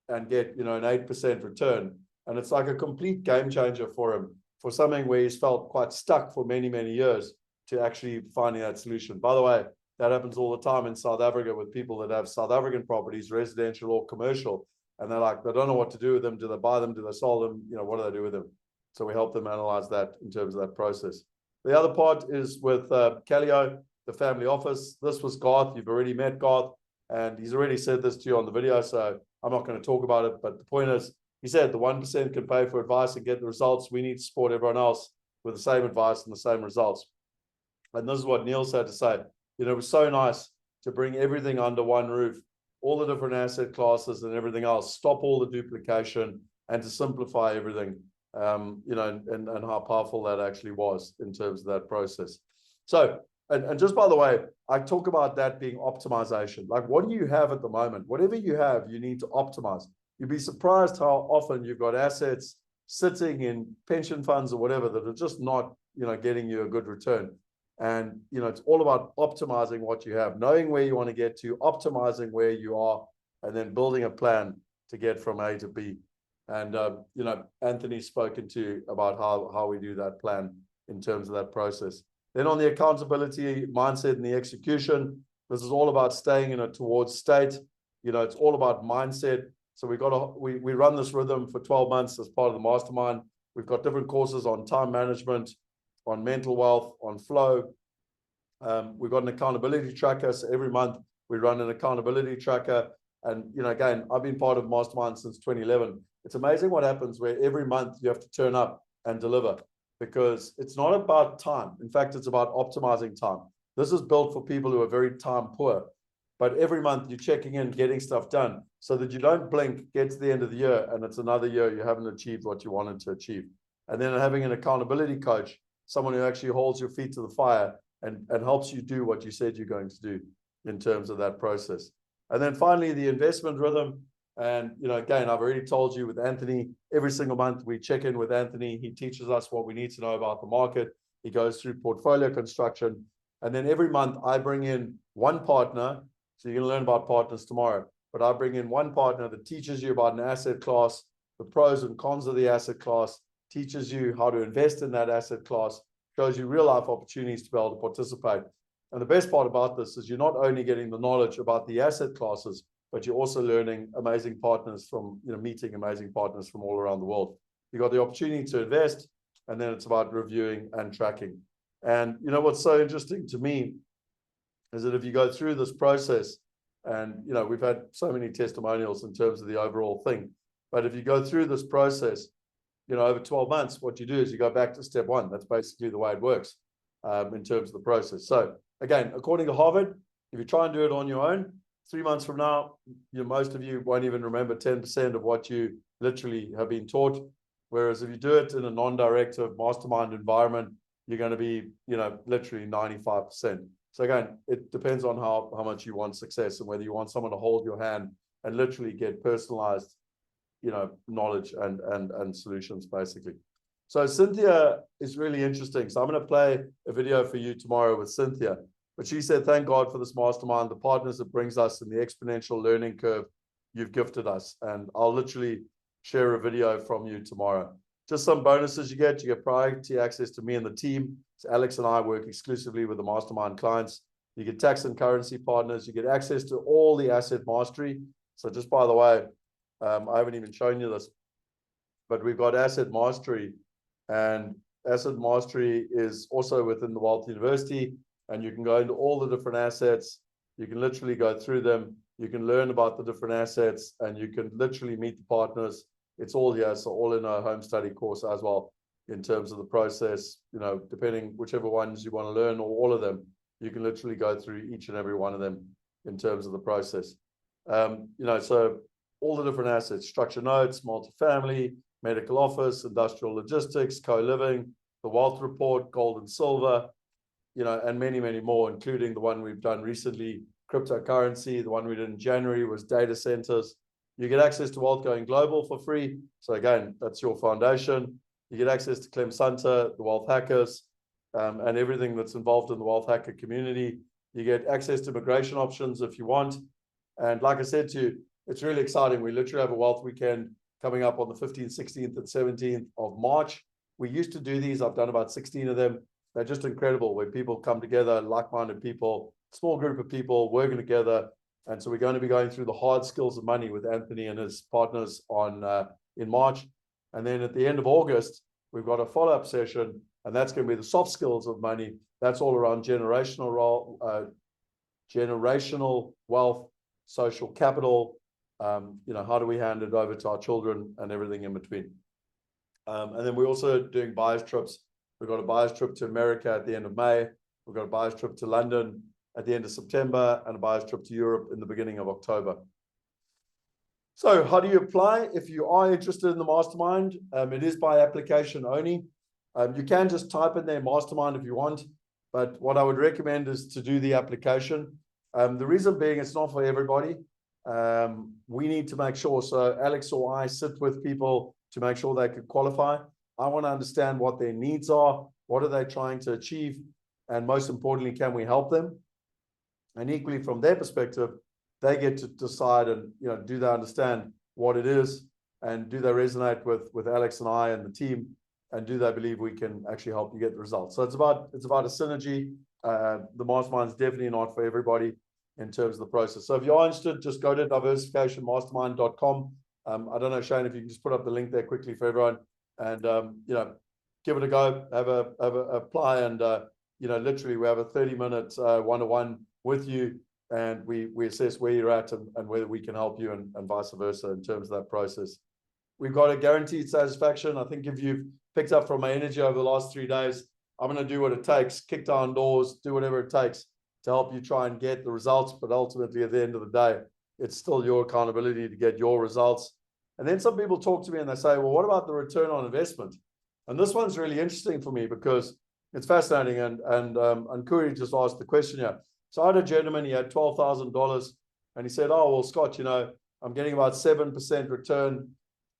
and get, you know, an 8% return. And it's like a complete game changer for him, for something where he's felt quite stuck for many, many years, to actually finding that solution. By the way, that happens all the time in South Africa with people that have South African properties, residential or commercial, and they're like, they don't know what to do with them. Do they buy them? Do they sell them? You know, what do they do with them? So we help them analyze that in terms of that process. The other part is with Callio, the family office. This was Garth. You've already met Garth, and he's already said this to you on the video, so I'm not going to talk about it. But the point is, he said the 1% can pay for advice and get the results. We need to support everyone else with the same advice and the same results. And this is what Neil's had to say. You know, it was so nice to bring everything under one roof, all the different asset classes and everything else, stop all the duplication and to simplify everything, you know, and how powerful that actually was in terms of that process. So, and just by the way, I talk about that being optimization. Like, what do you have at the moment? Whatever you have, you need to optimize. You'd be surprised how often you've got assets sitting in pension funds or whatever that are just not, you know, getting you a good return. And, you know, it's all about optimizing what you have, knowing where you want to get to, optimizing where you are, and then building a plan to get from A to B. And, you know, Anthony's spoken to about how we do that plan in terms of that process. Then on the accountability mindset and the execution, this is all about staying in a towards state. You know, it's all about mindset. So we run this rhythm for 12 months as part of the mastermind. We've got different courses on time management, on mental wealth, on flow. We've got an accountability tracker. So every month we run an accountability tracker. And, you know, again, I've been part of Mastermind since 2011. It's amazing what happens where every month you have to turn up and deliver, because it's not about time. In fact, it's about optimizing time. This is built for people who are very time poor. But every month you're checking in, getting stuff done so that you don't blink, get to the end of the year, and it's another year you haven't achieved what you wanted to achieve. And then having an accountability coach, someone who actually holds your feet to the fire and helps you do what you said you're going to do in terms of that process. And then finally, the investment rhythm. And, you know, again, I've already told you with Anthony, every single month we check in with Anthony. He teaches us what we need to know about the market. He goes through portfolio construction. And then every month I bring in one partner. So you're going to learn about partners tomorrow. But I bring in one partner that teaches you about an asset class, the pros and cons of the asset class, teaches you how to invest in that asset class, shows you real life opportunities to be able to participate. And the best part about this is you're not only getting the knowledge about the asset classes, but you're also learning amazing partners from, you know, meeting amazing partners from all around the world. You've got the opportunity to invest, and then it's about reviewing and tracking. And, you know, what's so interesting to me is that if you go through this process, and, you know, we've had so many testimonials in terms of the overall thing, but if you go through this process, you know, over 12 months, what you do is you go back to step one. That's basically the way it works in terms of the process. So again, according to Harvard, if you try and do it on your own, 3 months from now, most of you won't even remember 10% of what you literally have been taught. Whereas if you do it in a non-directive mastermind environment, you're going to be, you know, literally 95%. So again, it depends on how much you want success and whether you want someone to hold your hand and literally get personalized, you know, knowledge and solutions basically. So Cynthia is really interesting. So I'm going to play a video for you tomorrow with Cynthia, But she said, thank God for this mastermind, the partners it brings us, and the exponential learning curve you've gifted us. And I'll literally share a video from you tomorrow. Just some bonuses you get priority access to me and the team. So Alex and I work exclusively with the mastermind clients. You get tax and currency partners. You get access to all the asset mastery. So just by the way, I haven't even shown you this, but we've got asset mastery, and asset mastery is also within the Wealth University, and you can go into all the different assets. You can literally go through them. You can learn about the different assets, and you can literally meet the partners. It's all here, so all in a home study course as well, in terms of the process, depending whichever ones you want to learn, or all of them, you can literally go through each and every one of them in terms of the process. So all the different assets, structured notes, multifamily, medical office, industrial logistics, co-living, the wealth report, gold and silver, and many, many more, including the one we've done recently, cryptocurrency. The one we did in January was data centers. You get access to Wealth Going Global for free. So again, that's your foundation. You get access to Clem Santa, the Wealth Hackers, and everything that's involved in the Wealth Hacker community. You get access to immigration options if you want. And like I said to you, it's really exciting. We literally have a wealth weekend coming up on the 15th, 16th, and 17th of March. We used to do these. I've done about 16 of them. They're just incredible, where people come together, like-minded people, small group of people working together. And so we're going to be going through the hard skills of money with Anthony and his partners in March. And then at the end of August, we've got a follow-up session, and that's going to be the soft skills of money. That's all around generational wealth, social capital. How do we hand it over to our children, and everything in between. And then we're also doing buyers trips. We've got a buyers trip to America at the end of May. We've got a buyers trip to London at the end of September, and a buyers trip to Europe in the beginning of October. So how do you apply? If you are interested in the mastermind, it is by application only. You can just type in there mastermind if you want, but what I would recommend is to do the application. The reason being, it's not for everybody. We need to make sure, so Alex or I sit with people to make sure they can qualify. I want to understand what their needs are, what are they trying to achieve, and most importantly, can we help them? And equally, from their perspective, they get to decide, and do they understand what it is, and do they resonate with Alex and I and the team, and do they believe we can actually help you get the results? So it's about a synergy. The mastermind is definitely not for everybody in terms of the process. So if you're interested, just go to diversificationmastermind.com. I don't know, Shane, if you can just put up the link there quickly for everyone, and give it a go, have a apply, and literally we have a 30-minute one-to-one with you, and we assess where you're at and whether we can help you, and vice versa in terms of that process. We've got a guaranteed satisfaction. I think if you've picked up from my energy over the last 3 days, I'm going to do what it takes, kick down doors, do whatever it takes to help you try and get the results. But ultimately, at the end of the day, it's still your accountability to get your results. And then some people talk to me and they say, well, what about the return on investment? And this one's really interesting for me because it's fascinating. And Kuri just asked the question here. So I had a gentleman, he had $12,000, and he said, oh, well, Scott, I'm getting about 7% return.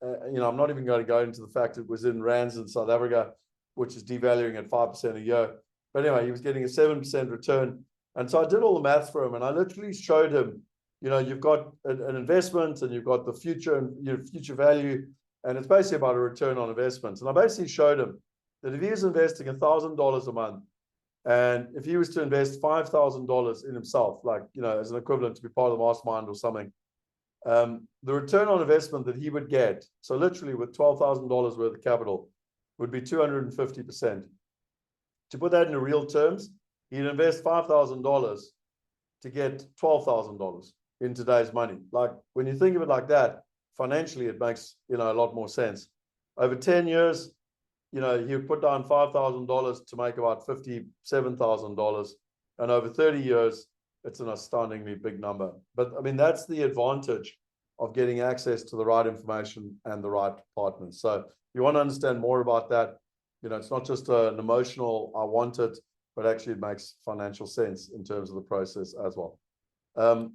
I'm not even going to go into the fact it was in rands in South Africa, which is devaluing at 5% a year. But anyway, he was getting a 7% return. And so I did all the math for him, and I literally showed him, you've got an investment, and you've got the future and your future value, and it's basically about a return on investment. And I basically showed him that if he was investing $1,000 a month, and if he was to invest $5,000 in himself, like, as an equivalent to be part of the mastermind or something, the return on investment that he would get, so literally with $12,000 worth of capital, would be 250%. To put that into real terms, he'd invest $5,000 to get $12,000 in today's money. Like, when you think of it like that, financially, it makes, a lot more sense. Over 10 years, he would put down $5,000 to make about $57,000. And over 30 years, it's an astoundingly big number. But I mean, that's the advantage of getting access to the right information and the right partners. So if you want to understand more about that, it's not just an emotional, I want it, but actually it makes financial sense in terms of the process as well.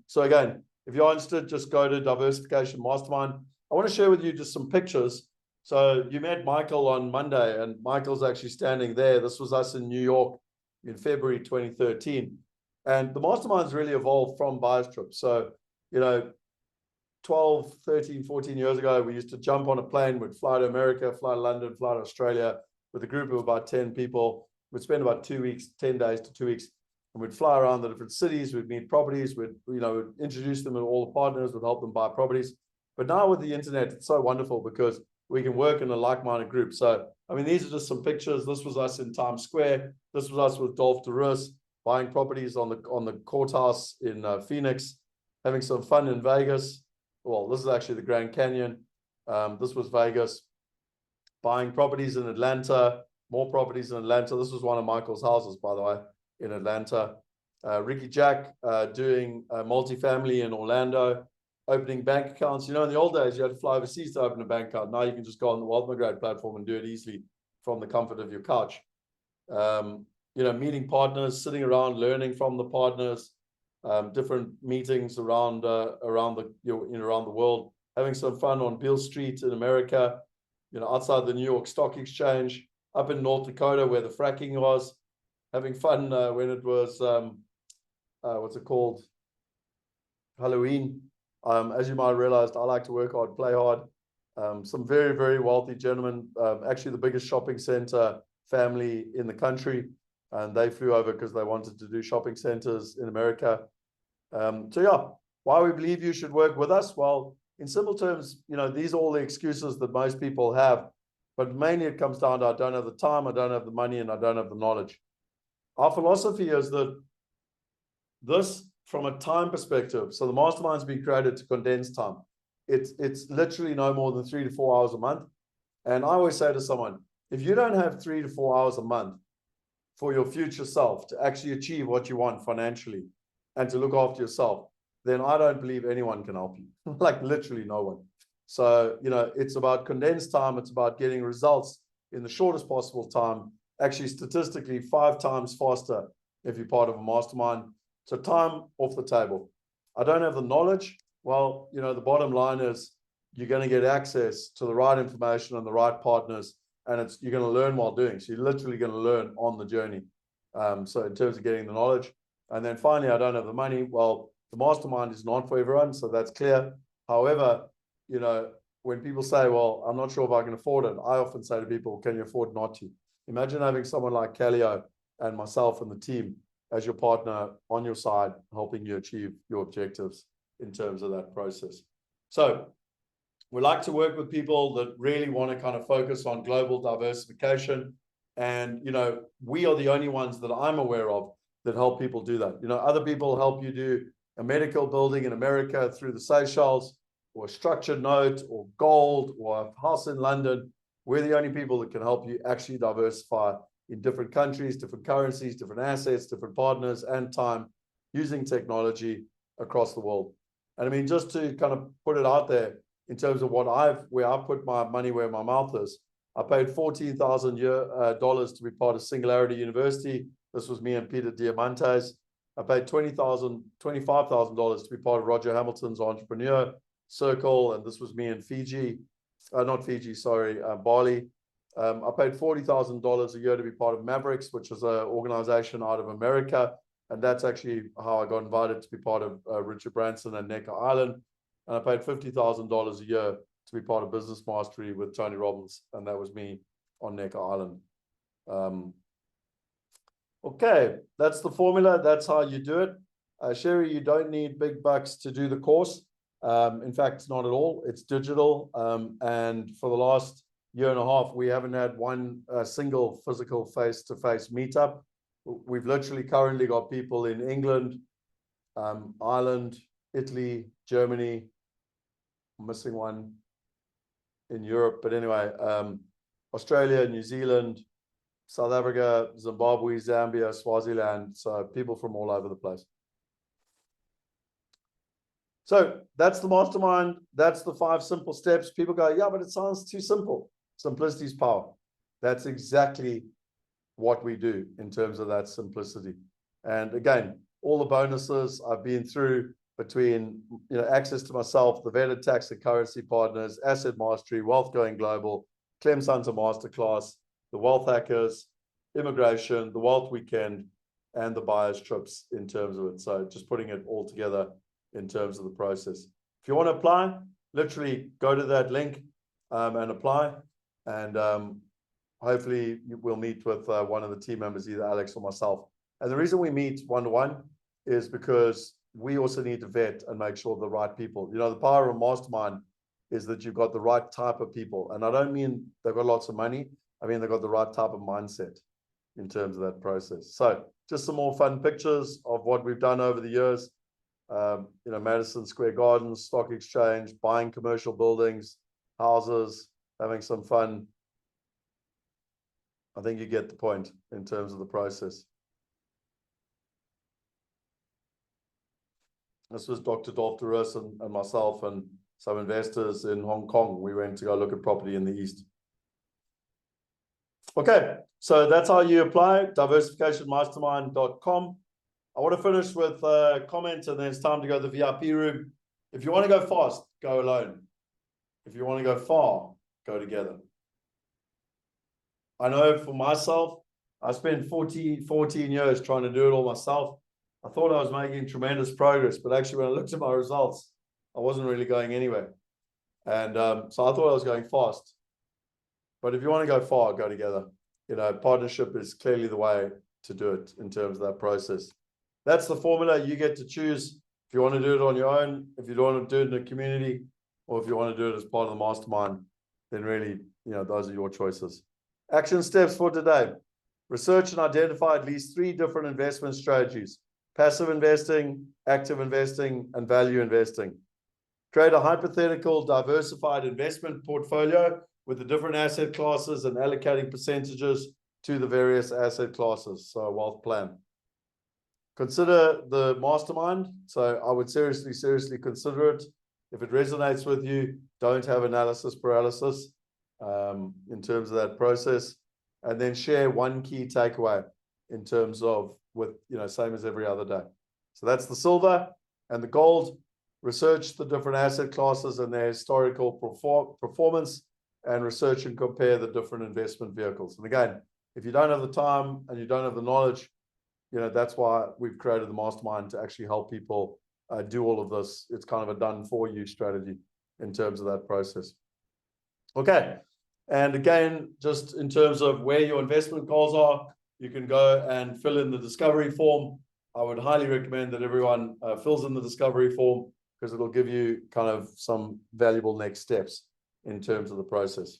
So again, if you're interested, just go to Diversification Mastermind. I want to share with you just some pictures. So you met Michael on Monday, and Michael's actually standing there. This was us in New York in February 2013. And the masterminds really evolved from buyers trips. So, 12, 13, 14 years ago, we used to jump on a plane, we'd fly to America, fly to London, fly to Australia with a group of about 10 people. We'd spend about 2 weeks, 10 days to 2 weeks, and we'd fly around the different cities, we'd meet properties, we'd introduce them to all the partners, we'd help them buy properties. But now with the internet, it's so wonderful because we can work in a like-minded group. So, I mean, these are just some pictures. This was us in Times Square. This was us with Dolph DeRus buying properties on the courthouse in Phoenix, having some fun in Vegas. Well, this is actually the Grand Canyon. This was Vegas. Buying properties in Atlanta, more properties in Atlanta. This was one of Michael's houses, by the way, in Atlanta. Ricky Jack doing multifamily in Orlando, opening bank accounts. In the old days, you had to fly overseas to open a bank account. Now you can just go on the Wealth Migrate platform and do it easily from the comfort of your couch. Meeting partners, sitting around, learning from the partners, different meetings around the world, having some fun on Beale Street in America, outside the New York Stock Exchange, up in North Dakota where the fracking was, having fun when it was what's it called? Halloween. As you might have realized, I like to work hard, play hard. Some very, very wealthy gentlemen, actually the biggest shopping center family in the country. And they flew over because they wanted to do shopping centers in America. Why we believe you should work with us? Well, in simple terms, these are all the excuses that most people have. But mainly it comes down to I don't have the time, I don't have the money, and I don't have the knowledge. Our philosophy is that this, from a time perspective, so the mastermind's been created to condense time. It's literally no more than 3 to 4 hours a month. And I always say to someone, if you don't have 3 to 4 hours a month for your future self to actually achieve what you want financially and to look after yourself, then I don't believe anyone can help you. Like literally no one. So, it's about condensed time. It's about getting results in the shortest possible time, actually statistically 5 times faster if you're part of a mastermind. So time off the table. I don't have the knowledge. Well, the bottom line is you're going to get access to the right information and the right partners, and you're going to learn while doing. So you're literally going to learn on the journey. So in terms of getting the knowledge. And then finally, I don't have the money. Well, the mastermind is not for everyone, so that's clear. However, when people say, well, I'm not sure if I can afford it, I often say to people, can you afford not to? Imagine having someone like Calio and myself and the team as your partner on your side, helping you achieve your objectives in terms of that process. So we like to work with people that really want to kind of focus on global diversification. And, we are the only ones that I'm aware of that help people do that. Other people help you do a medical building in America through the Seychelles, or a structured note, or gold, or a house in London. We're the only people that can help you actually diversify in different countries, different currencies, different assets, different partners, and time, using technology across the world. And I mean, just to kind of put it out there in terms of where I put my money where my mouth is, I paid $14,000 to be part of Singularity University. This was me and Peter Diamantes. I paid $25,000 to be part of Roger Hamilton's Entrepreneur Circle, and this was me in Bali. I paid $40,000 a year to be part of Mavericks, which is an organization out of America. And that's actually how I got invited to be part of Richard Branson and Necker Island. And I paid $50,000 a year to be part of Business Mastery with Tony Robbins. And that was me on Necker Island. Okay, that's the formula. That's how you do it. Sherry, you don't need big bucks to do the course. In fact, not at all. It's digital. And for the last year and a half, we haven't had one single physical face-to-face meetup. We've literally currently got people in England, Ireland, Italy, Germany. I'm missing one in Europe, but anyway, Australia, New Zealand, South Africa, Zimbabwe, Zambia, Swaziland. So people from all over the place. So that's the mastermind. That's the 5 simple steps. People go, yeah, but it sounds too simple. Simplicity is power. That's exactly what we do in terms of that simplicity. And again, all the bonuses I've been through between, access to myself, the vetted tax and currency partners, asset mastery, wealth going global, Clem Santa Masterclass, the wealth hackers, immigration, the wealth weekend, and the buyer's trips in terms of it. So just putting it all together in terms of the process. If you want to apply, literally go to that link and apply. And hopefully we'll meet with one of the team members, either Alex or myself. And the reason we meet one-to-one is because we also need to vet and make sure the right people, you know, the power of a mastermind is that you've got the right type of people. And I don't mean they've got lots of money. I mean, they've got the right type of mindset in terms of that process. So just some more fun pictures of what we've done over the years. You know, Madison Square Gardens, Stock Exchange, buying commercial buildings, houses, having some fun. I think you get the point in terms of the process. This was Dr. Dolph Duris and myself and some investors in Hong Kong. We went to go look at property in the East. Okay, so that's how you apply, diversificationmastermind.com. I want to finish with a comment, and then it's time to go to the VIP room. If you want to go fast, go alone. If you want to go far, go together. I know for myself, I spent 14 years trying to do it all myself. I thought I was making tremendous progress, but actually when I looked at my results, I wasn't really going anywhere. And so I thought I was going fast. But if you want to go far, go together. You know, partnership is clearly the way to do it in terms of that process. That's the formula. You get to choose if you want to do it on your own, if you don't want to do it in a community, or if you want to do it as part of the mastermind, then really, you know, those are your choices. Action steps for today. Research and identify at least 3 different investment strategies: passive investing, active investing, and value investing. Create a hypothetical diversified investment portfolio with the different asset classes and allocating percentages to the various asset classes. So a wealth plan. Consider the mastermind. So I would seriously consider it. If it resonates with you, don't have analysis paralysis in terms of that process. And then share one key takeaway in terms of with, you know, same as every other day. So that's the silver and the gold. Research the different asset classes and their historical performance, and research and compare the different investment vehicles. And again, if you don't have the time and you don't have the knowledge, you know, that's why we've created the mastermind, to actually help people do all of this. It's kind of a done for you strategy in terms of that process. Okay. And again, just in terms of where your investment goals are, you can go and fill in the discovery form. I would highly recommend that everyone fills in the discovery form, because it'll give you kind of some valuable next steps in terms of the process.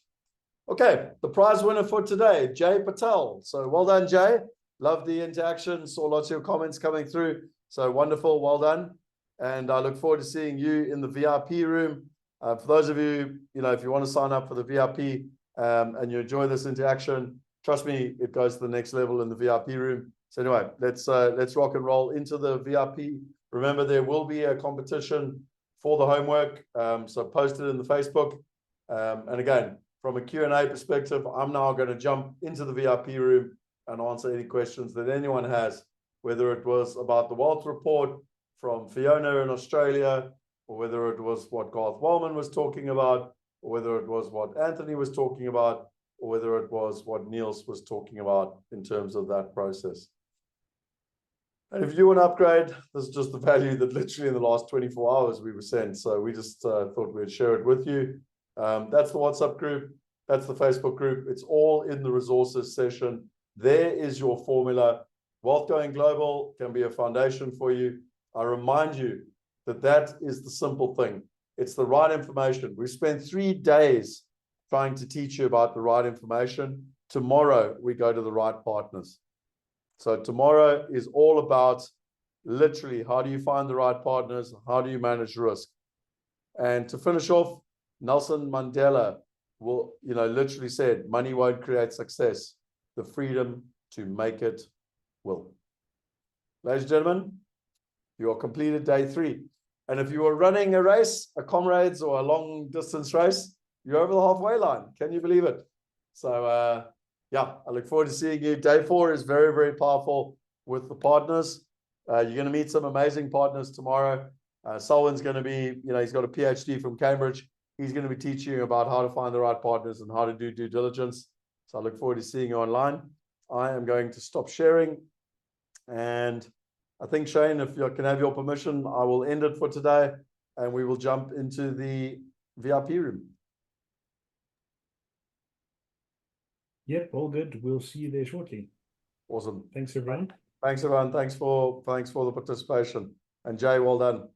Okay, the prize winner for today, Jay Patel. So well done, Jay. Love the interaction, saw lots of your comments coming through. So wonderful, well done. And I look forward to seeing you in the VIP room. For those of you, you know, if you want to sign up for the VIP and you enjoy this interaction, trust me, it goes to the next level in the VIP room. So anyway, let's rock and roll into the VIP. Remember, there will be a competition for the homework. So post it in the Facebook. And again, from a Q&A perspective, I'm now going to jump into the VIP room and answer any questions that anyone has, whether it was about the wealth report from Fiona in Australia, or whether it was what Garth Wellman was talking about, or whether it was what Anthony was talking about, or whether it was what Niels was talking about in terms of that process. And if you want to upgrade, this is just the value that literally in the last 24 hours we were sent. So we just thought we'd share it with you. That's the WhatsApp group. That's the Facebook group. It's all in the resources session. There is your formula. Wealth Going Global can be a foundation for you. I remind you that that is the simple thing. It's the right information. We spent 3 days trying to teach you about the right information. Tomorrow, we go to the right partners. So tomorrow is all about literally how do you find the right partners? How do you manage risk? And to finish off, Nelson Mandela will, you know, literally said, money won't create success. The freedom to make it will. Ladies and gentlemen, you are completed day 3. And if you are running a race, a comrades or a long distance race, you're over the halfway line. Can you believe it? So, yeah, I look forward to seeing you. Day 4 is very, very powerful with the partners. You're going to meet some amazing partners tomorrow. Selwyn's going to be, you know, he's got a PhD from Cambridge. He's going to be teaching you about how to find the right partners and how to do due diligence. So I look forward to seeing you online. I am going to stop sharing. And I think, Shane, if you can have your permission, I will end it for today and we will jump into the VIP room. Yep, all good. We'll see you there shortly. Awesome. Thanks, everyone. Thanks, everyone. Thanks for the participation. And Jay, well done.